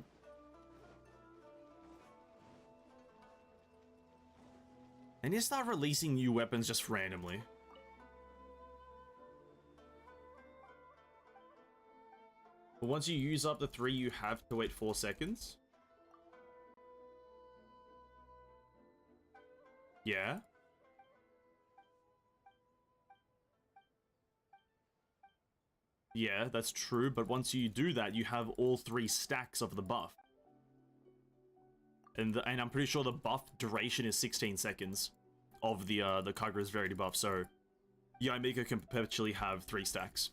And you start releasing new weapons just randomly. But once you use up the 3, you have to wait 4 seconds. Yeah. Yeah, that's true, but once you do that, you have all 3 stacks of the buff. And I'm pretty sure the buff duration is 16 seconds of the Kagura's Verity buff, so Yaimiko can perpetually have 3 stacks.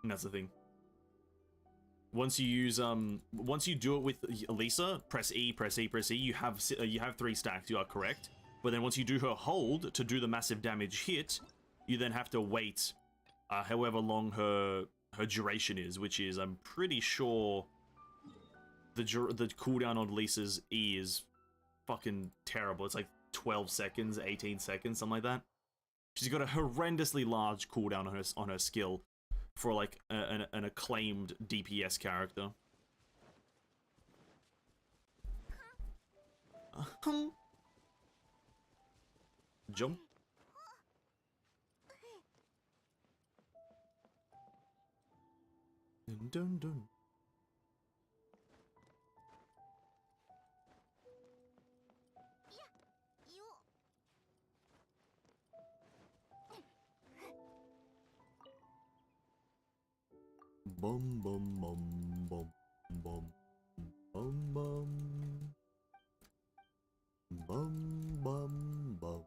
And that's the thing. Once you use once you do it with Elisa, press E, press E, press E, you have 3 stacks, you are correct. But then once you do her hold to do the massive damage hit, you then have to wait however long her duration is, which is, I'm pretty sure, the cooldown on Lisa's E is fucking terrible. It's like 12 seconds, 18 seconds, something like that. She's got a horrendously large cooldown on her skill for like an acclaimed DPS character. Jump. Dun dun dun. Bum bum bum bum bum bum bum bum bum bum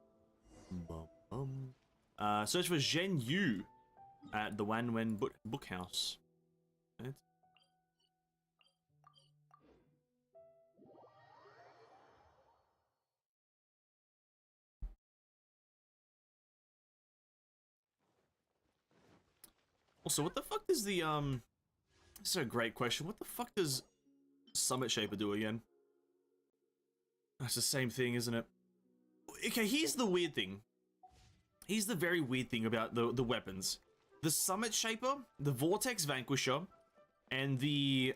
bum bum. Search for Zhen Yu at the Wanwen book house. Right. Also, what the fuck does the this is a great question. What the fuck does Summit Shaper do again? That's the same thing, isn't it? Okay, here's the weird thing. Here's the very weird thing about the weapons. The Summit Shaper, the Vortex Vanquisher, and the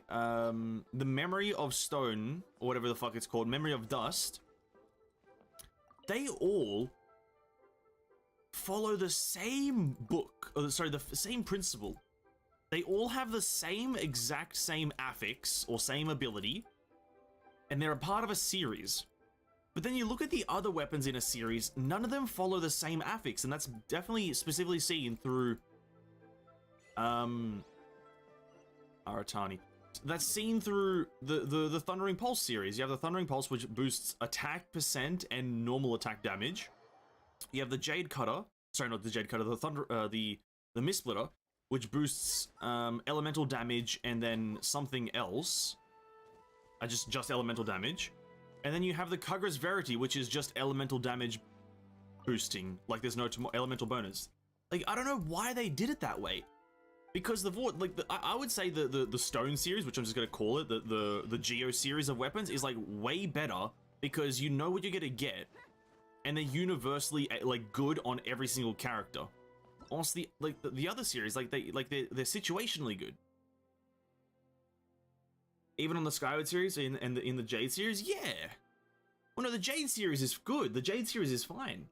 Memory of Stone, or whatever the fuck it's called, Memory of Dust, they all follow the same book, or sorry, the same principle. They all have the same exact same affix, or same ability, and they're a part of a series. But then you look at the other weapons in a series, none of them follow the same affix, and that's definitely specifically seen through Aratani. That's seen through the Thundering Pulse series. You have the Thundering Pulse, which boosts attack percent and normal attack damage. You have the Jade Cutter, sorry, not the Jade Cutter, the Mist Splitter, which boosts elemental damage and then something else. Just elemental damage. And then you have the Kagura's Verity, which is just elemental damage boosting. Like, there's no elemental bonus. Like, I don't know why they did it that way. Because I would say the Stone series, which I'm just gonna call it, the Geo series of weapons, is like way better because you know what you're gonna get, and they're universally like good on every single character. Honestly, like the other series, they're situationally good. Even on the Skyward series and in the Jade series, yeah. Well, no, the Jade series is good. The Jade series is fine.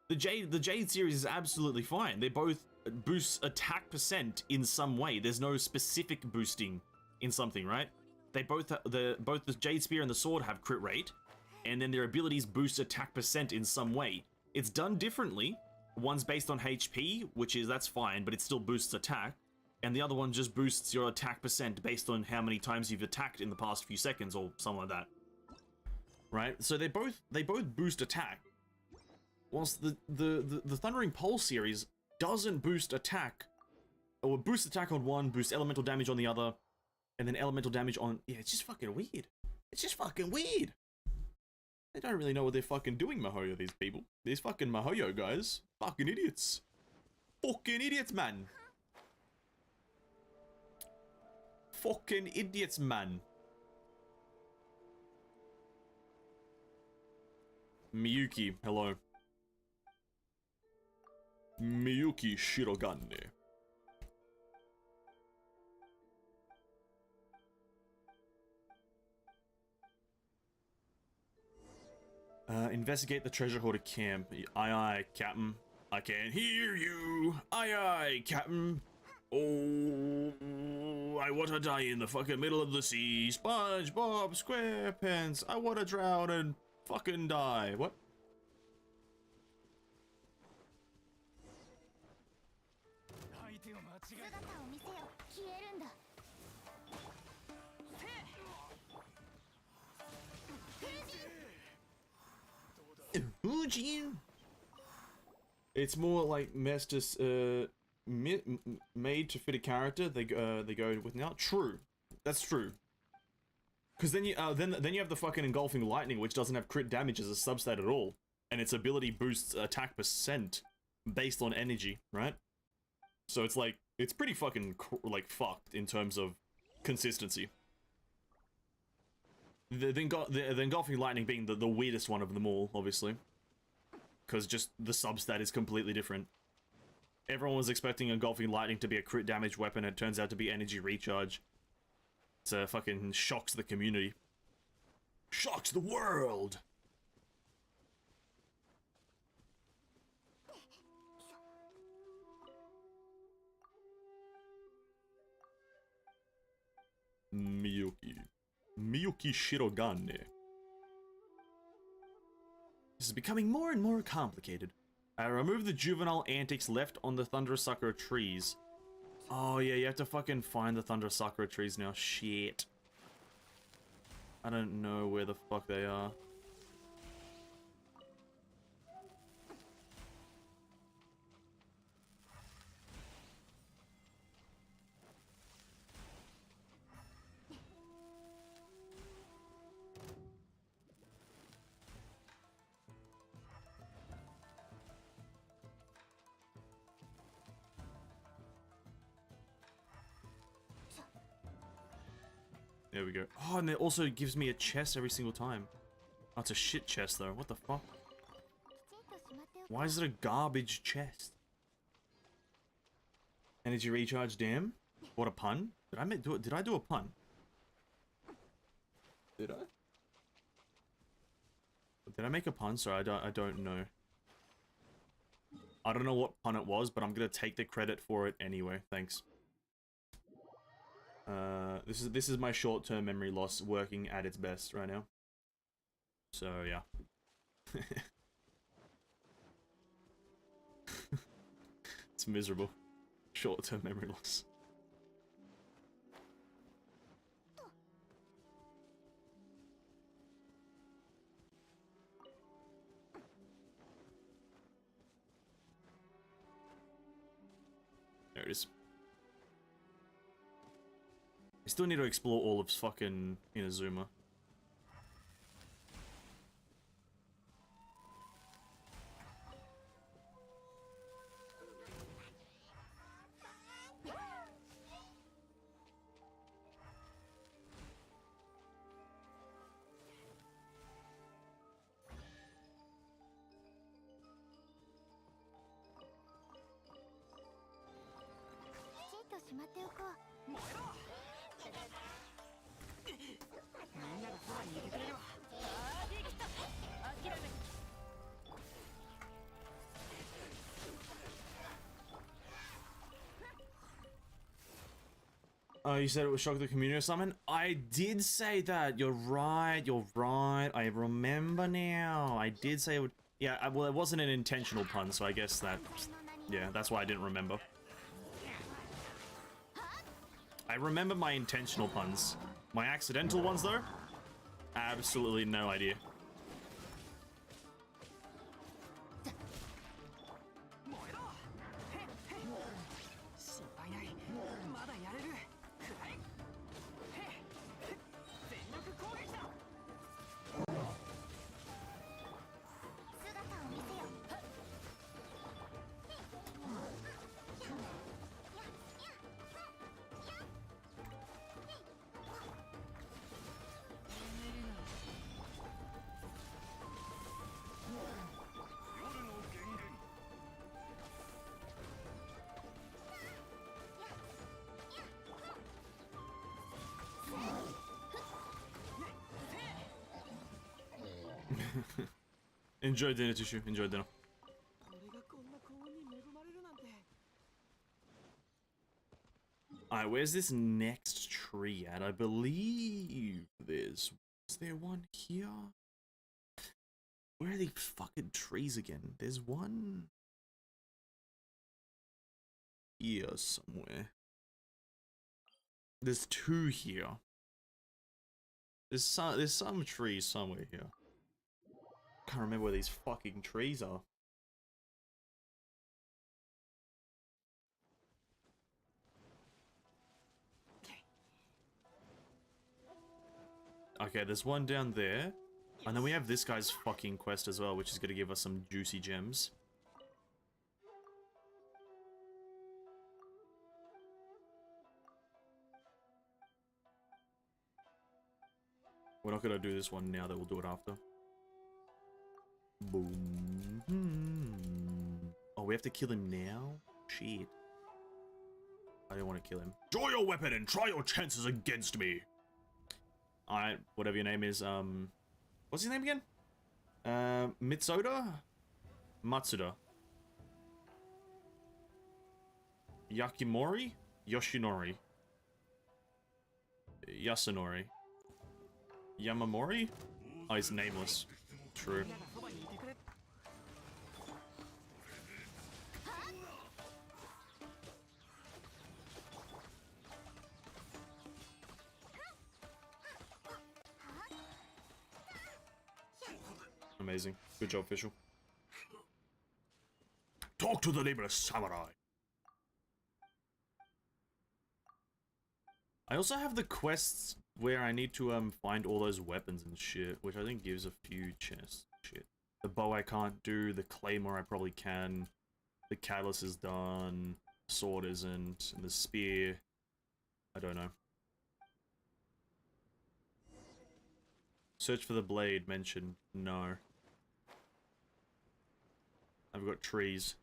The Jade series is absolutely fine. They both boost attack percent in some way. There's no specific boosting in something, right? They both both the Jade Spear and the Sword have crit rate, and then their abilities boost attack percent in some way. It's done differently. One's based on HP, that's fine, but it still boosts attack. And the other one just boosts your attack percent based on how many times you've attacked in the past few seconds or something like that. Right? So they both boost attack. Whilst the Thundering Pulse series doesn't boost attack, or boost attack on one, boost elemental damage on the other, and then elemental damage on... Yeah, it's just fucking weird. It's just fucking weird. They don't really know what they're fucking doing, Mihoyo, these people. These fucking Mihoyo guys. Fucking idiots. Fucking idiots, man. Fucking idiots, man. Miyuki, hello. Miyuki Shirogane. Investigate the treasure hoarder camp. Aye aye, Captain. I can't hear you. Aye aye, Captain. Oh, I wanna die in the fucking middle of the sea. SpongeBob SquarePants. I wanna drown and fucking die. What? Fuji. It's more like made to fit a character. They go with now. True, that's true. Because then you then you have the fucking engulfing lightning, which doesn't have crit damage as a substat at all, and its ability boosts attack percent based on energy, right? So it's like it's pretty fucking like fucked in terms of consistency. The engulfing lightning being the weirdest one of them all, obviously, because just the substat is completely different. Everyone was expecting engulfing lightning to be a crit damage weapon. It turns out to be energy recharge. It's fucking shocks the community. Shocks the world! Miyuki. Miyuki Shirogane. This is becoming more and more complicated. I remove the juvenile antics left on the Thunderous Sakura trees. Oh yeah, you have to fucking find the Thunderous Sakura trees now. Shit. I don't know where the fuck they are. There we go. Oh, and it also gives me a chest every single time. Oh, it's a shit chest though. What the fuck? Why is it a garbage chest? Energy recharge, damn. What a pun. Did I do a pun? Did I? Did I make a pun? Sorry, I don't know. I don't know what pun it was, but I'm gonna take the credit for it anyway. Thanks. This is my short-term memory loss working at its best right now. So yeah. It's miserable. Short-term memory loss. There it is. I still need to explore all of fucking Inazuma. You said it was shock the community or something? I did say that. You're right. You're right. I remember now. I did say it would. Yeah, well, it wasn't an intentional pun, so I guess that. Yeah, that's why I didn't remember. I remember my intentional puns. My accidental ones, though? Absolutely no idea. Enjoy dinner, Tissue. Enjoy dinner. Alright, where's this next tree at? I believe there's... Is there one here? Where are these fucking trees again? There's one... here somewhere. There's two here. There's some trees somewhere here. Can't remember where these fucking trees are. Okay, there's one down there. And then we have this guy's fucking quest as well, which is going to give us some juicy gems. We're not going to do this one now, that we'll do it after. Boom. Oh, we have to kill him now? Shit. I don't want to kill him. Draw your weapon and try your chances against me. Alright, whatever your name is, what's his name again? Mitsuda? Matsuda. Yakimori? Yoshinori. Yasunori. Yamamori? Oh, he's nameless. True. Amazing. Good job, Fischl. Talk to the nameless samurai. I also have the quests where I need to find all those weapons and shit, which I think gives a few chests. Shit. The bow I can't do, the claymore I probably can. The catalyst is done. The sword isn't, and the spear, I don't know. Search for the blade mentioned. No. I've got trees.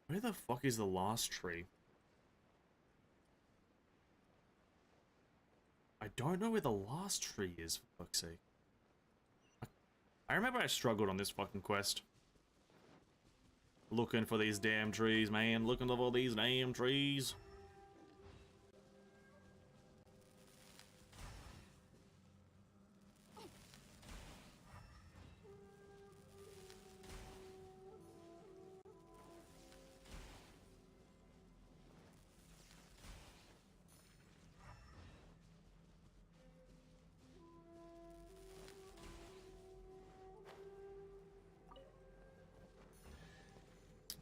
Where the fuck is the last tree? I don't know where the last tree is, for fuck's sake. I remember I struggled on this fucking quest. Looking for these damn trees, man. Looking for these damn trees.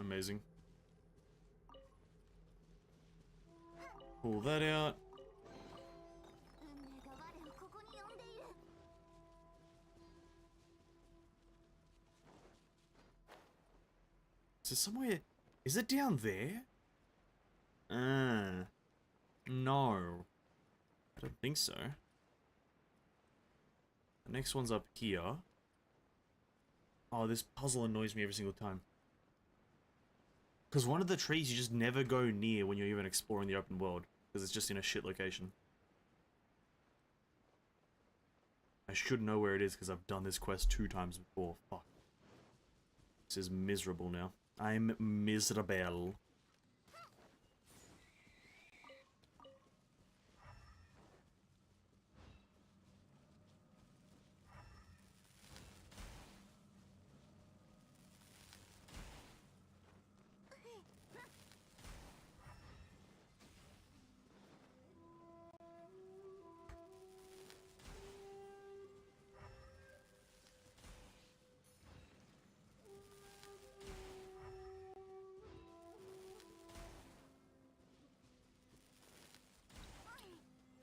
Amazing. Pull that out. Is it somewhere? Is it down there? No. I don't think so. The next one's up here. Oh, this puzzle annoys me every single time. Because one of the trees you just never go near when you're even exploring the open world. Because it's just in a shit location. I should know where it is because I've done this quest 2 times before. Fuck. This is miserable now. I'm miserable.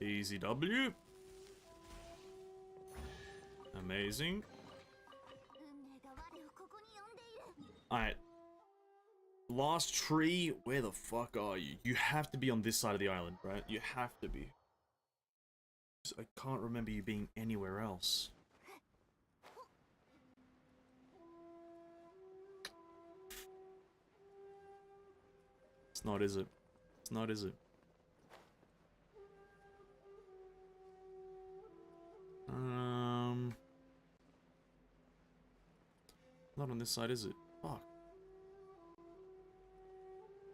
Easy W. Amazing. Alright. Last tree, where the fuck are you? You have to be on this side of the island, right? You have to be. I can't remember you being anywhere else. It's not, is it? It's not, is it? Not on this side, is it? Fuck.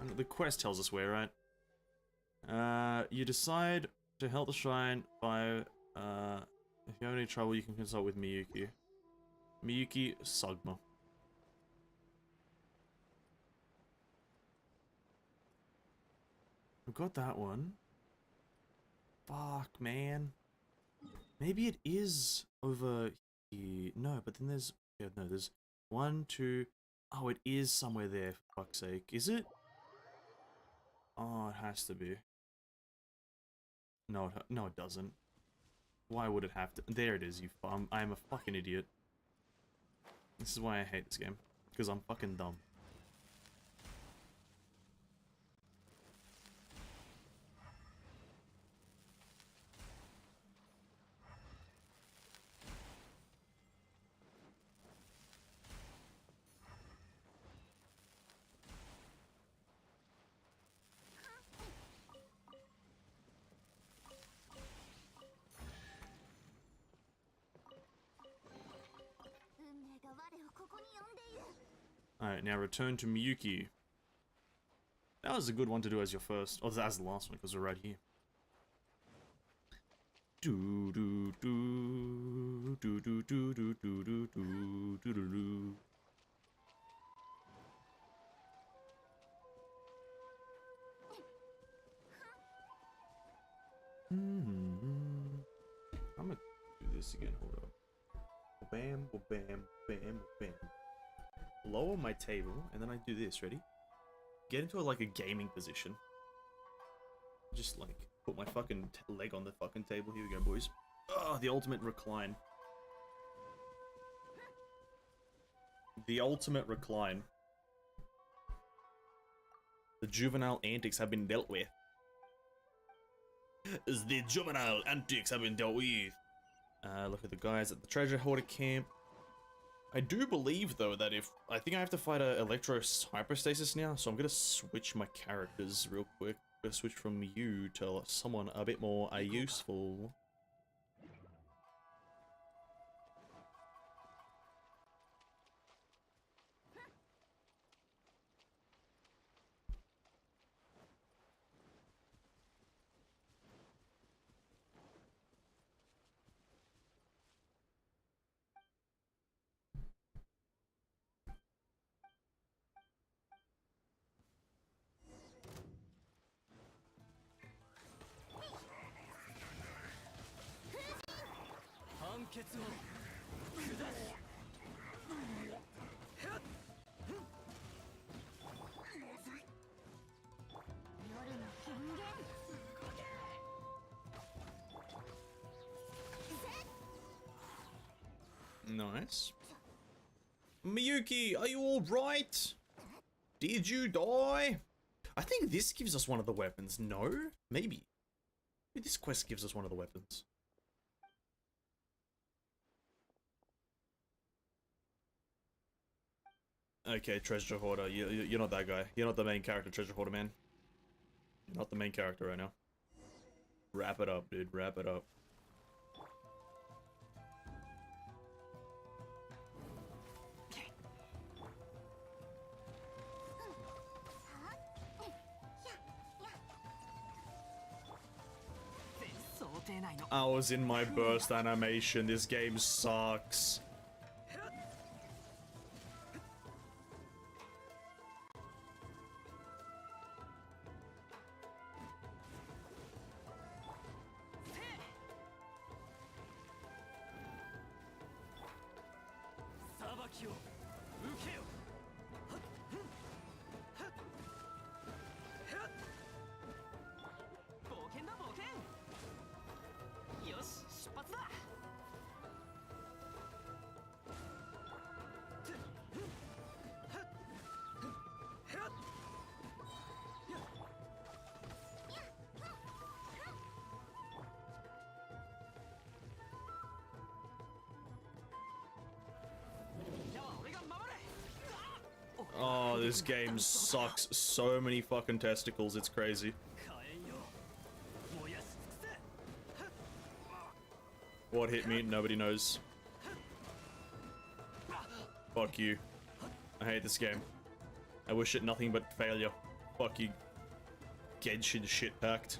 And the quest tells us where, right? You decide to help the shrine by, if you have any trouble, you can consult with Miyuki. Miyuki Sugma. I've got that one. Fuck, man. Maybe it is over here. No, but then there's... Yeah, no, there's 1, 2... Oh, it is somewhere there, for fuck's sake. Is it? Oh, it has to be. No, no, it doesn't. Why would it have to? There it is, you I am a fucking idiot. This is why I hate this game. Because I'm fucking dumb. Alright, now return to Miyuki. That was a good one to do as your first, or as the last one, because we're right here. Do do do do do do do do do do do do. I'm gonna do this again. Hold up. Bam, bam, bam, bam. Lower my table, and then I do this. Ready? Get into like a gaming position. Just like put my fucking leg on the fucking table. Here we go, boys. Oh, the ultimate recline. The ultimate recline. The juvenile antics have been dealt with. The juvenile antics have been dealt with. Look at the guys at the treasure hoarder camp. I do believe, though, that I think I have to fight a Electro Hyperstasis now, so I'm gonna switch my characters real quick. I'm gonna switch from you to someone a bit more useful. Nice. Miyuki, are you alright? Did you die? I think this gives us one of the weapons. No? Maybe. Maybe this quest gives us one of the weapons. Okay, treasure hoarder. You're not that guy. You're not the main character, treasure hoarder, man. You're not the main character right now. Wrap it up, dude. Wrap it up. I was in my burst animation. This game sucks. Oh, this game sucks. So many fucking testicles, it's crazy. What hit me? Nobody knows. Fuck you. I hate this game. I wish it nothing but failure. Fuck you. Genshin shit packed.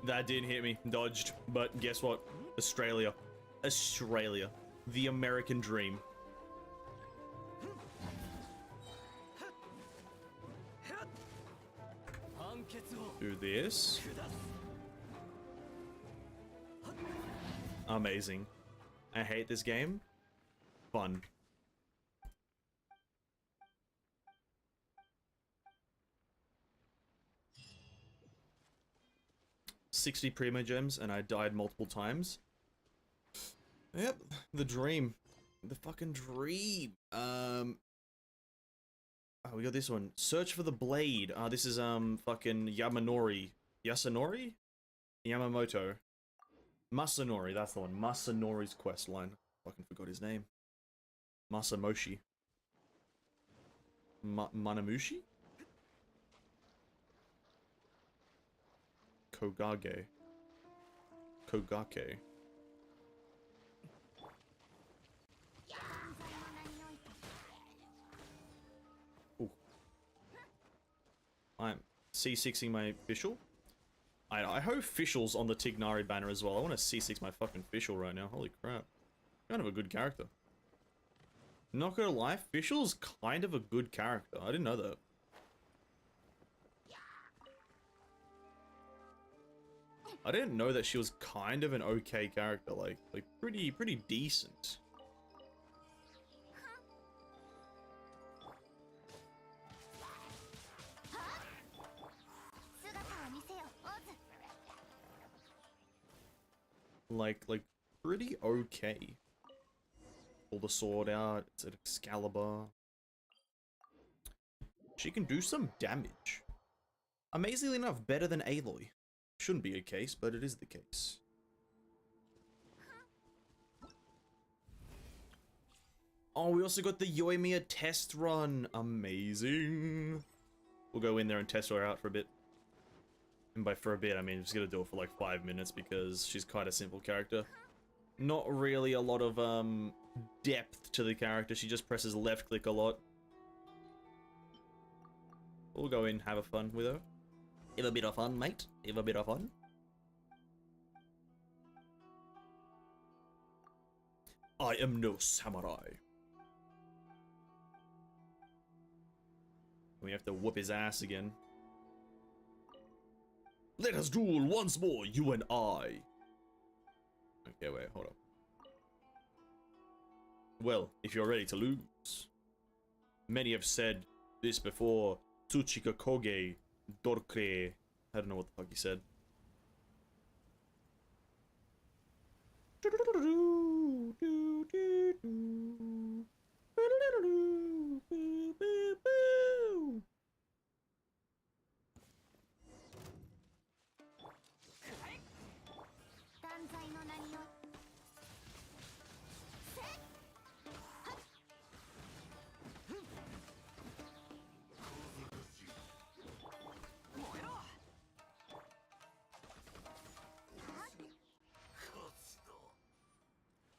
That didn't hit me. Dodged. But guess what? Australia. Australia. The American dream. Do this. Amazing. I hate this game. Fun. $60 Primogems and I died multiple times. Yep, the dream. The fucking dream. Oh, we got this one. Search for the blade. This is fucking Yamanori. Yasunori? Yamamoto. Masanori, that's the one. Masanori's quest line. Fucking forgot his name. Masamoshi. Manamushi? Kogage. Kogake. Ooh. I'm C6ing my official. I hope Fischl's on the Tignari banner as well. I want to C6 my fucking Fischl right now. Holy crap. Kind of a good character. Not gonna lie, Fischl's kind of a good character. I didn't know that. I didn't know that she was kind of an okay character, like pretty decent. Like pretty okay. Pull the sword out, it's an Excalibur. She can do some damage. Amazingly enough, better than Aloy. Shouldn't be a case, but it is the case. Oh, we also got the Yoimiya test run. Amazing. We'll go in there and test her out for a bit. And by for a bit, I mean, I'm just gonna do it for like 5 minutes because she's quite a simple character. Not really a lot of depth to the character. She just presses left click a lot. We'll go in, have a fun with her. Have a bit of fun, mate. Have a bit of fun. I am no samurai. We have to whoop his ass again. Let us duel once more, you and I. Okay, wait, hold up. Well, if you're ready to lose. Many have said this before. Tsuchika Koge, Dorkre. I don't know what the fuck he said.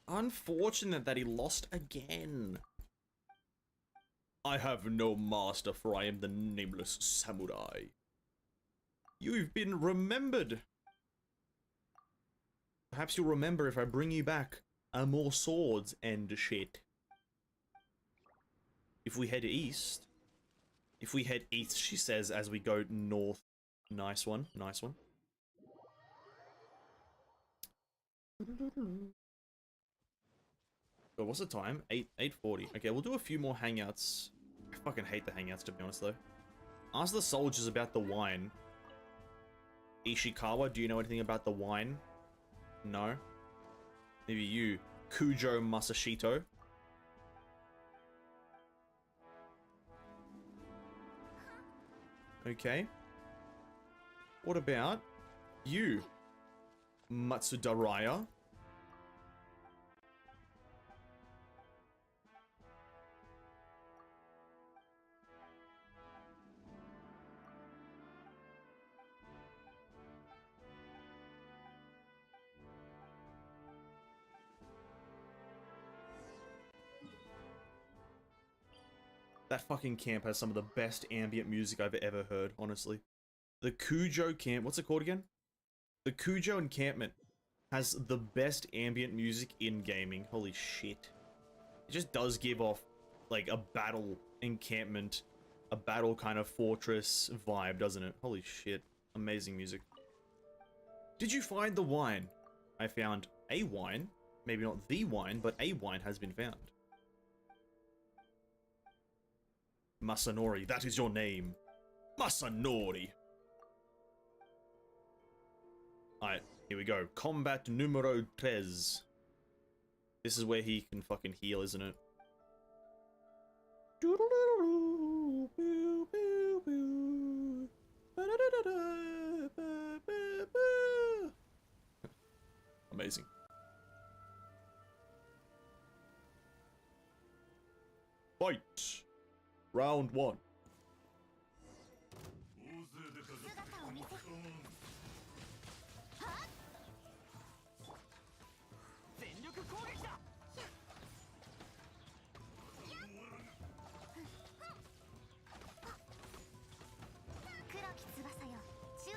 Unfortunate that he lost again. I have no master, for I am the nameless samurai. You've been remembered. Perhaps you'll remember if I bring you back more swords and shit. If we head east. If we head east, she says, as we go north. Nice one, nice one. Oh, what's the time? 8:40. Okay, we'll do a few more hangouts. I fucking hate the hangouts, to be honest, though. Ask the soldiers about the wine. Ishikawa, do you know anything about the wine? No? Maybe you, Kujo Masashito. Okay. What about you, Matsudaraya? That fucking camp has some of the best ambient music I've ever heard, honestly. The Kujo camp, what's it called again? The Kujo encampment has the best ambient music in gaming. Holy shit. It just does give off, like, a battle encampment, a battle kind of fortress vibe, doesn't it? Holy shit. Amazing music. Did you find the wine? I found a wine. Maybe not the wine, but a wine has been found. Masanori, that is your name. Masanori. Alright, here we go. Combat numero 3. This is where he can fucking heal, isn't it? Amazing. Fight! Round 1.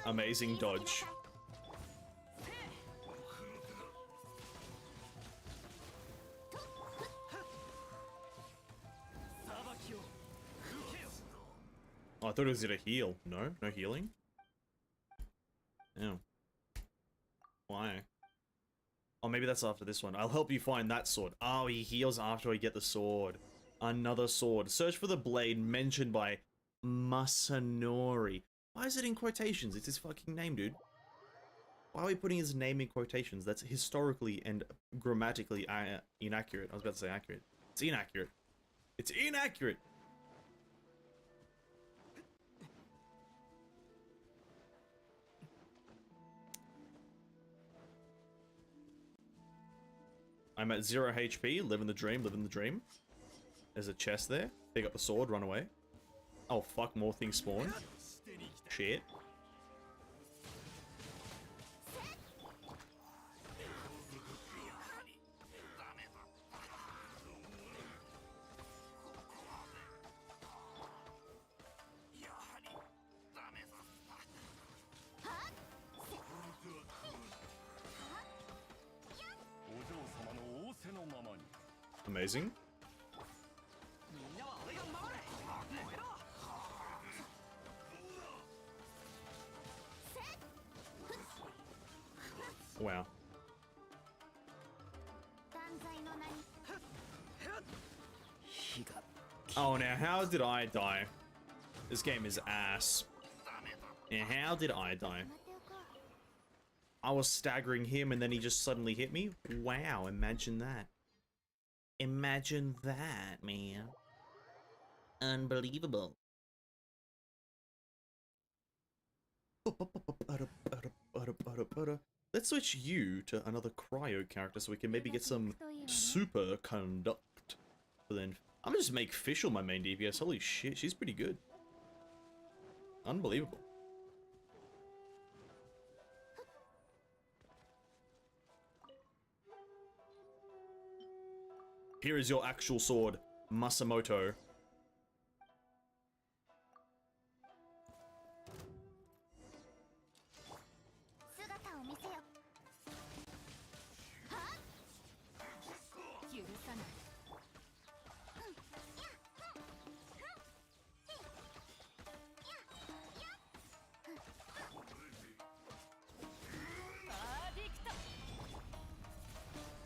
Amazing dodge. Oh, I thought it was gonna heal. No? No healing? Oh. Why? Oh, maybe that's after this one. I'll help you find that sword. Oh, he heals after I get the sword. Another sword. Search for the blade mentioned by Masanori. Why is it in quotations? It's his fucking name, dude. Why are we putting his name in quotations? That's historically and grammatically inaccurate. I was about to say accurate. It's inaccurate. It's inaccurate! I'm at 0 HP, living the dream, living the dream. There's a chest there. Pick up the sword, run away. Oh fuck, more things spawn. Shit. Amazing. Wow. Oh, now how did I die? This game is ass. Now how did I die? I was staggering him and then he just suddenly hit me? Wow, imagine that. Imagine that, man. Unbelievable. Let's switch you to another cryo character so we can maybe get some super conduct. But then I'm gonna just make Fischl my main DPS. Holy shit, she's pretty good. Unbelievable. Here is your actual sword, Masamoto.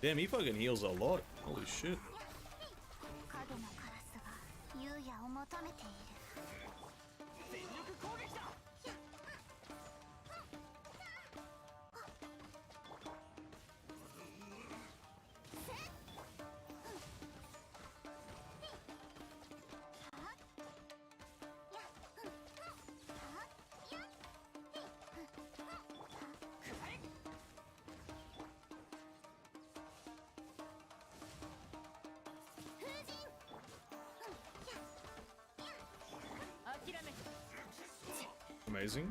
Damn, he fucking heals a lot. Holy shit. Amazing.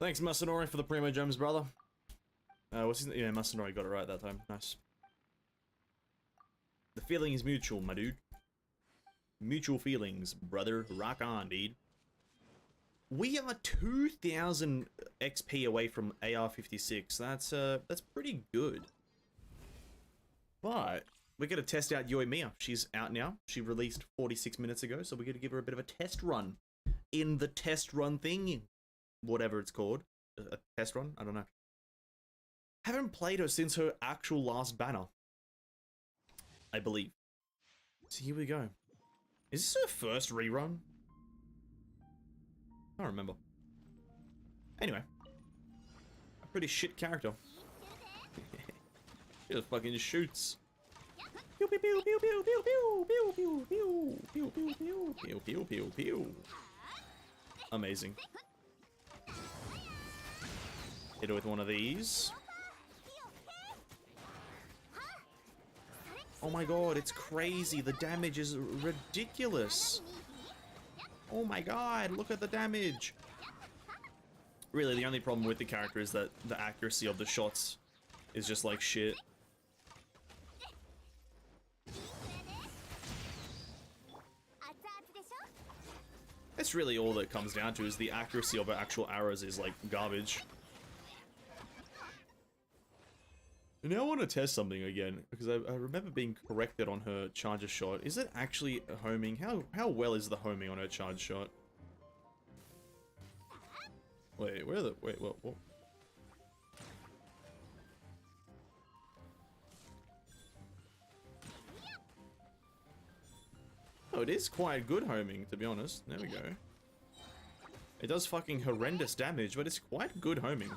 Thanks, Masanori, for the Primogems, brother. What's his name? Yeah, Masanori got it right that time. Nice. The feeling is mutual, my dude. Mutual feelings, brother. Rock on, dude. We are 2,000 XP away from AR-56. That's pretty good. But we're gonna test out Yoimiya. She's out now. She released 46 minutes ago, so we're gonna give her a bit of a test run. In the test run thing, whatever it's called. A test run? I don't know. Haven't played her since her actual last banner, I believe. So here we go. Is this her first rerun? I don't remember. Anyway. A pretty shit character. She just fucking shoots. Pew pew pew pew pew pew pew pew pew pew pew pew pew pew pew pew. Amazing. Hit her with one of these. Oh my god, it's crazy. The damage is ridiculous. Oh my god, look at the damage. Really, the only problem with the character is that the accuracy of the shots is just like shit. That's really all that comes down to, is the accuracy of her actual arrows is like garbage. And now I want to test something again, because I remember being corrected on her charger shot. Is it actually homing? How well is the homing on her charge shot? Wait, where are the... Wait, what? Oh, it is quite good homing, to be honest. There we go. It does fucking horrendous damage, but it's quite good homing.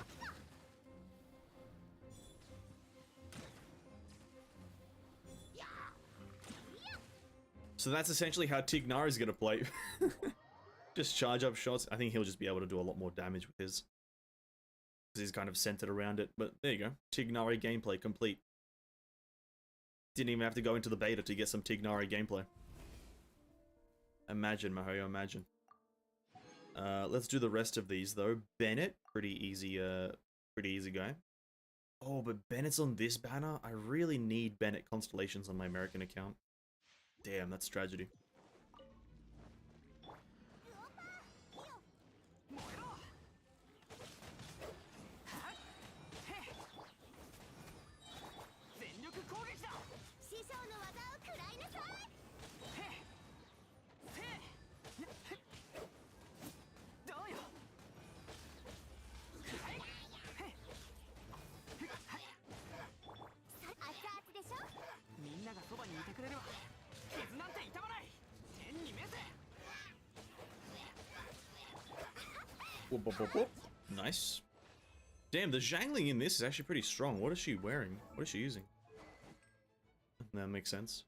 So that's essentially how Tignari's gonna play. Just charge up shots. I think he'll just be able to do a lot more damage with his. Because he's kind of centered around it. But there you go. Tignari gameplay complete. Didn't even have to go into the beta to get some Tignari gameplay. Imagine, Mahoyo, imagine. Let's do the rest of these though. Bennett, pretty easy guy. Oh, but Bennett's on this banner? I really need Bennett Constellations on my American account. Damn, that's tragedy. Whoop, whoop, whoop, whoop. Nice. Damn, the Zhangling in this is actually pretty strong. What is she wearing? What is she using? That makes sense.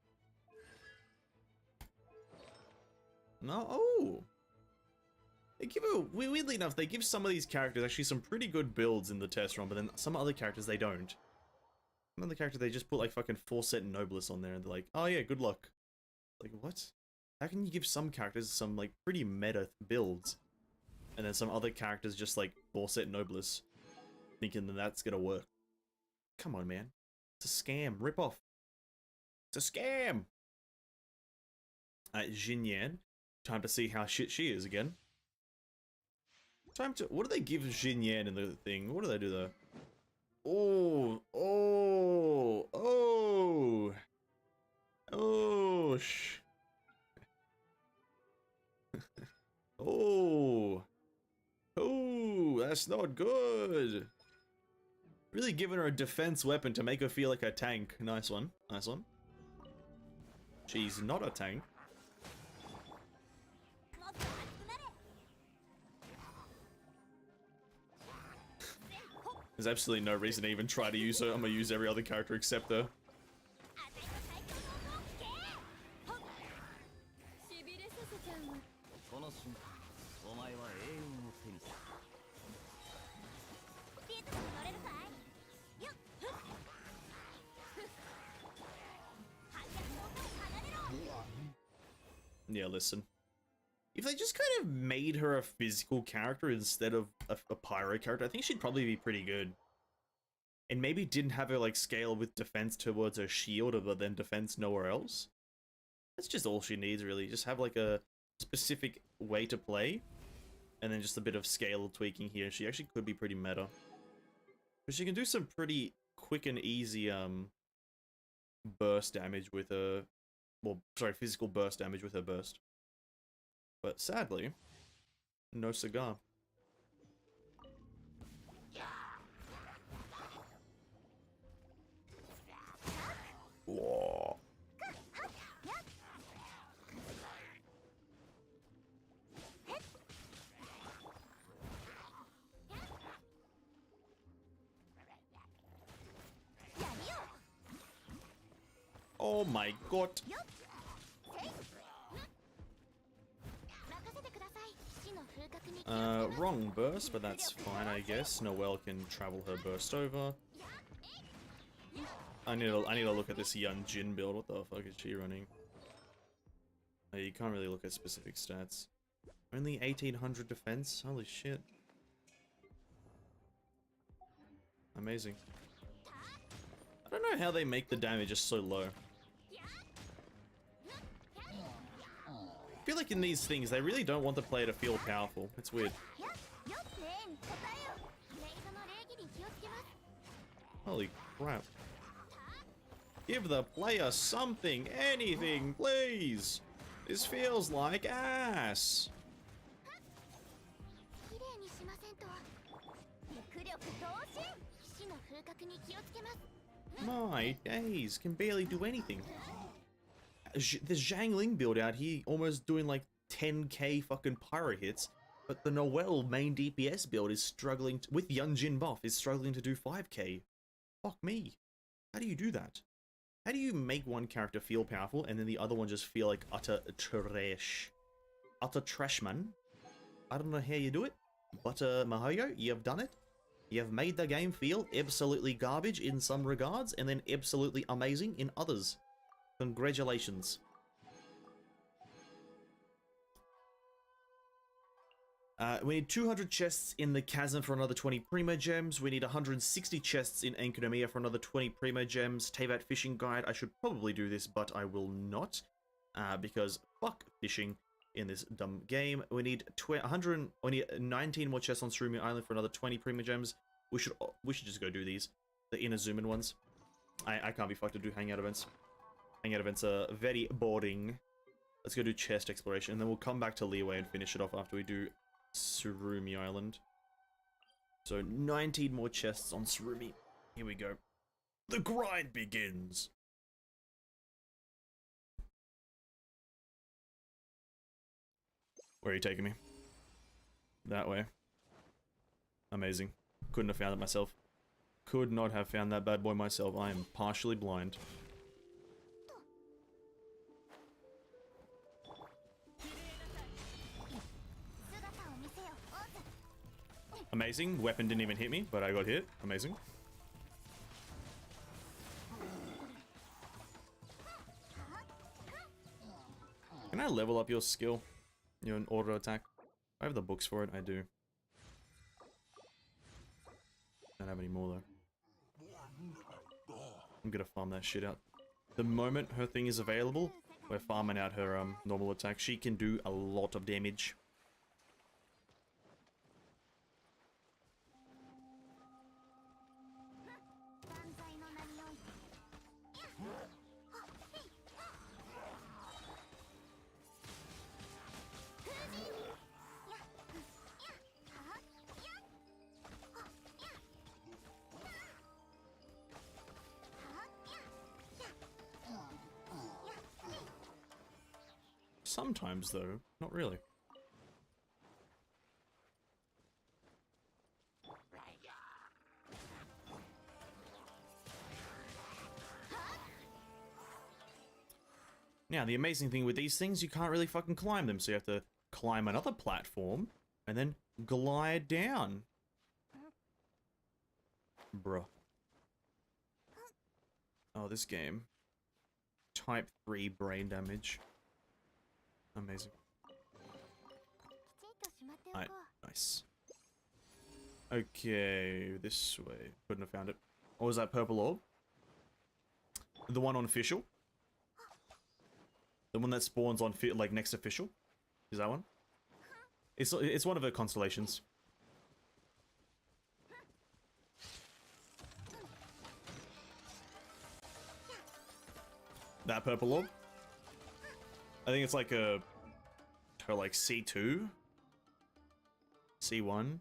No, oh! They give her, weirdly enough, they give some of these characters actually some pretty good builds in the test run, but then some other characters they don't. Some other characters they just put like fucking 4-set Noblesse on there and they're like, oh yeah, good luck. Like, what? How can you give some characters some like pretty meta builds? And then some other characters just like 4-set Noblesse, thinking that that's gonna work. Come on, man. It's a scam. Rip off. It's a scam! Jin Yan. Time to see how shit she is again. Time to... What do they give Jin Yan in the thing? What do they do though? Oh! Oh! Oh! Oh! Oh! Oh, that's not good. Really giving her a defense weapon to make her feel like a tank. Nice one. Nice one. She's not a tank. There's absolutely no reason to even try to use her. I'm gonna use every other character except her. Yeah, listen. If if they just kind of made her a physical character instead of a pyro character, I think she'd probably be pretty good. And maybe didn't have her like scale with defense towards her shield, but then defense nowhere else. That's just all she needs, really. Just have like a specific way to play, and then just a bit of scale tweaking here. She actually could be pretty meta. But she can do some pretty quick and easy burst damage with her, well, sorry, physical burst damage with her burst. But sadly, no cigar. Whoa. Oh my god. Wrong burst, but that's fine, I guess. Noelle can travel her burst over. I need to look at this Yun Jin build. What the fuck is she running? Oh, you can't really look at specific stats. Only 1800 defense? Holy shit. Amazing. I don't know how they make the damage just so low. I feel like in these things, they really don't want the player to feel powerful. It's weird. Holy crap. Give the player something, anything, please! This feels like ass! My days, can barely do anything. There's Zhang Ling build out here, almost doing like 10k fucking pyro hits, but the Noelle main DPS build is struggling, with Yun Jin buff, is struggling to do 5k. Fuck me. How do you do that? How do you make one character feel powerful and then the other one just feel like utter trash? Utter trash, man. I don't know how you do it, but Mihoyo, you have done it. You have made the game feel absolutely garbage in some regards and then absolutely amazing in others. Congratulations. We need 200 chests in the chasm for another 20 Primogems. We need 160 chests in Enkanomiya for another 20 Primogems. Teyvat Fishing Guide. I should probably do this, but I will not. Because fuck fishing in this dumb game. We need 19 more chests on Surumi Island for another 20 Primogems. We should just go do these. The Inazuman ones. I can't be fucked to do hangout events. Hangout events are very boring. Let's go do chest exploration, and then we'll come back to Leeway and finish it off after we do Surumi Island. So 19 more chests on Surumi. Here we go. The grind begins. Where are you taking me? That way. Amazing. Couldn't have found it myself. Could not have found that bad boy myself. I am partially blind. Amazing. Weapon didn't even hit me, but I got hit. Amazing. Can I level up your skill? Your auto attack? I have the books for it. I do. Don't have any more though. I'm gonna farm that shit out. The moment her thing is available, we're farming out her normal attack. She can do a lot of damage. Sometimes, though. Not really. Now, the amazing thing with these things, you can't really fucking climb them, so you have to climb another platform and then glide down. Bruh. Oh, this game. Type 3 brain damage. Amazing. Nice. Okay, this way. Couldn't have found it. What was that purple orb? The one on official? The one that spawns on like next official? Is that one? It's one of her constellations. That purple orb? I think it's like her like C2? C1?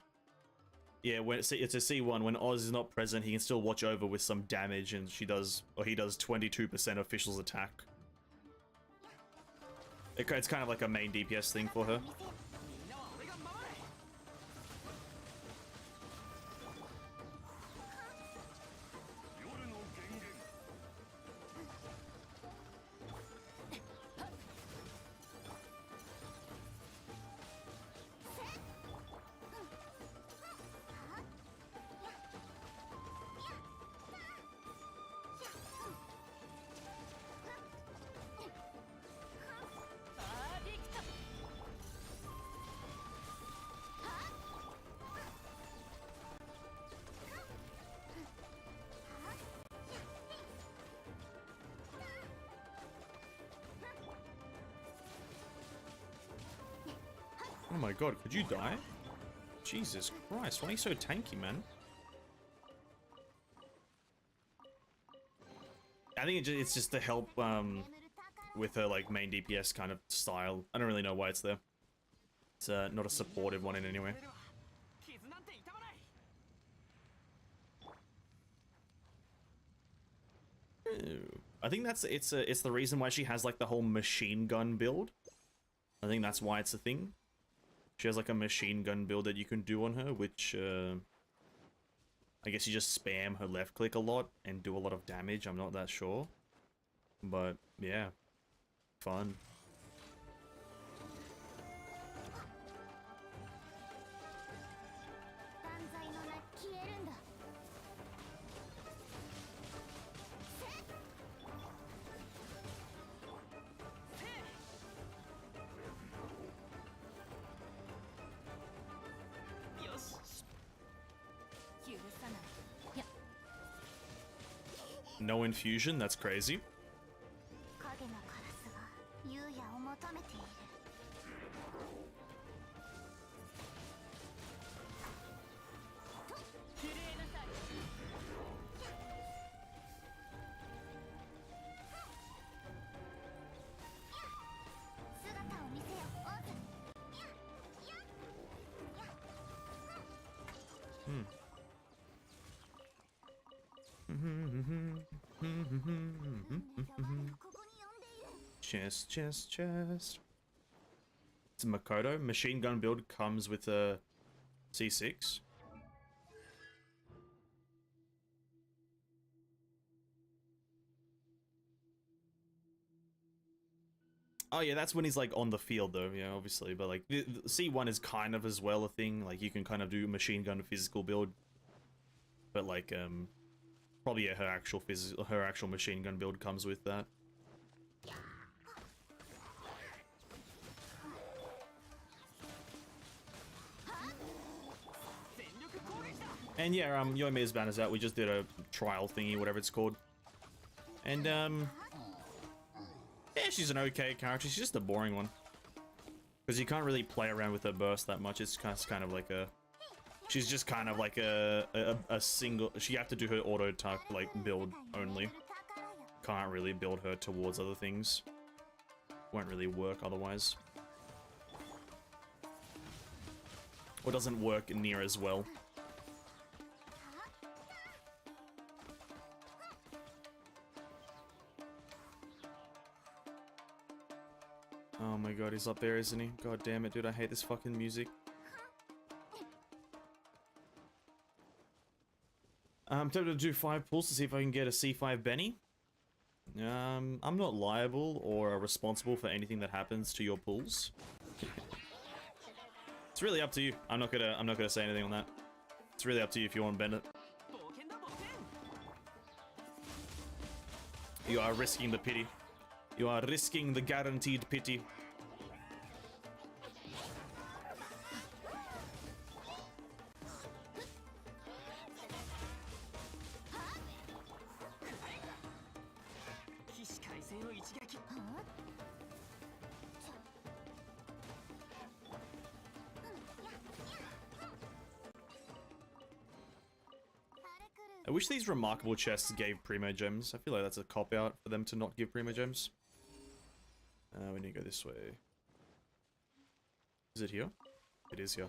Yeah, when it's a C1, when Oz is not present, he can still watch over with some damage, and he does 22% official's attack. It's kind of like a main DPS thing for her. Oh my god, could you die? Jesus Christ, why are you so tanky, man? I think it's just to help with her like main DPS kind of style. I don't really know why it's there. It's not a supportive one in any way. I think it's the reason why she has like the whole machine gun build. I think that's why it's a thing. She has like a machine gun build that you can do on her, which I guess you just spam her left click a lot and do a lot of damage. I'm not that sure, but yeah, fun. No infusion, that's crazy. Chest. It's a Makoto. Machine gun build comes with a C6. Oh yeah, that's when he's like on the field though, yeah, obviously. But like the C1 is kind of as well a thing. Like you can kind of do machine gun physical build. But like probably yeah, her actual machine gun build comes with that. And yeah, Yoimiya's banner's out. We just did a trial thingy, whatever it's called. And yeah, she's an okay character. She's just a boring one. Because you can't really play around with her burst that much. It's kind of like a... She's just kind of like a single... She have to do her auto attack like build only. Can't really build her towards other things. Won't really work otherwise. Or doesn't work near as well. Oh my god, he's up there, isn't he? God damn it, dude, I hate this fucking music. I'm tempted to do 5 pulls to see if I can get a C5 Benny. I'm not liable or responsible for anything that happens to your pulls. It's really up to you. I'm not gonna say anything on that. It's really up to you if you want to bend it. You are risking the pity. You are risking the guaranteed pity. I wish these remarkable chests gave Primogems. I feel like that's a cop-out for them to not give Primogems. We need to go this way. Is it here? It is here.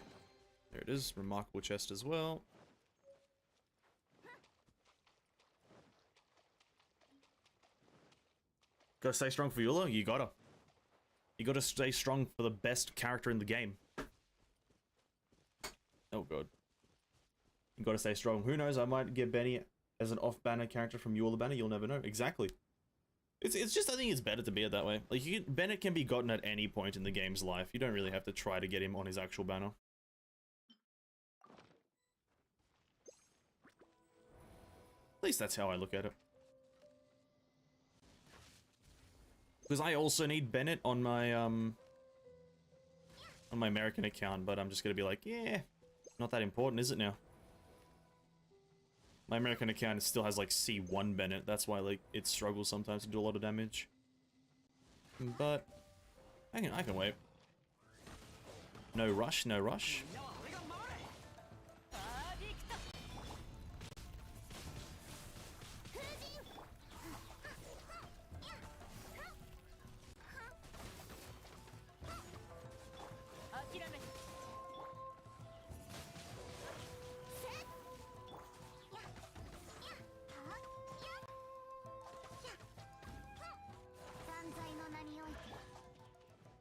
There it is. Remarkable chest as well. Gotta stay strong for Eula? You gotta. You gotta stay strong for the best character in the game. Oh god. You gotta stay strong. Who knows, I might get Benny as an off-banner character from Eula banner, you'll never know. Exactly. It's just, I think it's better to be it that way. Like, Bennett can be gotten at any point in the game's life. You don't really have to try to get him on his actual banner. At least that's how I look at it. Because I also need Bennett on my American account, but I'm just gonna be like, yeah, not that important, is it now? My American account still has like C1 Bennett, that's why like it struggles sometimes to do a lot of damage. But I can wait. No rush, no rush.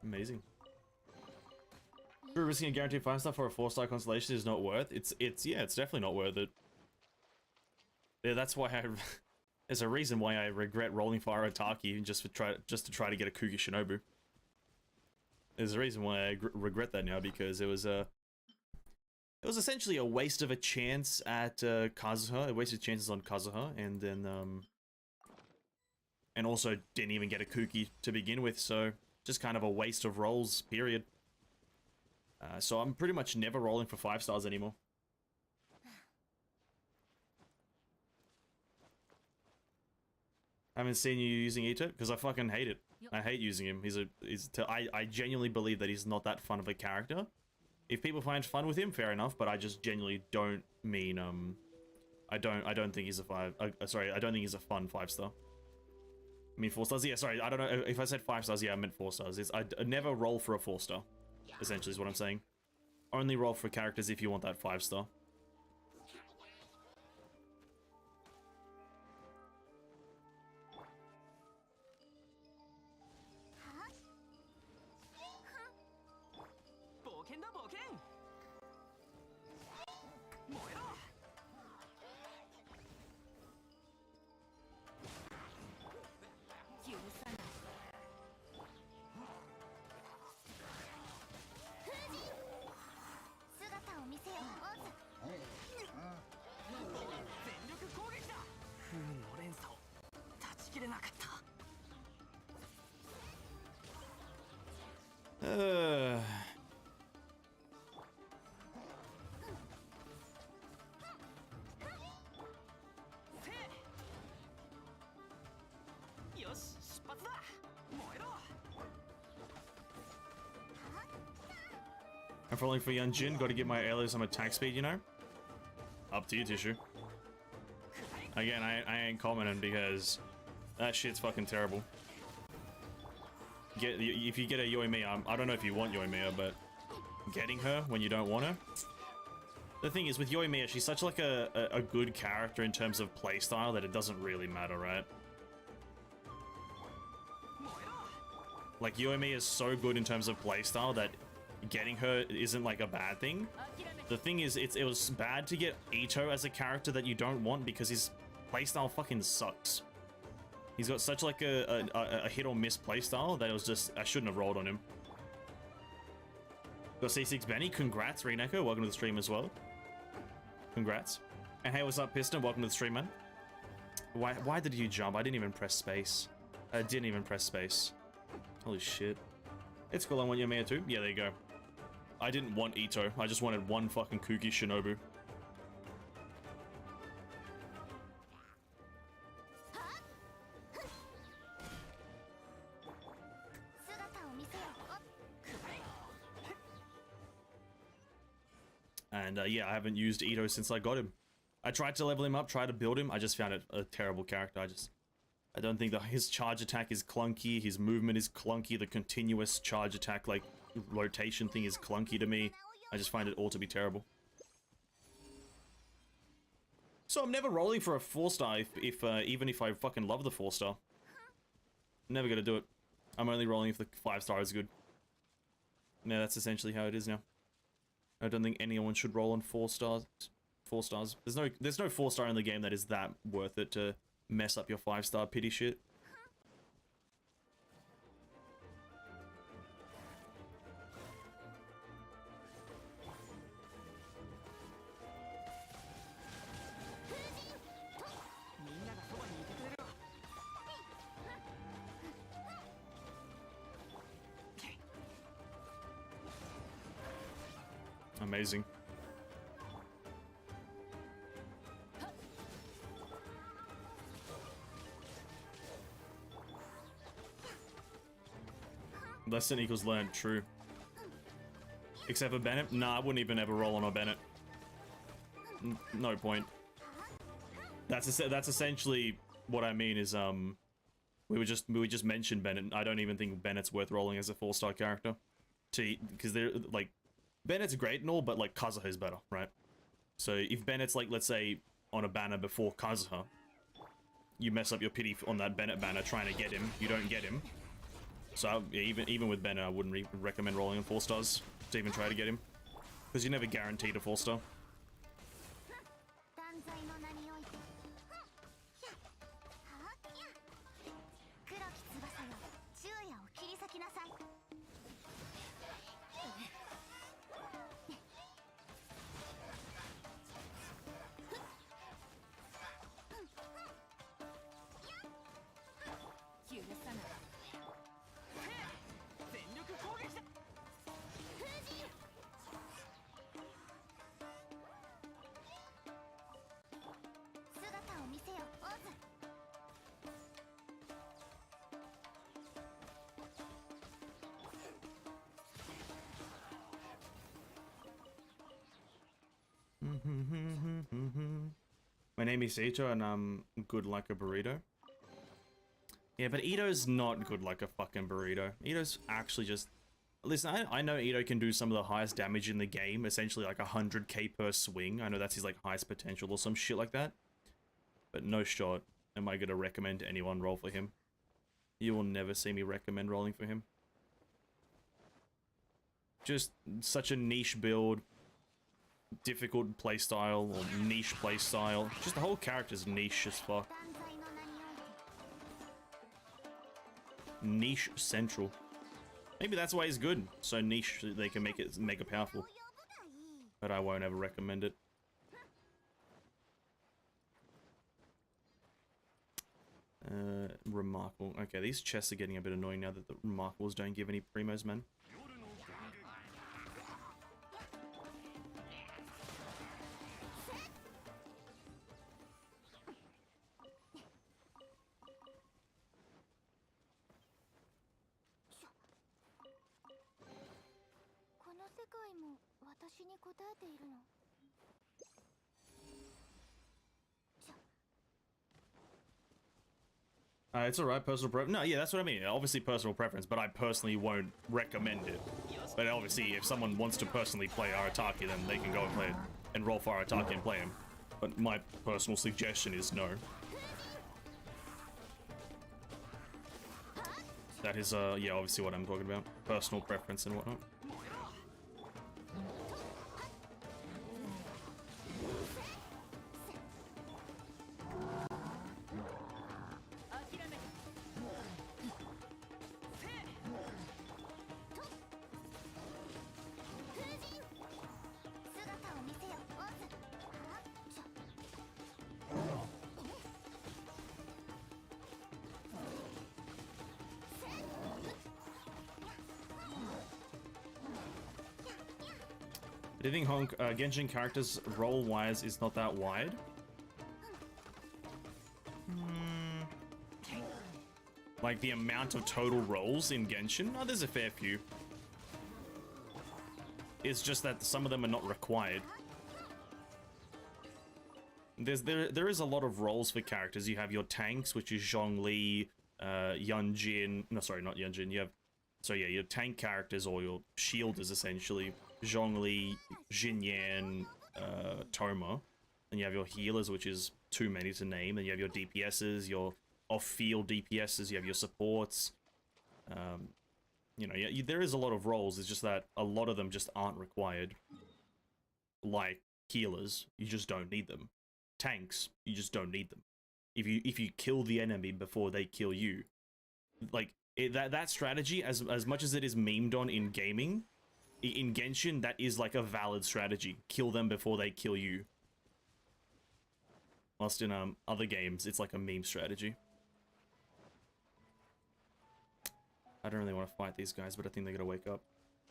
Amazing. Risking a guaranteed 5-star for a 4-star constellation is not worth. It's definitely not worth it. Yeah, that's why there's a reason why I regret rolling Fire Otaki just to try to get a Kuki Shinobu. There's a reason why I regret that now, because it was essentially a waste of a chance at Kazuha. It wasted chances on Kazuha, and then and also didn't even get a Kuki to begin with, so just kind of a waste of rolls, period. So I'm pretty much never rolling for 5 stars anymore. I haven't seen you using Ito because I fucking hate it. I hate using him. I genuinely believe that he's not that fun of a character. If people find fun with him, fair enough, but I just genuinely don't mean I don't think he's a 5. Sorry, I don't think he's a fun 5-star. I mean 4 stars. Yeah, sorry, I don't know if I said 5 stars. Yeah, I meant 4 stars. I never roll for a 4-star. Essentially, is what I'm saying. Only roll for characters if you want that 5-star. I'm falling for Yunjin, gotta get my alias some attack speed, you know? Up to you, Tissue. Again, I ain't commenting because that shit's fucking terrible. If you get a Yoimiya, I don't know if you want Yoimiya, but getting her when you don't want her. The thing is, with Yoimiya, she's such like a good character in terms of playstyle that it doesn't really matter, right? Like, Yoimiya is so good in terms of playstyle that getting her isn't like a bad thing. The thing is, it was bad to get Ito as a character that you don't want because his playstyle fucking sucks. He's got such like a hit or miss playstyle that it was just, I shouldn't have rolled on him. Got C6 Benny, congrats Reneko, welcome to the stream as well. Congrats. And hey, what's up Piston, welcome to the stream, man. Why did you jump? I didn't even press space. I didn't even press space. Holy shit. It's cool, I want Yoimiya too. Yeah, there you go. I didn't want Ito, I just wanted one fucking Kuki Shinobu. And yeah, I haven't used Ito since I got him. I tried to level him up, tried to build him. I just found it a terrible character. I don't think that his charge attack is clunky. His movement is clunky. The continuous charge attack, like, rotation thing is clunky to me. I just find it all to be terrible. So I'm never rolling for a 4-star even if I fucking love the 4-star. Never gonna do it. I'm only rolling if the 5-star is good. Yeah, that's essentially how it is now. I don't think anyone should roll on 4 stars. 4 stars. There's no 4-star in the game that is that worth it to mess up your 5-star pity shit. Amazing. Less than equals learned, true. Except for Bennett? Nah, I wouldn't even ever roll on a Bennett. No point. That's essentially what I mean is, we just mentioned Bennett. I don't even think Bennett's worth rolling as a 4-star character. Because they're, like, Bennett's great and all, but, like, Kazuha is better, right? So if Bennett's, like, let's say, on a banner before Kazuha, you mess up your pity on that Bennett banner trying to get him, you don't get him. So yeah, even with Bennett, I wouldn't recommend rolling on 4 stars to even try to get him. Because you're never guaranteed a 4-star. My name is Ito and I'm good like a burrito. Yeah, but Ito's not good like a fucking burrito. Ito's actually just... Listen, I know Ito can do some of the highest damage in the game, essentially like 100k per swing. I know that's his like highest potential or some shit like that. But no shot am I gonna recommend anyone roll for him. You will never see me recommend rolling for him. Just such a niche build. Difficult playstyle or niche playstyle. Just the whole character's niche as fuck. Niche central. Maybe that's why he's good. So niche so they can make it mega powerful. But I won't ever recommend it. Remarkable. Okay, these chests are getting a bit annoying now that the Remarkables don't give any primos, man. It's alright, personal preference. No, yeah, that's what I mean. Obviously personal preference, but I personally won't recommend it. But obviously, if someone wants to personally play Arataki, then they can go and play it and roll for Arataki and play him. But my personal suggestion is no. That is, yeah, obviously what I'm talking about. Personal preference and whatnot. Do you think Genshin characters role-wise is not that wide? Like the amount of total rolls in Genshin? Oh, there's a fair few. It's just that some of them are not required. there is a lot of roles for characters. You have your tanks, which is Zhongli, Yunjin. No, sorry, not Yunjin. You have, so yeah, your tank characters or your shielders essentially. Zhongli, Xinyan, Toma. And you have your healers, which is too many to name. And you have your DPSs, your off-field DPSs. You have your supports. You know, there is a lot of roles. It's just that a lot of them just aren't required. Like healers, you just don't need them. Tanks, you just don't need them. If you kill the enemy before they kill you, like that strategy, as much as it is memed on in gaming, in Genshin, that is like a valid strategy. Kill them before they kill you. Whilst in other games, it's like a meme strategy. I don't really want to fight these guys, but I think they're gonna wake up.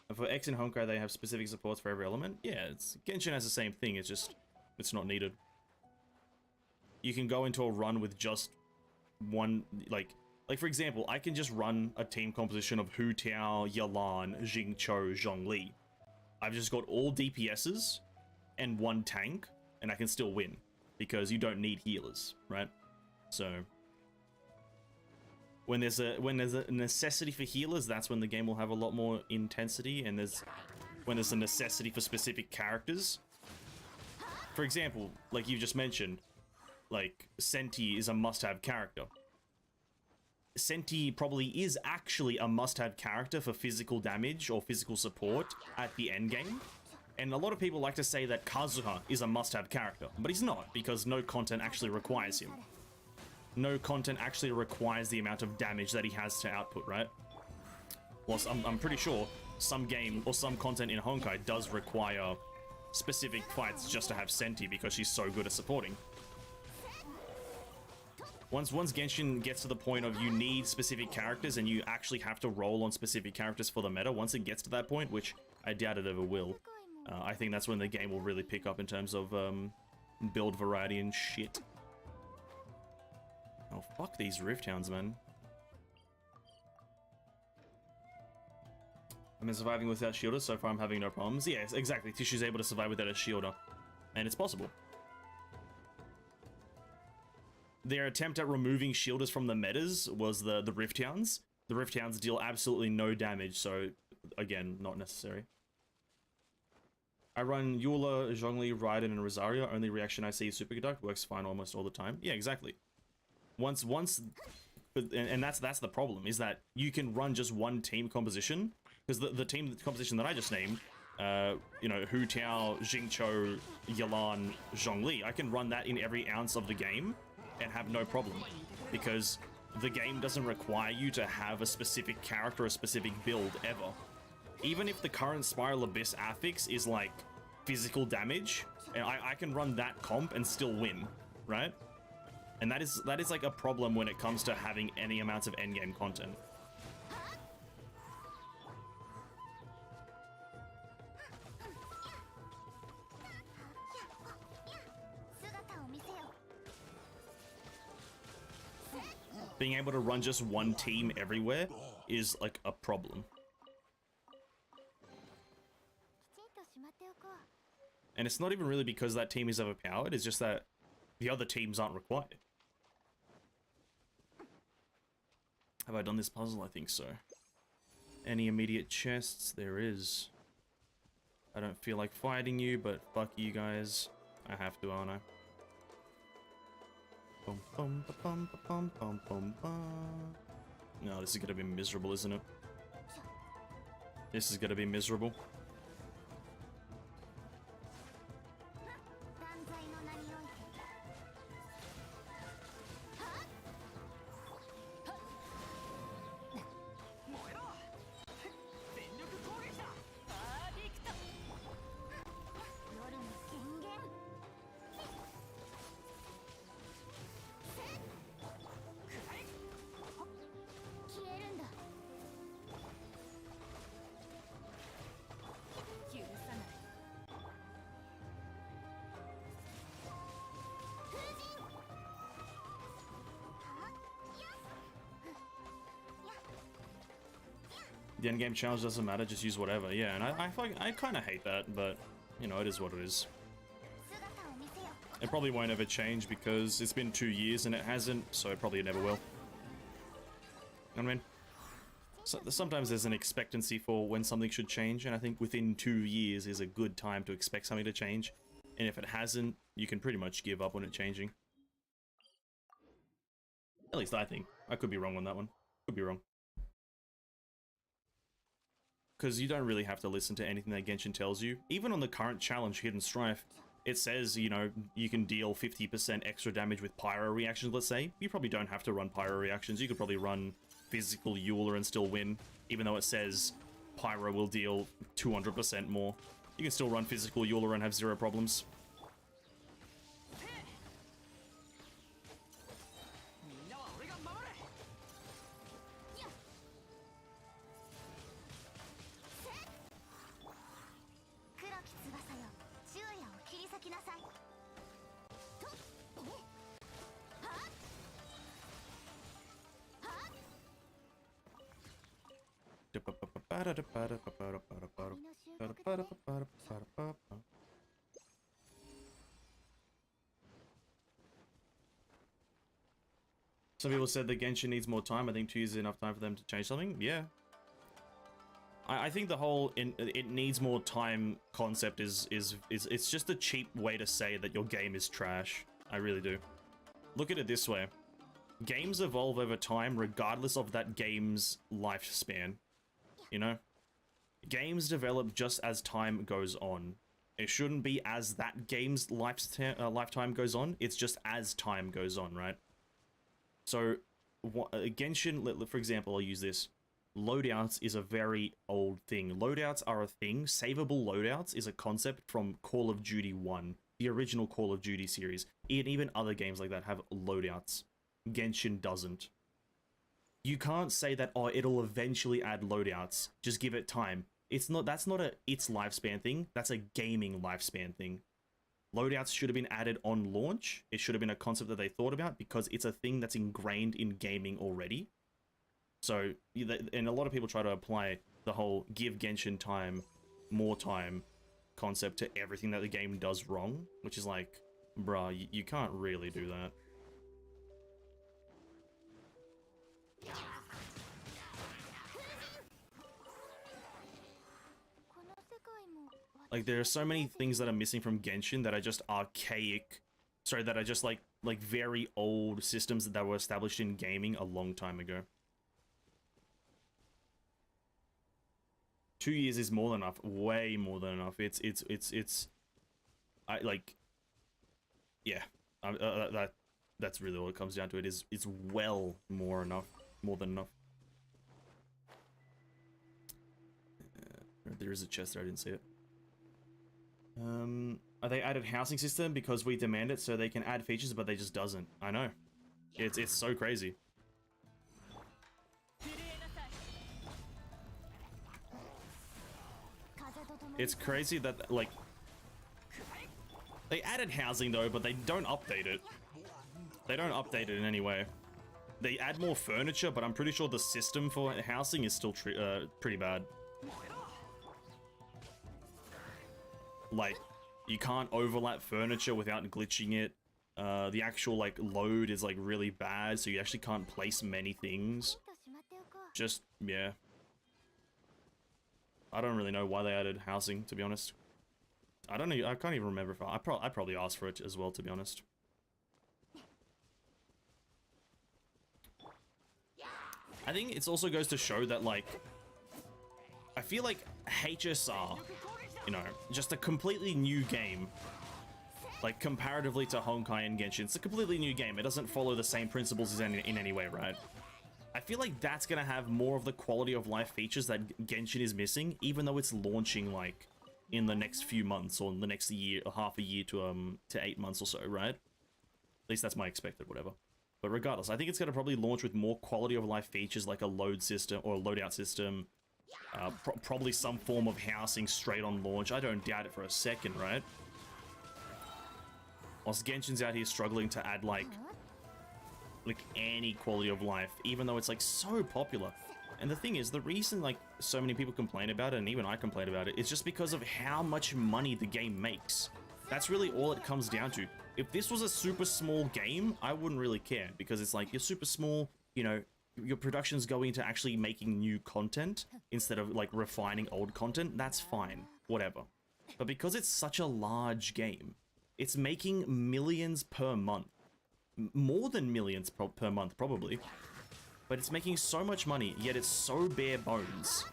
And for X and Honkai, they have specific supports for every element. Yeah, Genshin has the same thing. It's just it's not needed. You can go into a run with just one, like for example, I can just run a team composition of Hu Tao, Yalan, Jingqiu, Zhongli. I've just got all DPSs and one tank, and I can still win because you don't need healers, right? So when there's a necessity for healers, that's when the game will have a lot more intensity, and when there's a necessity for specific characters. For example, like you just mentioned, like Senti is a must-have character. Senti probably is actually a must-have character for physical damage or physical support at the end game. And a lot of people like to say that Kazuha is a must-have character, but he's not, because no content actually requires him. No content actually requires the amount of damage that he has to output, right? Well, I'm pretty sure some game or some content in Honkai does require specific fights just to have Senti because she's so good at supporting. Once Genshin gets to the point of you need specific characters and you actually have to roll on specific characters for the meta, once it gets to that point, which I doubt it ever will, I think that's when the game will really pick up in terms of build variety and shit. Oh, fuck these Rift Hounds, man. I've been surviving without shielders, so far I'm having no problems. Yes, exactly. Tissue's able to survive without a shielder. And it's possible. Their attempt at removing shielders from the metas was the Rift Hounds. The Rift Hounds deal absolutely no damage, so again, not necessary. I run Eula, Zhongli, Raiden, and Rosario. Only reaction I see is Superconduct. Works fine almost all the time. Yeah, exactly. Once, and that's the problem, is that you can run just one team composition, because the team composition that I just named, you know, Hu Tao, Jingqiu, Yalan, Zhongli, I can run that in every ounce of the game and have no problem, because the game doesn't require you to have a specific character or a specific build ever. Even if the current Spiral Abyss affix is like physical damage, and I can run that comp and still win, right? And that is like a problem when it comes to having any amounts of endgame content. Being able to run just one team everywhere is like a problem. And it's not even really because that team is overpowered, it's just that the other teams aren't required. Have I done this puzzle? I think so. Any immediate chests? There is. I don't feel like fighting you, but fuck you guys. I have to, aren't I? Bum, bum, bum, bum, bum, bum, bum. No, this is gonna be miserable, isn't it? This is gonna be miserable. The endgame challenge doesn't matter, just use whatever. Yeah, and I kind of hate that, but, you know, it is what it is. It probably won't ever change because it's been 2 years and it hasn't, so it probably never will. I mean, so sometimes there's an expectancy for when something should change, and I think within 2 years is a good time to expect something to change. And if it hasn't, you can pretty much give up on it changing. At least I think. I could be wrong on that one. Could be wrong. Because you don't really have to listen to anything that Genshin tells you. Even on the current challenge, Hidden Strife, it says, you know, you can deal 50% extra damage with pyro reactions, let's say. You probably don't have to run pyro reactions. You could probably run physical Euler and still win, even though it says pyro will deal 200% more. You can still run physical Euler and have 0 problems. Some people said that Genshin needs more time. I think 2 years is enough time for them to change something. Yeah. I think the whole it needs more time concept is it's just a cheap way to say that your game is trash. I really do. Look at it this way. Games evolve over time regardless of that game's lifespan. You know? Games develop just as time goes on. It shouldn't be as that game's lifetime goes on. It's just as time goes on, right? So, Genshin, for example, I'll use this. Loadouts is a very old thing. Loadouts are a thing. Savable loadouts is a concept from Call of Duty 1, the original Call of Duty series. And even other games like that have loadouts. Genshin doesn't. You can't say that, oh, it'll eventually add loadouts. Just give it time. It's not. That's not its lifespan thing. That's a gaming lifespan thing. Loadouts should have been added on launch. It should have been a concept that they thought about because it's a thing that's ingrained in gaming already. So, and a lot of people try to apply the whole give Genshin time, more time concept to everything that the game does wrong, which is like, bruh, you can't really do that. Like, there are so many things that are missing from Genshin that are just archaic. Sorry, that are just like very old systems that were established in gaming a long time ago. 2 years is more than enough. Way more than enough. That's really all it comes down to. It's well more than enough. There is a chest there, I didn't see it. They added housing system because we demand it, so they can add features, but they just doesn't. I know. It's so crazy. It's crazy that, like, they added housing though, but they don't update it. They don't update it in any way. They add more furniture, but I'm pretty sure the system for housing is still pretty bad. Like, you can't overlap furniture without glitching it. The actual, like, load is, like, really bad, so you actually can't place many things. Just, yeah. I don't really know why they added housing, to be honest. I don't know, I can't even remember if I probably asked for it as well, to be honest. I think it also goes to show that, like, I feel like HSR, you know, just a completely new game. Like, comparatively to Honkai and Genshin, it's a completely new game. It doesn't follow the same principles as in any way, right? I feel like that's gonna have more of the quality of life features that Genshin is missing, even though it's launching, like, in the next few months, or in the next year, or half a year to 8 months or so, right? At least that's my expected, whatever. But regardless, I think it's gonna probably launch with more quality of life features, like a load system, or a loadout system. Probably some form of housing straight on launch. I don't doubt it for a second, right? Whilst Genshin's out here struggling to add, like any quality of life, even though it's, like, so popular. And the thing is, the reason, like, so many people complain about it, and even I complain about it, is just because of how much money the game makes. That's really all it comes down to. If this was a super small game, I wouldn't really care, because it's like, you're super small, you know, your production's going into actually making new content instead of like refining old content. That's fine, whatever. But because it's such a large game, it's making millions per month. More than millions per month, probably. But it's making so much money, yet it's so bare bones.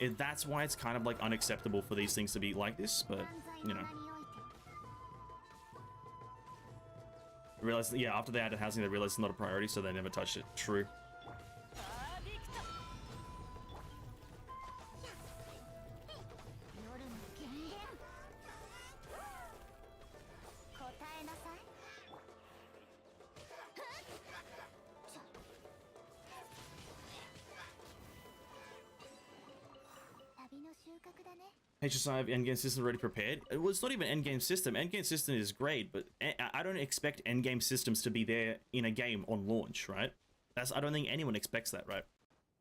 That's why it's kind of like unacceptable for these things to be like this, but, you know. Realized, yeah, after they added housing, they realized it's not a priority, so they never touched it. True. HSI endgame system already prepared. Well, it's not even endgame system. Endgame system is great, but I don't expect endgame systems to be there in a game on launch, right? I don't think anyone expects that, right?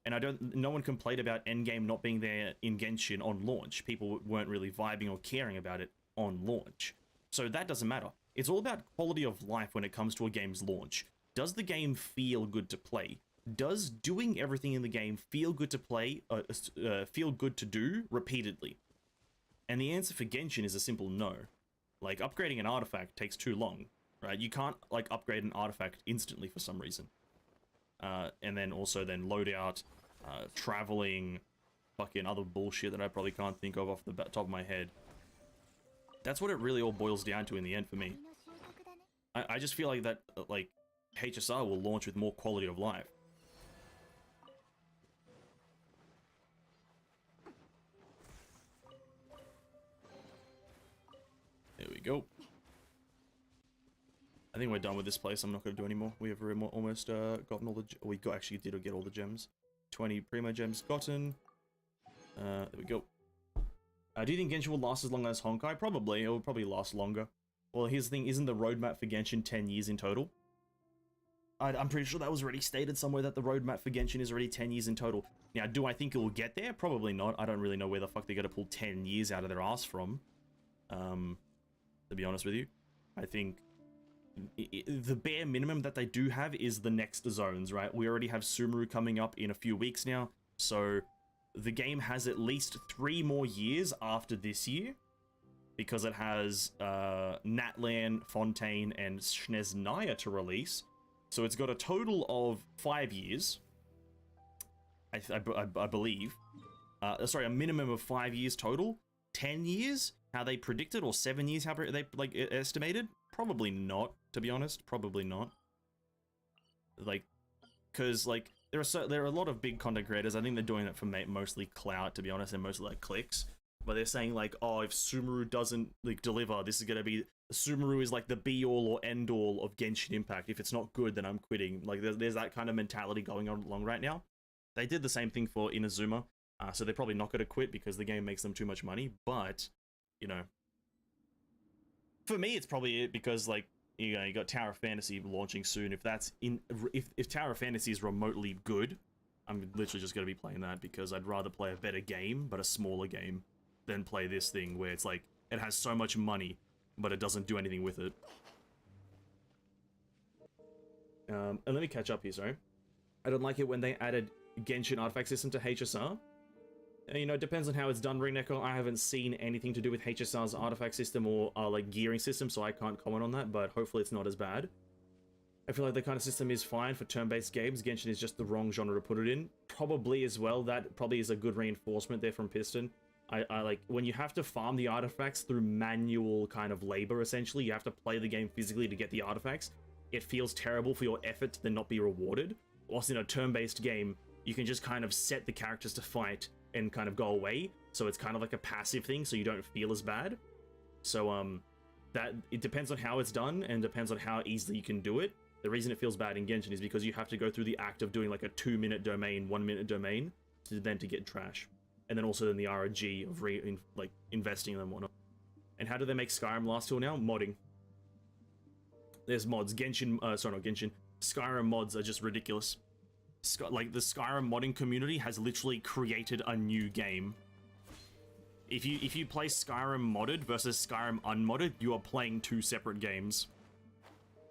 And no one complained about endgame not being there in Genshin on launch. People weren't really vibing or caring about it on launch. So that doesn't matter. It's all about quality of life when it comes to a game's launch. Does the game feel good to play? Does doing everything in the game feel good to play, feel good to do repeatedly? And the answer for Genshin is a simple no. Like, upgrading an artifact takes too long, right? You can't, like, upgrade an artifact instantly for some reason. And then also then loadout, traveling, fucking other bullshit that I probably can't think of off the top of my head. That's what it really all boils down to in the end for me. I just feel like that, like, HSR will launch with more quality of life. There we go. I think we're done with this place. I'm not going to do any more. We have almost gotten all the... We actually did get all the gems. 20 Primogems gotten. There we go. Do you think Genshin will last as long as Honkai? Probably. It will probably last longer. Well, here's the thing. Isn't the roadmap for Genshin 10 years in total? I'm pretty sure that was already stated somewhere that the roadmap for Genshin is already 10 years in total. Now, do I think it will get there? Probably not. I don't really know where the fuck they're going to pull 10 years out of their ass from. To be honest with you, I think the bare minimum that they do have is the next zones, right? We already have Sumeru coming up in a few weeks now, so the game has at least 3 more years after this year, because it has Natlan, Fontaine, and Snezhnaya to release, so it's got a total of 5 years, I believe. Sorry, a minimum of 5 years total. 10 years? How they predicted, or 7 years, how they like estimated? Probably not, to be honest. Probably not. Like, because like there are a lot of big content creators. I think they're doing it for mostly clout, to be honest, and mostly like clicks. But they're saying like, oh, if Sumeru doesn't like deliver, this is gonna be Sumeru is like the be all or end all of Genshin Impact. If it's not good, then I'm quitting. Like there's that kind of mentality going on along right now. They did the same thing for Inazuma, so they're probably not gonna quit because the game makes them too much money. But you know, for me, it's probably it because, like, you know, you got Tower of Fantasy launching soon. If that's if Tower of Fantasy is remotely good, I'm literally just gonna be playing that because I'd rather play a better game, but a smaller game, than play this thing where it's like it has so much money, but it doesn't do anything with it. And let me catch up here. Sorry, I don't like it when they added Genshin artifact system to HSR. You know, it depends on how it's done, Ringneko. I haven't seen anything to do with HSR's artifact system or like gearing system, so I can't comment on that, but hopefully it's not as bad. I feel like the kind of system is fine for turn-based games. Genshin is just the wrong genre to put it in. Probably as well, that probably is a good reinforcement there from Piston. I like, when you have to farm the artifacts through manual kind of labor, essentially, you have to play the game physically to get the artifacts. It feels terrible for your effort to then not be rewarded. Whilst in a turn-based game, you can just kind of set the characters to fight and kind of go away, so it's kind of like a passive thing, so you don't feel as bad. So that it depends on how it's done and depends on how easily you can do it. The reason it feels bad in Genshin is because you have to go through the act of doing like a 2-minute domain, 1-minute domain to get trash, and then also then the RNG of investing in them and whatnot. And how do they make Skyrim last till now? Modding. There's mods. Genshin, sorry, not Genshin. Skyrim mods are just ridiculous. Like, the Skyrim modding community has literally created a new game. If you play Skyrim modded versus Skyrim unmodded, you are playing two separate games.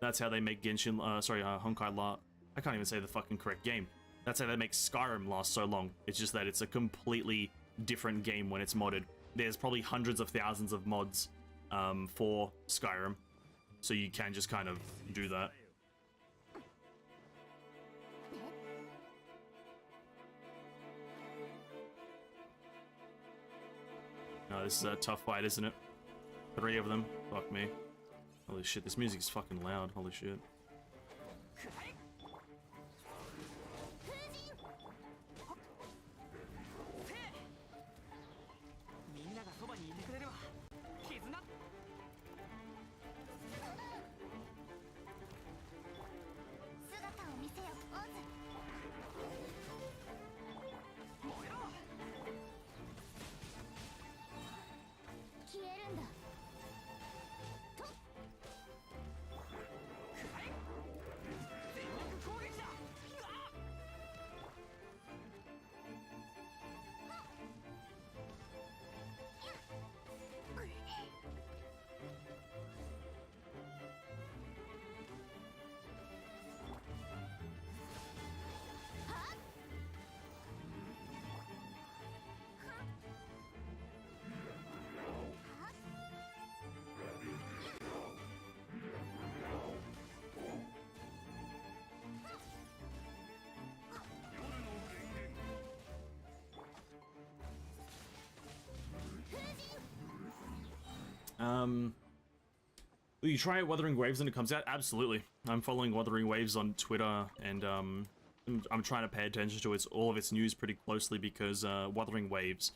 That's how they make Genshin, Honkai I can't even say the fucking correct game. That's how they make Skyrim last so long. It's just that it's a completely different game when it's modded. There's probably hundreds of thousands of mods for Skyrim, so you can just kind of do that. No, this is a tough fight, isn't it? 3 of them. Fuck me. Holy shit, this music's fucking loud. Holy shit. Will you try Wuthering Waves when it comes out? Absolutely. I'm following Wuthering Waves on Twitter, and I'm trying to pay attention to all of its news pretty closely because Wuthering Waves,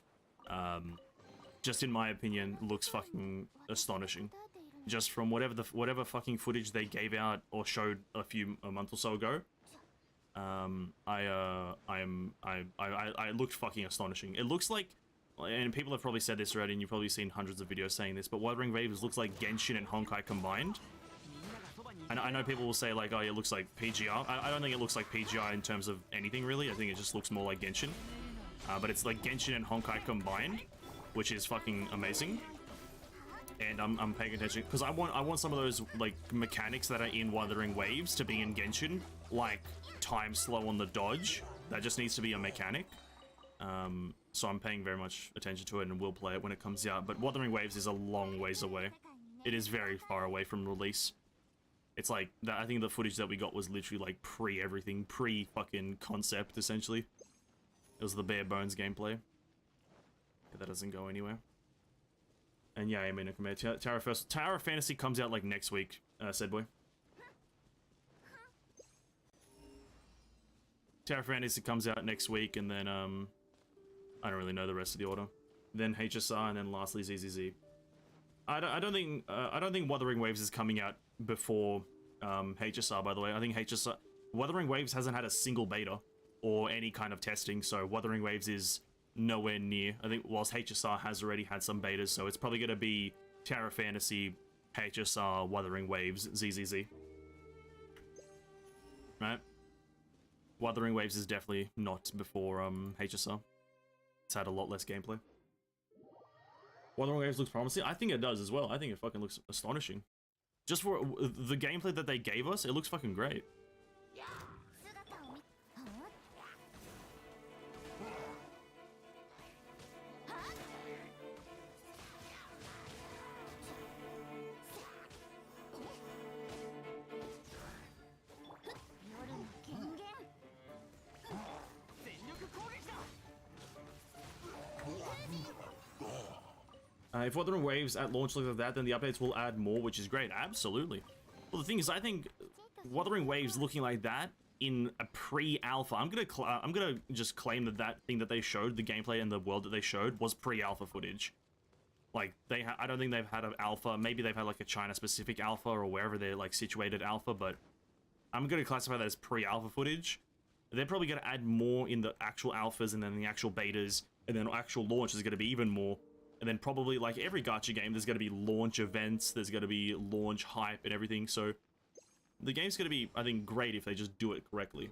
just in my opinion, looks fucking astonishing. Just from whatever fucking footage they gave out or showed a month or so ago, it looked fucking astonishing. It looks like, and people have probably said this already, and you've probably seen hundreds of videos saying this, but Wuthering Waves looks like Genshin and Honkai combined. And I know people will say like, oh, it looks like PGR. I don't think it looks like PGR in terms of anything really. I think it just looks more like Genshin. But it's like Genshin and Honkai combined, which is fucking amazing. And I'm paying attention because I want some of those like mechanics that are in Wuthering Waves to be in Genshin, like time slow on the dodge. That just needs to be a mechanic. So I'm paying very much attention to it and will play it when it comes out. But Wuthering Waves is a long ways away. It is very far away from release. It's like, I think the footage that we got was literally like pre-everything, pre-fucking concept, essentially. It was the bare bones gameplay. Yeah, that doesn't go anywhere. And yeah, I mean, Tower of Fantasy comes out like next week, said boy. Tower of Fantasy comes out next week, and then, I don't really know the rest of the order. Then HSR, and then lastly ZZZ. I don't think Wuthering Waves is coming out before HSR, by the way. I think Wuthering Waves hasn't had a single beta or any kind of testing, so Wuthering Waves is nowhere near. I think whilst HSR has already had some betas, so it's probably going to be Tower of Fantasy, HSR, Wuthering Waves, ZZZ. Right? Wuthering Waves is definitely not before HSR. It's had a lot less gameplay. Wuthering Waves looks promising. I think it does as well. I think it fucking looks astonishing. Just for the gameplay that they gave us, it looks fucking great. If Wuthering Waves at launch looks like that, then the updates will add more, which is great. Absolutely. Well, the thing is, I think Wuthering Waves looking like that in a pre-alpha, I'm gonna just claim that thing that they showed, the gameplay and the world that they showed, was pre-alpha footage. Like I don't think they've had an alpha. Maybe they've had like a China-specific alpha or wherever they're like situated alpha, but I'm gonna classify that as pre-alpha footage. They're probably gonna add more in the actual alphas and then the actual betas, and then actual launch is gonna be even more. And then probably, like every gacha game, there's going to be launch events, there's going to be launch hype and everything, so the game's going to be, I think, great if they just do it correctly.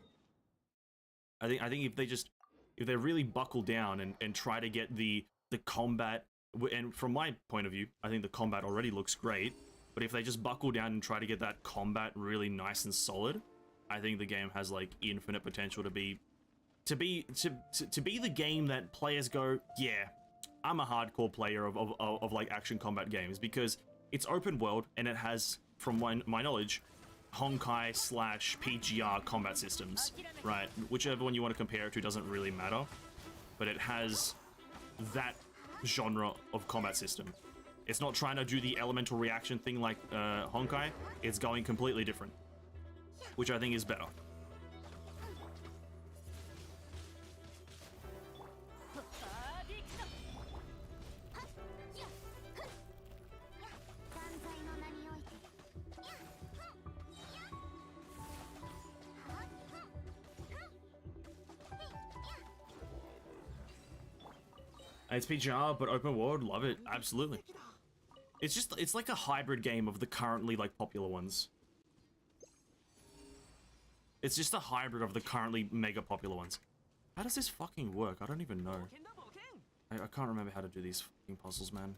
I think if they really buckle down and try to get the combat And from my point of view, I think the combat already looks great. But if they just buckle down and try to get that combat really nice and solid, I think the game has like infinite potential to be the game that players go, yeah, I'm a hardcore player of like action combat games, because it's open world and it has, from my knowledge, Honkai / PGR combat systems, right? Whichever one you want to compare it to doesn't really matter, but it has that genre of combat system. It's not trying to do the elemental reaction thing like Honkai. It's going completely different, which I think is better. It's PGR, but open world, love it, absolutely. It's like a hybrid game of the currently like popular ones. It's just a hybrid of the currently mega popular ones. How does this fucking work? I don't even know. I can't remember how to do these fucking puzzles, man.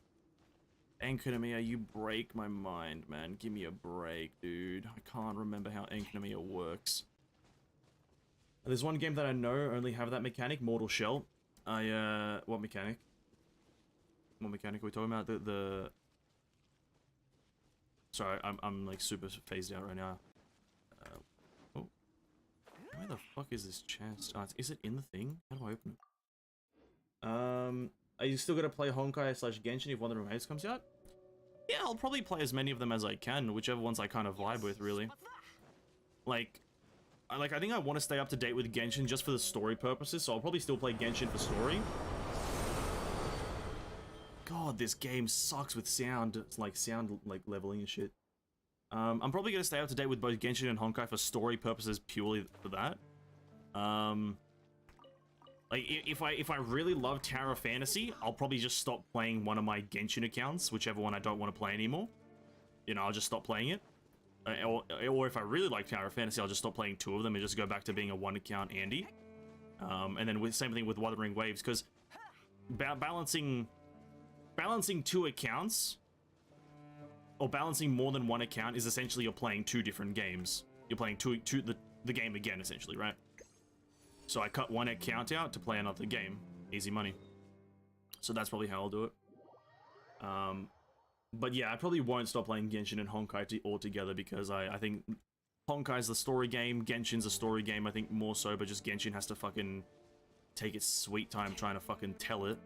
Enkinomiya, you break my mind, man. Give me a break, dude. I can't remember how Enkinomiya works. There's one game that I know only have that mechanic, Mortal Shell. What mechanic? What mechanic are we talking about? Sorry, I'm like super phased out right now. Oh. Where the fuck is this chest? Oh, is it in the thing? How do I open it? Are you still gonna play Honkai / Genshin if One of the Waves comes out? Yeah, I'll probably play as many of them as I can, whichever ones I kind of vibe with, really. I think I want to stay up to date with Genshin just for the story purposes, so I'll probably still play Genshin for story. God, this game sucks with sound. It's like sound leveling and shit. I'm probably gonna stay up to date with both Genshin and Honkai for story purposes purely for that. Like if I really love Tower of Fantasy, I'll probably just stop playing one of my Genshin accounts, whichever one I don't want to play anymore. You know, I'll just stop playing it. Or if I really like Tower of Fantasy, I'll just stop playing two of them and just go back to being a one account Andy. And then same thing with Wuthering Waves, because balancing two accounts, or balancing more than one account, is essentially you're playing two different games. You're playing the game again, essentially, right? So I cut one account out to play another game. Easy money. So that's probably how I'll do it. But yeah, I probably won't stop playing Genshin and Honkai altogether, because I think Honkai's the story game, Genshin's a story game, I think more so, but just Genshin has to fucking take its sweet time trying to fucking tell it.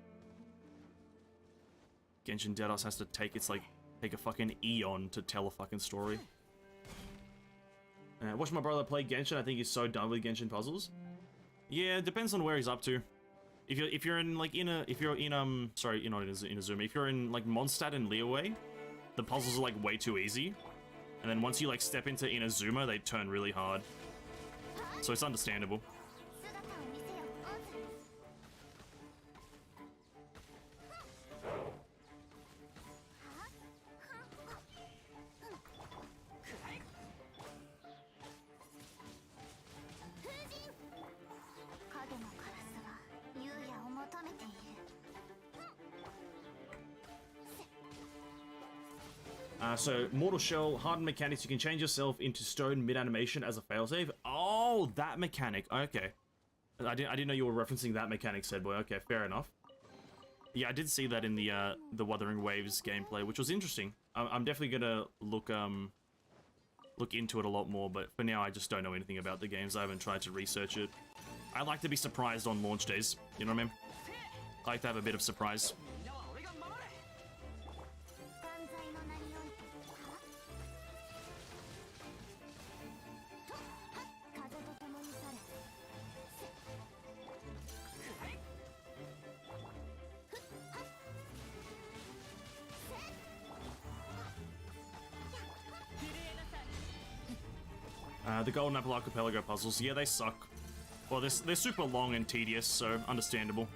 Genshin Dedos has to take a fucking eon to tell a fucking story. Watch my brother play Genshin, I think he's so done with Genshin puzzles. Yeah, it depends on where he's up to. If you're in like if you're in Inazuma, if you're in like Mondstadt and Liyue, the puzzles are like way too easy. And then once you like step into Inazuma, they turn really hard. So it's understandable. So, Mortal Shell, hardened mechanics, you can change yourself into stone mid-animation as a failsave. Oh, that mechanic. Okay. I didn't know you were referencing that mechanic, said boy. Okay, fair enough. Yeah, I did see that in the Wuthering Waves gameplay, which was interesting. I'm definitely gonna look into it a lot more, but for now I just don't know anything about the games. I haven't tried to research it. I like to be surprised on launch days, you know what I mean? I like to have a bit of surprise. The Golden Apple Archipelago puzzles, yeah, they suck. Well, they're super long and tedious, so understandable.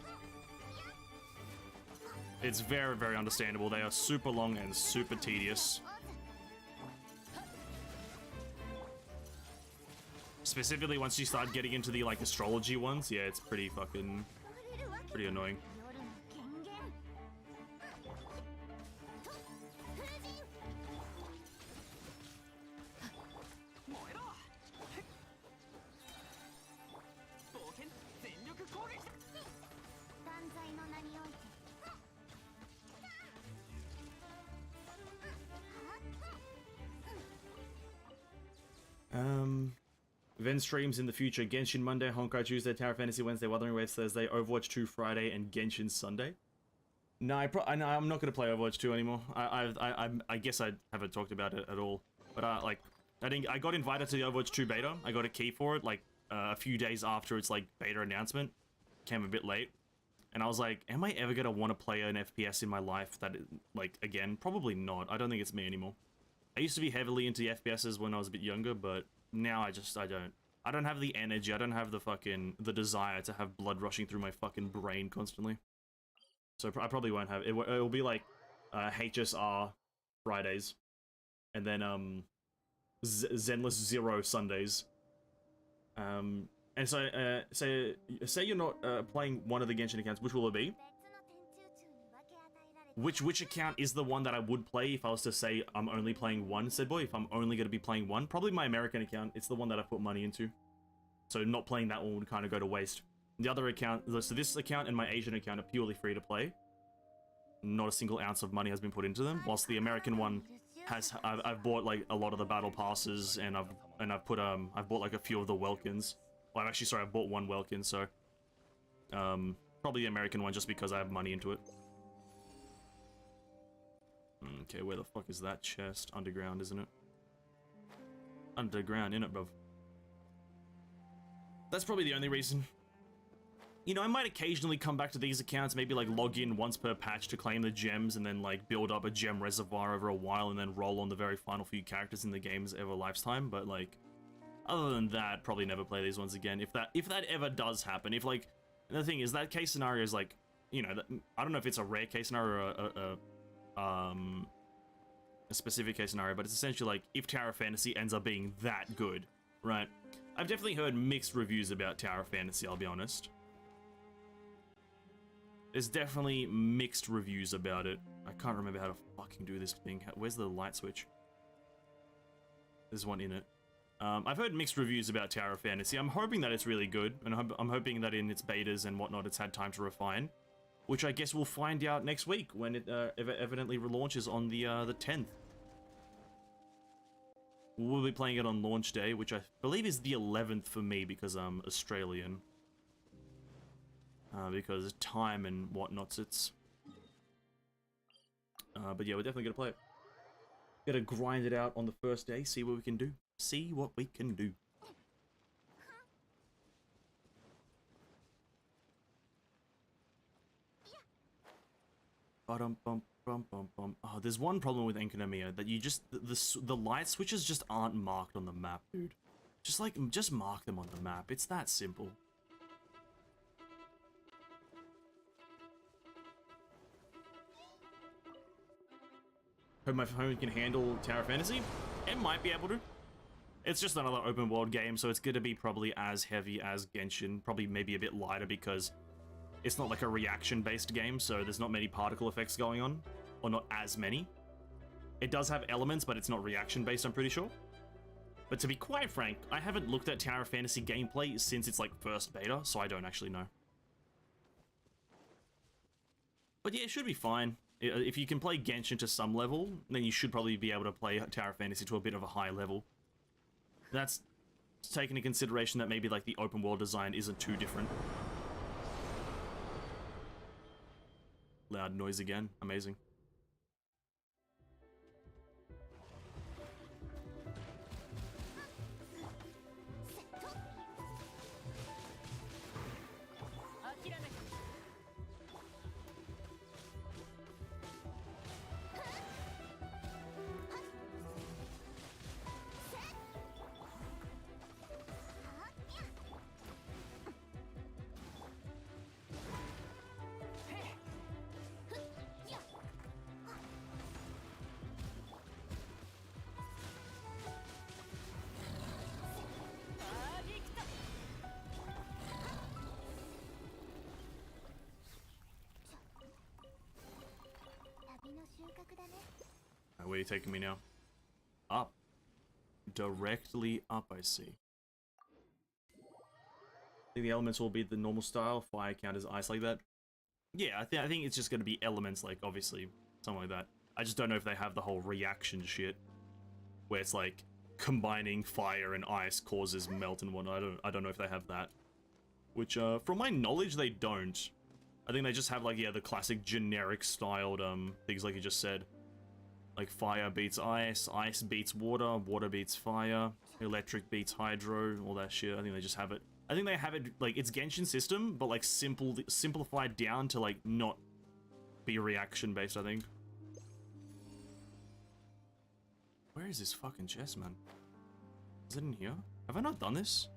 It's very, very understandable. They are super long and super tedious. Specifically, once you start getting into the, like, astrology ones, yeah, it's pretty annoying. Event streams in the future: Genshin Monday, Honkai Tuesday, Tower Fantasy Wednesday, Wuthering Waves Thursday, Overwatch 2 Friday, and Genshin Sunday. No, I'm not gonna play Overwatch 2 anymore. I guess I haven't talked about it at all. But I got invited to the Overwatch 2 beta. I got a key for it like a few days after its like beta announcement. Came a bit late, and I was like, am I ever gonna want to play an FPS in my life? That like again, probably not. I don't think it's me anymore. I used to be heavily into the FPSs when I was a bit younger, but now I don't have the energy. I don't have the desire to have blood rushing through my fucking brain constantly. So I probably won't have it. It'll be like HSR Fridays, and then Zenless Zero Sundays. And so say you're not playing one of the Genshin accounts. Which will it be? Which account is the one that I would play if I was to say I'm only playing one, said boy? If I'm only going to be playing one, probably my American account. It's the one that I put money into. So not playing that one would kind of go to waste. The other account, so this account and my Asian account are purely free to play. Not a single ounce of money has been put into them. Whilst the American one has, I've bought like a lot of the battle passes, and I've bought like a few of the Welkins. Well, actually, sorry, I've bought one Welkin, so probably the American one just because I have money into it. Okay, where the fuck is that chest? Underground, isn't it? Underground, innit, bruv? That's probably the only reason. You know, I might occasionally come back to these accounts, maybe like log in once per patch to claim the gems, and then like build up a gem reservoir over a while, and then roll on the very final few characters in the game's ever lifetime. But like, other than that, probably never play these ones again. If that ever does happen, if like, the thing is that case scenario is like, you know, I don't know if it's a rare case scenario or a specific case scenario, but it's essentially like if Tower Fantasy ends up being that good, right? I've definitely heard mixed reviews about Tower Fantasy, I'll be honest. There's definitely mixed reviews about it. I can't remember how to fucking do this thing. Where's the light switch? There's one in it. I've heard mixed reviews about Tower Fantasy. I'm hoping that it's really good, and I'm hoping that in its betas and whatnot it's had time to refine, which I guess we'll find out next week when it evidently relaunches on the 10th. We'll be playing it on launch day, which I believe is the 11th for me because I'm Australian. Because time and whatnot, it's... but yeah, we're definitely gonna play it. Gotta grind it out on the first day, see what we can do. See what we can do. Oh, there's one problem with Enkanomiya, that you just... The light switches just aren't marked on the map, dude. Just mark them on the map. It's that simple. Hope my phone can handle Tower Fantasy. It might be able to. It's just another open world game, so it's going to be probably as heavy as Genshin. Probably maybe a bit lighter because it's not like a reaction-based game, so there's not many particle effects going on. Or not as many. It does have elements, but it's not reaction-based, I'm pretty sure. But to be quite frank, I haven't looked at Tower Fantasy gameplay since its like first beta, so I don't actually know. But yeah, it should be fine. If you can play Genshin to some level, then you should probably be able to play Tower Fantasy to a bit of a high level. That's taking into consideration that maybe like the open world design isn't too different. Loud noise again. Amazing. Where are you taking me now? Up. Directly up, I see. I think the elements will be the normal style. Fire counters ice like that. Yeah, I think it's just going to be elements, like, obviously, something like that. I just don't know if they have the whole reaction shit. Where it's like, combining fire and ice causes melt and whatnot. I don't know if they have that. Which, from my knowledge, they don't. I think they just have, like, yeah, the classic generic styled, things like you just said. Like, fire beats ice, ice beats water, water beats fire, electric beats hydro, all that shit. I think they just have it. I think they have it, like, it's Genshin system, but, like, simplified down to, like, not be reaction-based, I think. Where is this fucking chest, man? Is it in here? Have I not done this?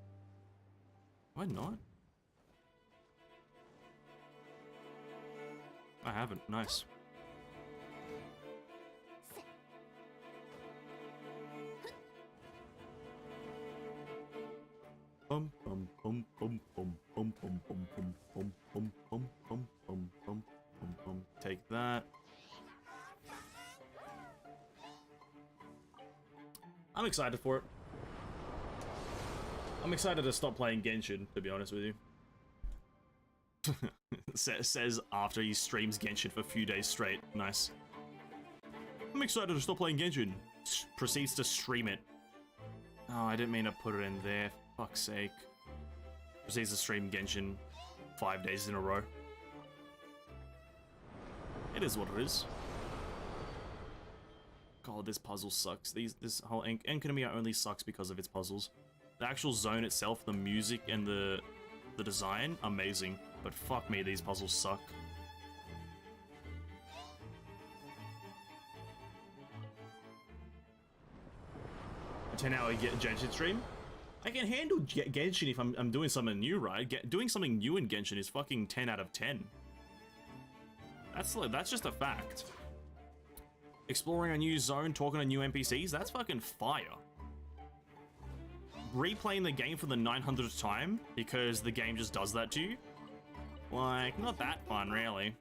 Have I not? I haven't. Nice. Bum bum bum bum bum bum bum bum bum bum bum bum bum bum bum bum bum. Take that. I'm excited for it. I'm excited to stop playing Genshin, to be honest with you. Says after he streams Genshin for a few days straight. Nice. I'm excited to stop playing Genshin. Proceeds to stream it. Oh, I didn't mean to put it in there. Fuck's sake. Proceeds to stream Genshin 5 days in a row. It is what it is. God, this puzzle sucks. This whole Enkanomiya only sucks because of its puzzles. The actual zone itself, the music and the design, amazing. But fuck me, these puzzles suck. A 10-hour Genshin stream? I can handle Genshin if I'm doing something new, right? Doing something new in Genshin is fucking 10 out of 10. That's just a fact. Exploring a new zone, talking to new NPCs, that's fucking fire. Replaying the game for the 900th time because the game just does that to you? Like, not that fun, really.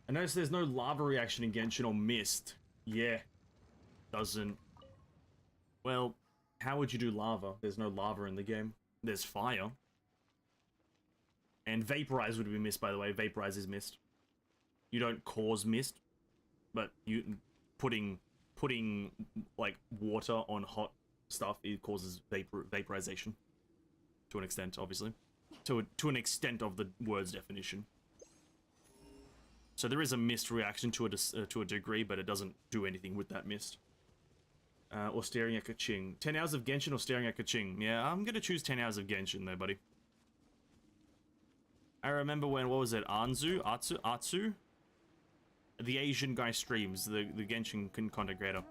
I noticed there's no lava reaction in Genshin or mist. Yeah. Doesn't. Well, how would you do lava? There's no lava in the game. There's fire. And vaporize would be mist, by the way. Vaporize is mist. You don't cause mist, but you putting like water on hot stuff, it causes vaporization. To an extent, obviously. To an extent of the word's definition. So there is a mist reaction to a degree, but it doesn't do anything with that mist. Or staring at Kaching. 10 hours of Genshin or staring at Kaching? Yeah, I'm gonna choose 10 hours of Genshin there, buddy. I remember when, what was it, Atsu? The Asian guy streams, the Genshin content creator.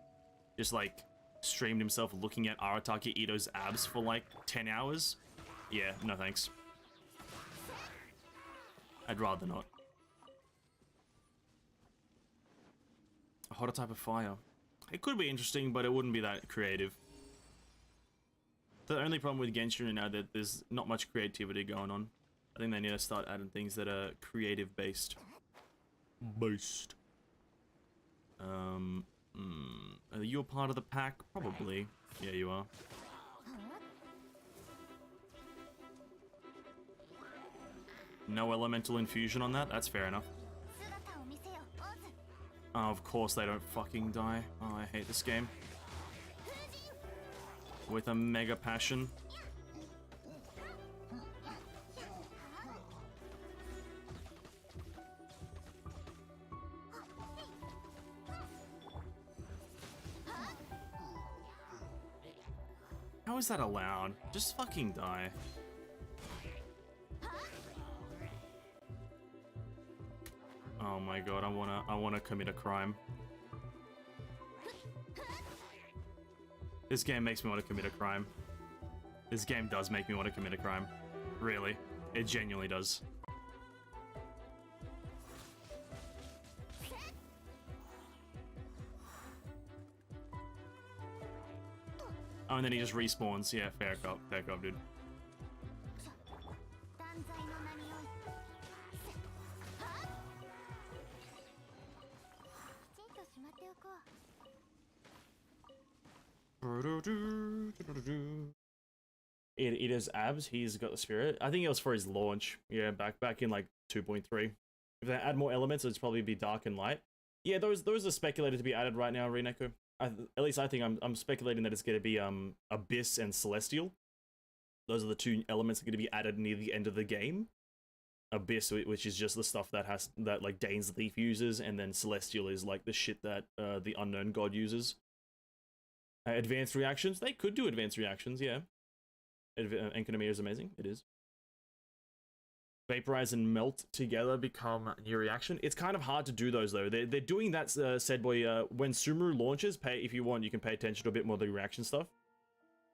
Just like, streamed himself looking at Arataki Ito's abs for like 10 hours. Yeah, no thanks. I'd rather not. A hotter type of fire. It could be interesting, but it wouldn't be that creative. The only problem with Genshin right now that there's not much creativity going on. I think they need to start adding things that are creative based. Are you a part of the pack? Probably. Yeah, you are. No elemental infusion on that? That's fair enough. Oh, of course they don't fucking die. Oh, I hate this game. With a mega passion. How is that allowed? Just fucking die. Oh my god, I wanna commit a crime. This game makes me want to commit a crime. This game does make me want to commit a crime. Really. It genuinely does. Oh, and then he just respawns. Yeah, fair cop, dude. 断罪の名においてはっきちんとしまっておこう。 It is abs. He's got the spirit. I think it was for his launch. Yeah, back in like 2.3. If they add more elements, it'd probably be dark and light. Yeah, those are speculated to be added right now, Rineko. At least I think I'm speculating that it's going to be Abyss and Celestial. Those are the two elements that are going to be added near the end of the game. Abyss, which is just the stuff that like Dane's Leaf uses, and then Celestial is like the shit that the Unknown God uses. Advanced reactions, they could do advanced reactions, yeah. Enkonomiya is amazing, it is. Vaporize and melt together become a new reaction. It's kind of hard to do those though. They're doing that, said boy, when Sumeru launches, if you want, you can pay attention to a bit more of the reaction stuff.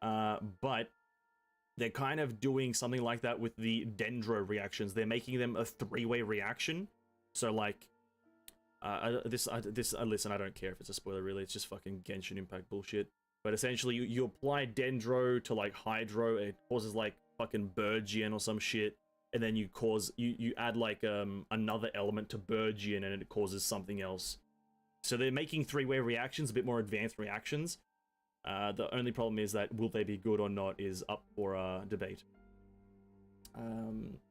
But they're kind of doing something like that with the Dendro reactions. They're making them a three-way reaction. So like, listen, I don't care if it's a spoiler really, it's just fucking Genshin Impact bullshit. But essentially, you apply Dendro to like Hydro, it causes like fucking Burgian or some shit. And then you add like another element to Burgian and it causes something else. So they're making three-way reactions, a bit more advanced reactions. The only problem is that will they be good or not is up for debate.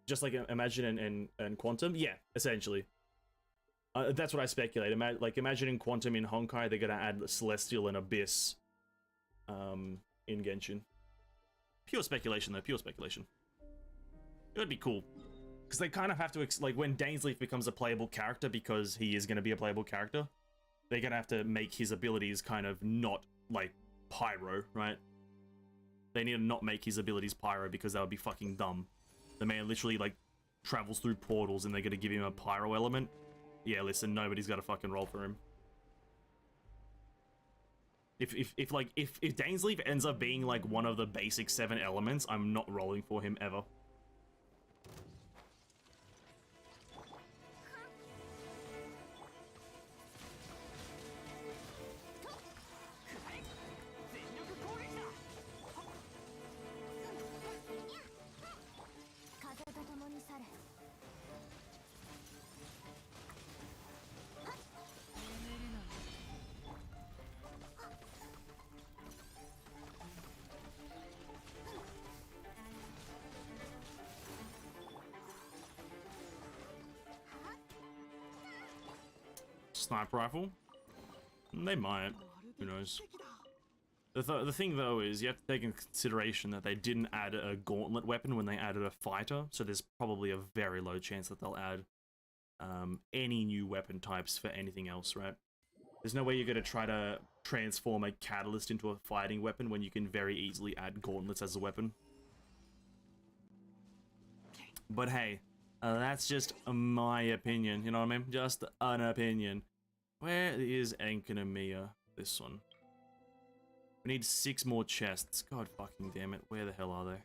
Just like Imagine and Quantum, yeah, essentially. That's what I speculate. Imagine in Quantum in Honkai, they're gonna add Celestial and Abyss in Genshin. Pure speculation though, pure speculation. It would be cool. Because they kind of have to, like, when Dainsleif becomes a playable character, because he is going to be a playable character, they're going to have to make his abilities kind of not, like, pyro, right? They need to not make his abilities pyro, because that would be fucking dumb. The man literally, like, travels through portals, and they're going to give him a pyro element. Yeah, listen, nobody's got to fucking roll for him. If Dainsleif ends up being, like, one of the basic 7 elements, I'm not rolling for him ever. Sniper rifle? They might. Who knows? The thing though is you have to take into consideration that they didn't add a gauntlet weapon when they added a fighter, so there's probably a very low chance that they'll add any new weapon types for anything else, right? There's no way you're going to try to transform a catalyst into a fighting weapon when you can very easily add gauntlets as a weapon. But hey, that's just my opinion, you know what I mean? Just an opinion. Where is Enkonomiya? This one. We need 6 more chests. God fucking damn it. Where the hell are they?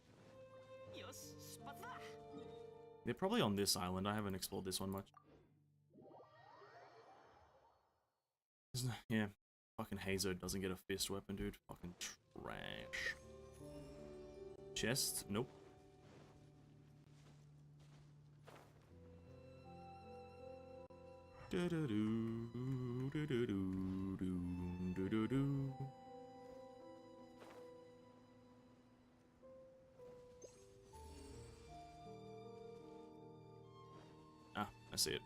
They're probably on this island. I haven't explored this one much. Yeah. Fucking Heizou doesn't get a fist weapon, dude. Fucking trash. Chest? Nope. Ah, I see it.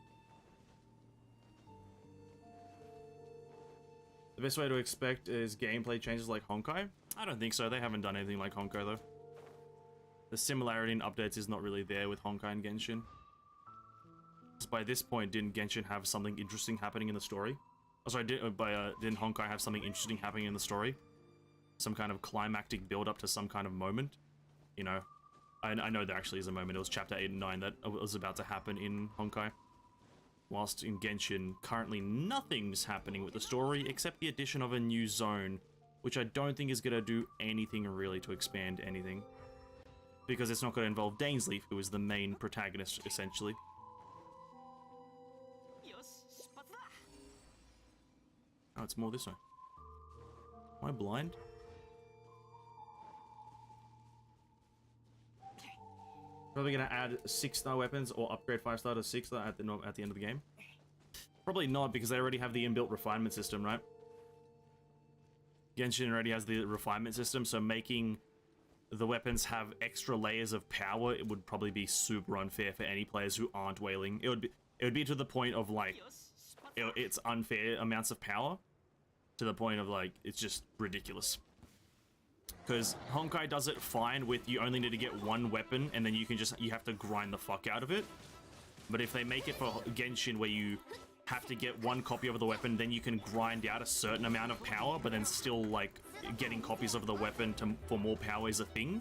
The best way to expect is gameplay changes like Honkai? I don't think so. They haven't done anything like Honkai though. The similarity in updates is not really there with Honkai and Genshin. By this point, didn't Genshin have something interesting happening in the story? Oh, sorry, didn't Honkai have something interesting happening in the story? Some kind of climactic build-up to some kind of moment? You know, I know there actually is a moment. It was chapter 8 and 9 that was about to happen in Honkai. Whilst in Genshin, currently nothing's happening with the story except the addition of a new zone, which I don't think is going to do anything really to expand anything. Because it's not going to involve Dainsleif, who is the main protagonist, essentially. Oh, it's more this way. Am I blind? Probably gonna add 6-star weapons or upgrade 5-star to 6-star at the end of the game. Probably not, because they already have the inbuilt refinement system, right? Genshin already has the refinement system, so making the weapons have extra layers of power, it would probably be super unfair for any players who aren't whaling. It would be to the point of like it's unfair amounts of power, to the point of like it's just ridiculous. Because Honkai does it fine with you only need to get one weapon and then you have to grind the fuck out of it. But if they make it for Genshin where you have to get one copy of the weapon, then you can grind out a certain amount of power, but then still like getting copies of the weapon for more power is a thing.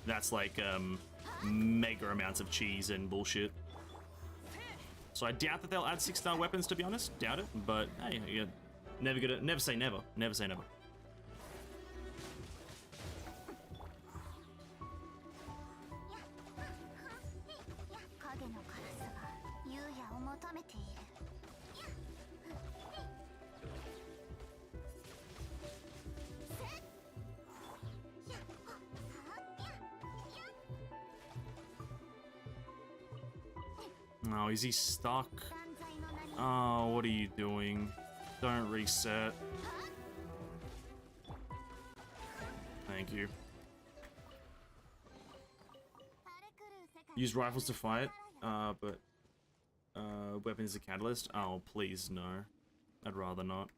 That's like mega amounts of cheese and bullshit. So I doubt that they'll add 6-star weapons, to be honest. Doubt it, but hey, yeah, never say never. Never say never. Oh, is he stuck? Oh, what are you doing? Don't reset. Thank you. Use rifles to fight, but weapon is a catalyst? Oh, please, no. I'd rather not.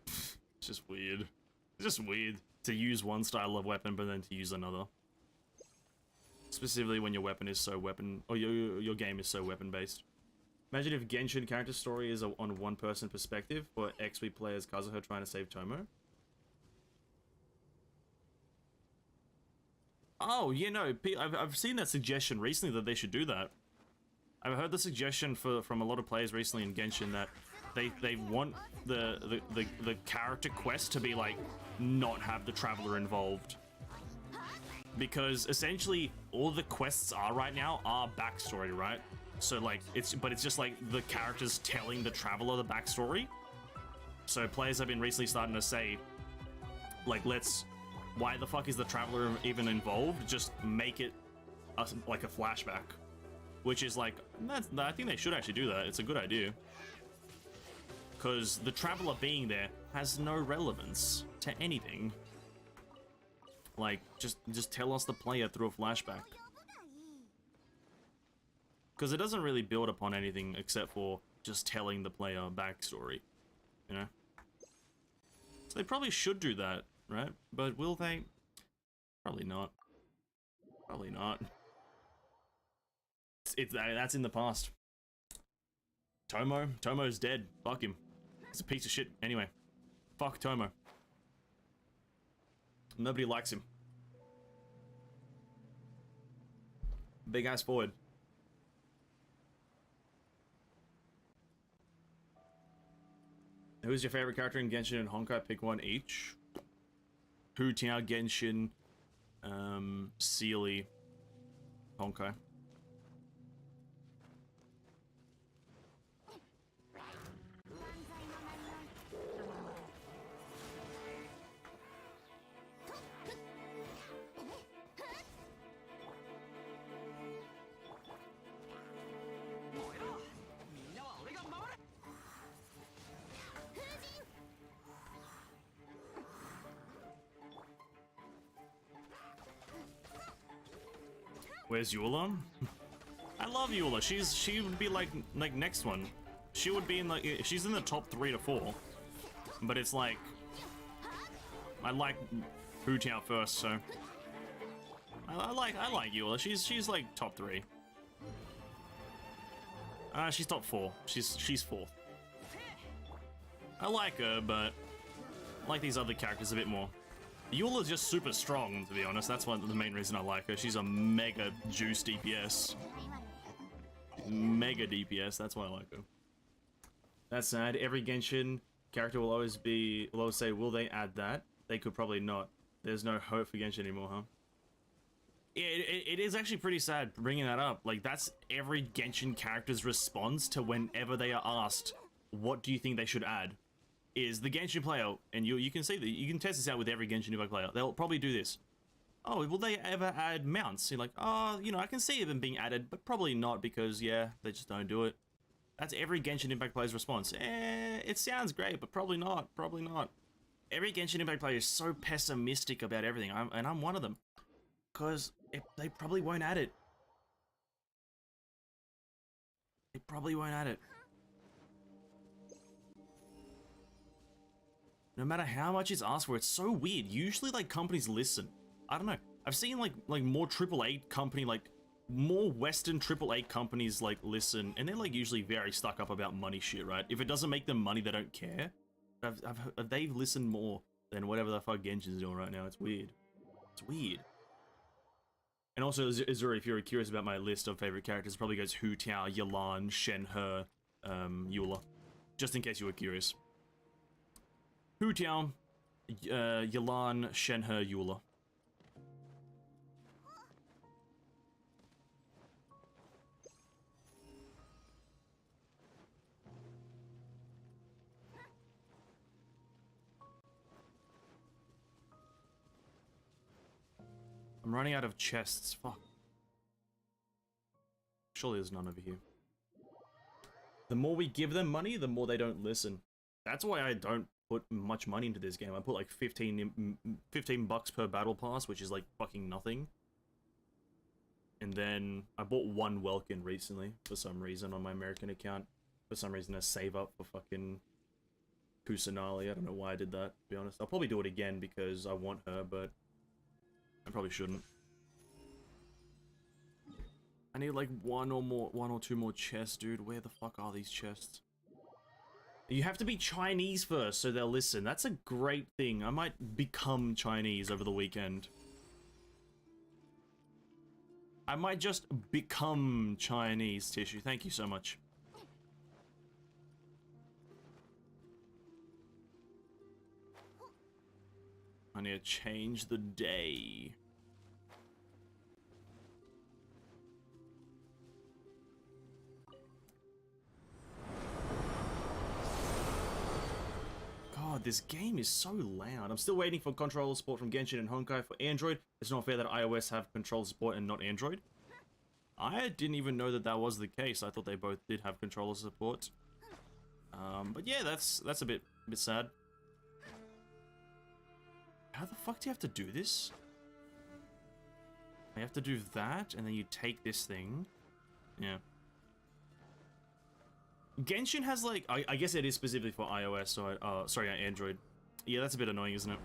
It's just weird. It's just weird to use one style of weapon, but then to use another. Specifically when your weapon is so your game is so weapon-based. Imagine if Genshin character story is on one-person perspective, or XP players Kazuha trying to save Tomo. Oh, yeah, no, I've seen that suggestion recently that they should do that. I've heard the suggestion from a lot of players recently in Genshin that they want the character quest to be like not have the traveler involved. Because essentially all the quests are right now are backstory, right? So like it's just like the characters telling the traveler the backstory. So players have been recently starting to say, like, why the fuck is the traveler even involved? Just make it like a flashback, which is like I think they should actually do that. It's a good idea, because the traveler being there has no relevance to anything. Like, just tell us the player through a flashback. Because it doesn't really build upon anything except for just telling the player backstory, you know? So they probably should do that, right? But will they? Probably not. Probably not. That's in the past. Tomo's dead. Fuck him. He's a piece of shit. Anyway. Fuck Tomo. Nobody likes him. Big ass forward. Who's your favorite character in Genshin and Honkai? Pick one each. Hu Tiao, Genshin, Sealy, Honkai. Where's Eula? I love Eula. She would be like next one. She would be in like she's in the top 3 to 4. But it's like I like Hu Tiao first, so I like Eula. She's like top 3. She's top 4. She's 4th. I like her, but I like these other characters a bit more. Eula's just super strong, to be honest. That's the main reason I like her. She's a mega juice DPS. Mega DPS, that's why I like her. That's sad. Every Genshin character will always say, will they add that? They could probably not. There's no hope for Genshin anymore, huh? It is actually pretty sad bringing that up. Like, that's every Genshin character's response to whenever they are asked, what do you think they should add? Is the Genshin player, and you can see that, you can test this out with every Genshin Impact player, they'll probably do this. oh, will they ever add mounts? You're like, oh, you know, I can see them being added, but probably not because, yeah, they just don't do it. That's every Genshin Impact player's response. It sounds great, but probably not. Probably not. Every Genshin Impact player is so pessimistic about everything, and I'm one of them. Because they probably won't add it. They probably won't add it. No matter how much it's asked for, it's so weird. Usually, like, companies listen. I don't know. I've seen, like more AAA company, like, more Western AAA companies, like, listen, and they're, like, usually very stuck up about money shit, right? If it doesn't make them money, they don't care. They've listened more than whatever the fuck Genshin's doing right now. It's weird. It's weird. And also, Azuri, if you're curious about my list of favorite characters, it probably goes Hu Tao, Yelan, Shenhe, Eula. Just in case you were curious. Hu Tao, Yelan, Shenhe, Eula. I'm running out of chests. Fuck. Surely there's none over here. The more we give them money, the more they don't listen. That's why I don't put much money into this game. I put like 15 bucks per battle pass, which is like fucking nothing. And then I bought one Welkin recently for some reason on my American account. For some reason I save up for fucking Kusanali. I don't know why I did that, to be honest. I'll probably do it again because I want her, but I probably shouldn't. I need like one or two more chests, dude. Where the fuck are these chests? You have to be Chinese first, so they'll listen. That's a great thing. I might become Chinese over the weekend. I might just become Chinese, Tissue. Thank you so much. I need to change the day. God, this game is so loud. I'm still waiting for controller support from Genshin and Honkai for Android. It's not fair that iOS have controller support and not Android. I didn't even know that that was the case. I thought they both did have controller support. But yeah, that's a bit sad. How the fuck do you have to do this? You have to do that, and then you take this thing. Yeah. Genshin has like, I guess it is specifically for iOS, so sorry, Android. Yeah, that's a bit annoying, isn't it?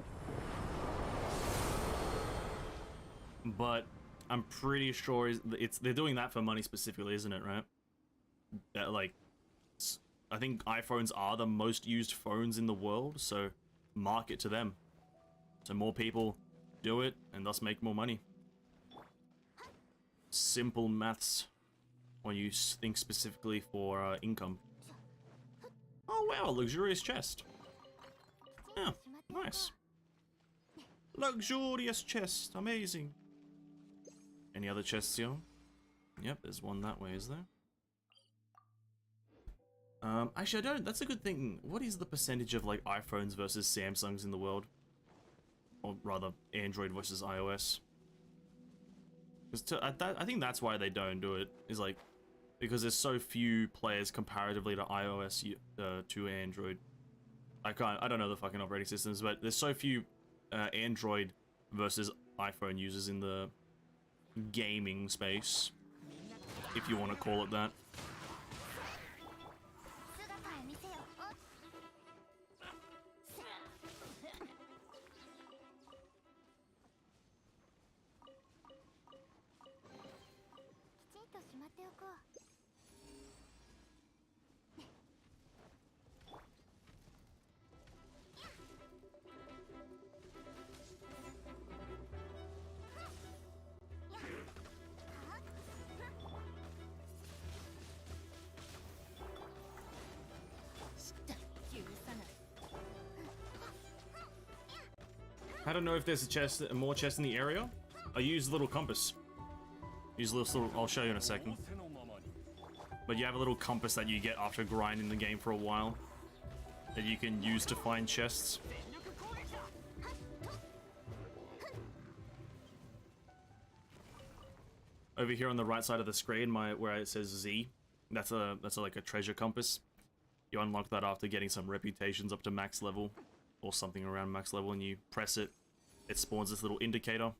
But I'm pretty sure they're doing that for money specifically, isn't it, right? That, like, I think iPhones are the most used phones in the world, so market to them. So more people do it, and thus make more money. Simple maths when you think specifically for income. Oh wow, luxurious chest. Yeah, nice. Luxurious chest, amazing. Any other chests here? Yep, there's one that way, is there? Actually, I don't. That's a good thing. What is the percentage of like iPhones versus Samsungs in the world? Or rather, Android versus iOS. Because I think that's why they don't do it. Is like because there's so few players comparatively to iOS to Android. I don't know the fucking operating systems, but there's so few Android versus iPhone users in the gaming space, if you want to call it that. I don't know if there's a chest, more chests in the area. I use a little compass. Use a little, I'll show you in a second. But you have a little compass that you get after grinding the game for a while that you can use to find chests. Over here on the right side of the screen, where it says Z, that's like a treasure compass. You unlock that after getting some reputations up to max level, or something around max level, and you press it. It spawns this little indicator,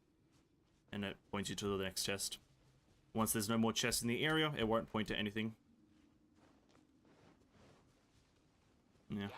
and it points you to the next chest. Once there's no more chests in the area, it won't point to anything. Yeah.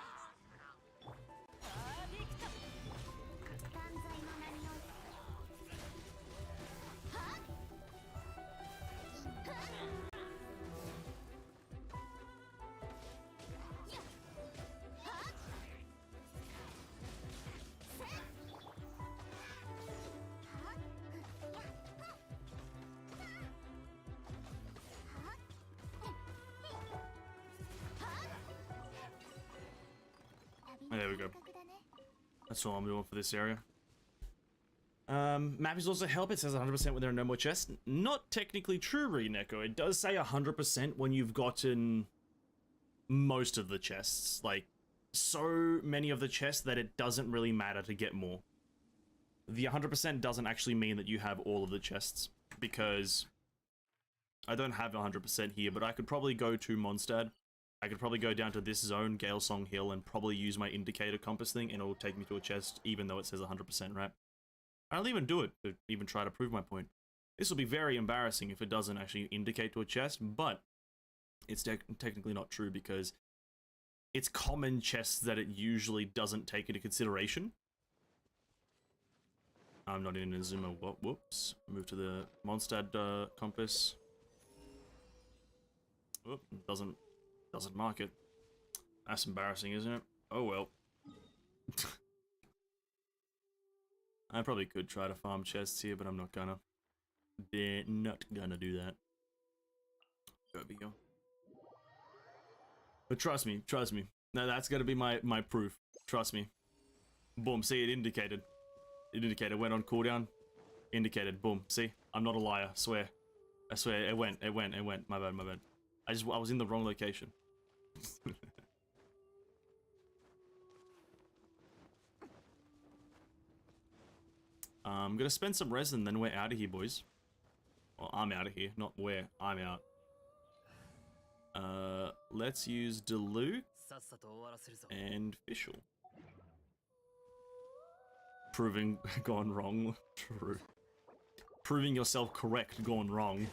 There we go. That's all I'm doing for this area. Map is also help. It says 100% when there are no more chests. Not technically true, Reneko. It does say 100% when you've gotten most of the chests. Like, so many of the chests that it doesn't really matter to get more. The 100% doesn't actually mean that you have all of the chests, because I don't have 100% here, but I could probably go to Mondstadt. I could probably go down to this zone, Galesong Hill, and probably use my indicator compass thing, and it'll take me to a chest, even though it says 100%, right? I'll even do it to even try to prove my point. This will be very embarrassing if it doesn't actually indicate to a chest, but it's technically not true, because it's common chests that it usually doesn't take into consideration. I'm not in Inazuma. Whoops. Move to the Mondstadt compass. Oop, doesn't mark it. That's embarrassing, isn't it? Oh well. I probably could try to farm chests here, but I'm not gonna. They're not gonna do that. Over here. But trust me. No, that's gonna be my proof. Trust me. Boom, see, it indicated. It indicated, went on cooldown. Indicated, boom, see? I'm not a liar, swear. I swear, it went. My bad. I was in the wrong location. I'm gonna spend some resin, then we're out of here, boys. Well, I'm out of here, not where. I'm out. Let's use Delu and Fischl. Proving gone wrong. True. Proving yourself correct, gone wrong.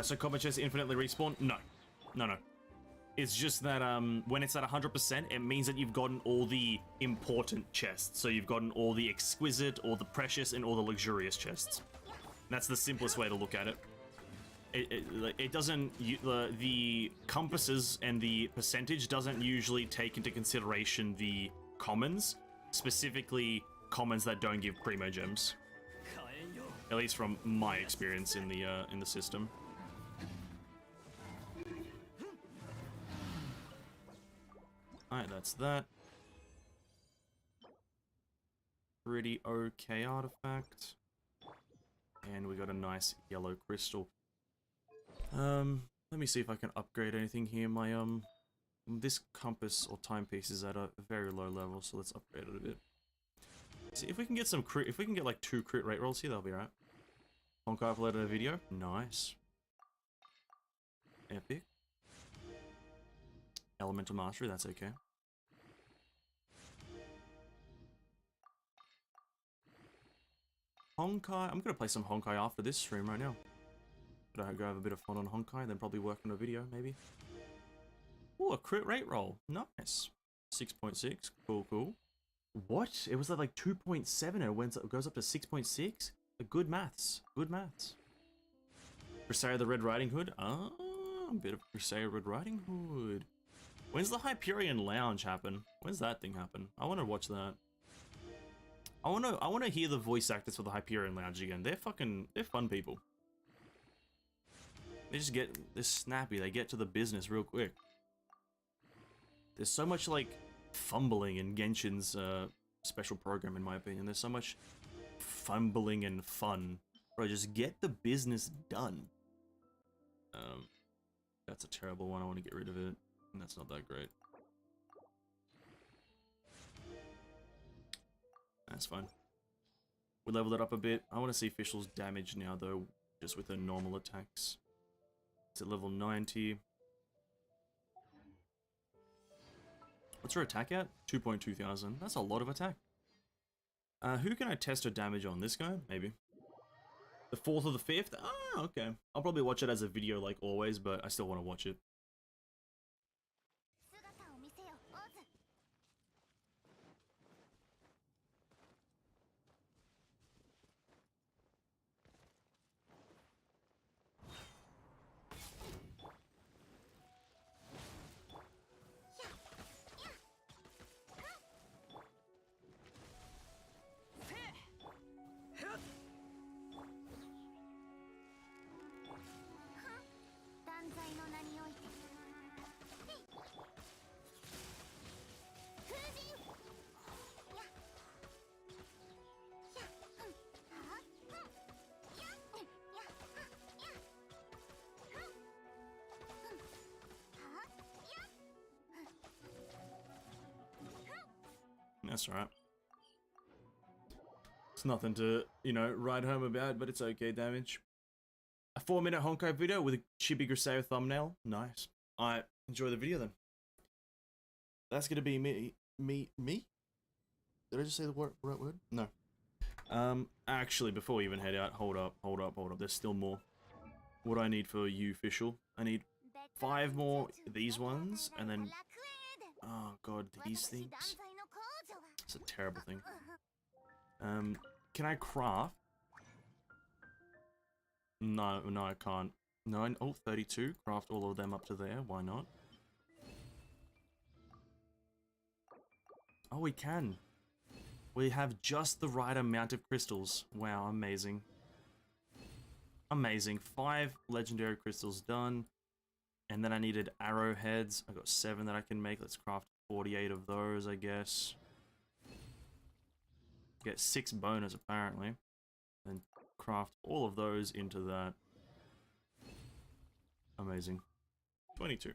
So combat chests infinitely respawn? No. It's just that when it's at 100%, it means that you've gotten all the important chests. So you've gotten all the exquisite, all the precious, and all the luxurious chests. That's the simplest way to look at it. It doesn't, the compasses and the percentage doesn't usually take into consideration the commons, specifically commons that don't give Primogems. At least from my experience in the system. Alright, that's that. Pretty okay artifact. And we got a nice yellow crystal. Let me see if I can upgrade anything here. My, this compass or timepiece is at a very low level, so let's upgrade it a bit. See, if we can get some crit, if we can get like 2 crit rate rolls here, that'll be right. Honkai uploaded a video. Nice. Epic. Elemental Mastery, that's okay. Honkai, I'm gonna play some Honkai after this stream right now. Gonna go have a bit of fun on Honkai, then probably work on a video, maybe. Ooh, a crit rate roll. Nice. 6.6. Cool. What? It was at like 2.7 and it goes up to 6.6? Good maths. Crusade of the Red Riding Hood. Ah, a bit of Crusade of Red Riding Hood. When's the Hyperion Lounge happen? When's that thing happen? I want to watch that. I wanna hear the voice actors for the Hyperion Lounge again. They're fun people. They're snappy, they get to the business real quick. There's so much, like, fumbling in Genshin's special program, in my opinion. There's so much fumbling and fun. Bro, just get the business done. That's a terrible one, I want to get rid of it. And that's not that great. That's fine. We leveled it up a bit. I want to see Fischl's damage now, though, just with her normal attacks. It's at level 90. What's her attack at? 2.2 thousand. That's a lot of attack. Who can I test her damage on? This guy? Maybe. The 4th or the 5th? Ah, okay. I'll probably watch it as a video like always, but I still want to watch it. That's alright. It's nothing to, you know, write home about, but it's okay damage. A 4-minute Honkai video with a Chibi Griseo thumbnail. Nice. Alright, enjoy the video then. That's gonna be me? Did I just say the right word? No. Actually, before we even head out, hold up. There's still more. What do I need for you, Fischl? I need 5 more these ones, and then... Oh god, these things. It's a terrible thing. Can I craft? No, I can't. No, oh, 32. Craft all of them up to there. Why not? Oh, we can. We have just the right amount of crystals. Wow, amazing. Amazing. 5 legendary crystals done. And then I needed arrowheads. I got 7 that I can make. Let's craft 48 of those, I guess. Get 6 bonus, apparently. And craft all of those into that. Amazing. 22.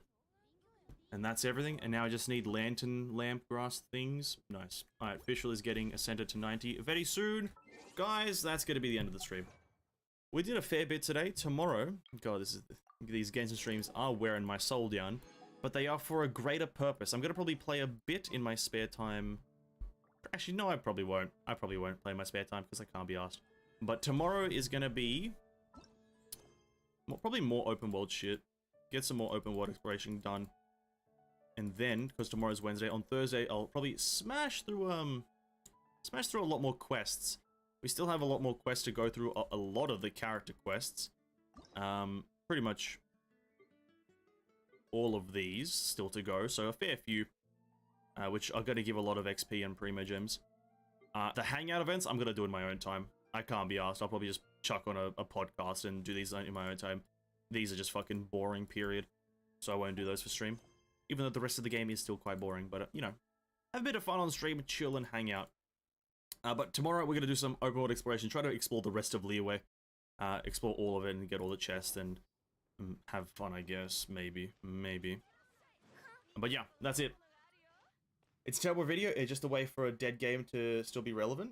And that's everything. And now I just need lantern lamp grass things. Nice. Alright, Fischl is getting ascended to 90 very soon. Guys, that's going to be the end of the stream. We did a fair bit today. Tomorrow, god, these Genshin streams are wearing my soul down. But they are for a greater purpose. I'm going to probably play a bit in my spare time. Actually, no, I probably won't. I probably won't play in my spare time because I can't be asked. But tomorrow is going to be... probably more open world shit. Get some more open world exploration done. And then, because tomorrow's Wednesday, on Thursday, I'll probably smash through a lot more quests. We still have a lot more quests to go through, a lot of the character quests. Pretty much all of these still to go, so a fair few. Which are going to give a lot of XP and Primogems. The Hangout events, I'm going to do in my own time. I can't be asked. I'll probably just chuck on a podcast and do these in my own time. These are just fucking boring, period. So I won't do those for stream. Even though the rest of the game is still quite boring. But, you know, have a bit of fun on stream, chill and hang out. But tomorrow we're going to do some open world exploration. Try to explore the rest of Liyue. Explore all of it and get all the chests and have fun, I guess. Maybe. But yeah, that's it. It's a terrible video. It's just a way for a dead game to still be relevant.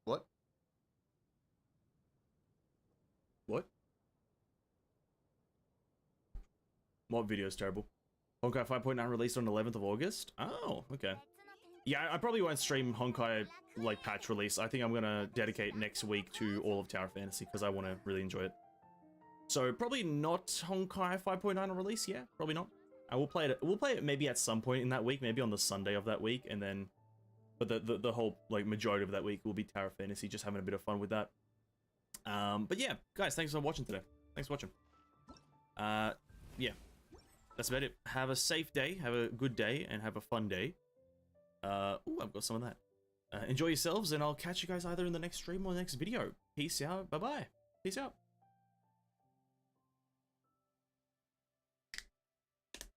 What? What video is terrible? Honkai 5.9 released on 11th of August? Oh, okay. Yeah, I probably won't stream Honkai, like, patch release. I think I'm gonna dedicate next week to all of Tower Fantasy, because I want to really enjoy it. So, probably not Honkai 5.9 on release, yeah, probably not. We'll play it maybe at some point in that week, maybe on the Sunday of that week, and then... But the whole, like, majority of that week will be Tower Fantasy, just having a bit of fun with that. But yeah, guys, thanks for watching today. Thanks for watching. Yeah. that's about it. Have a safe day, have a good day, and have a fun day. Ooh, I've got some of that. Enjoy yourselves, and I'll catch you guys either in the next stream or the next video. Peace out. Bye-bye. Peace out.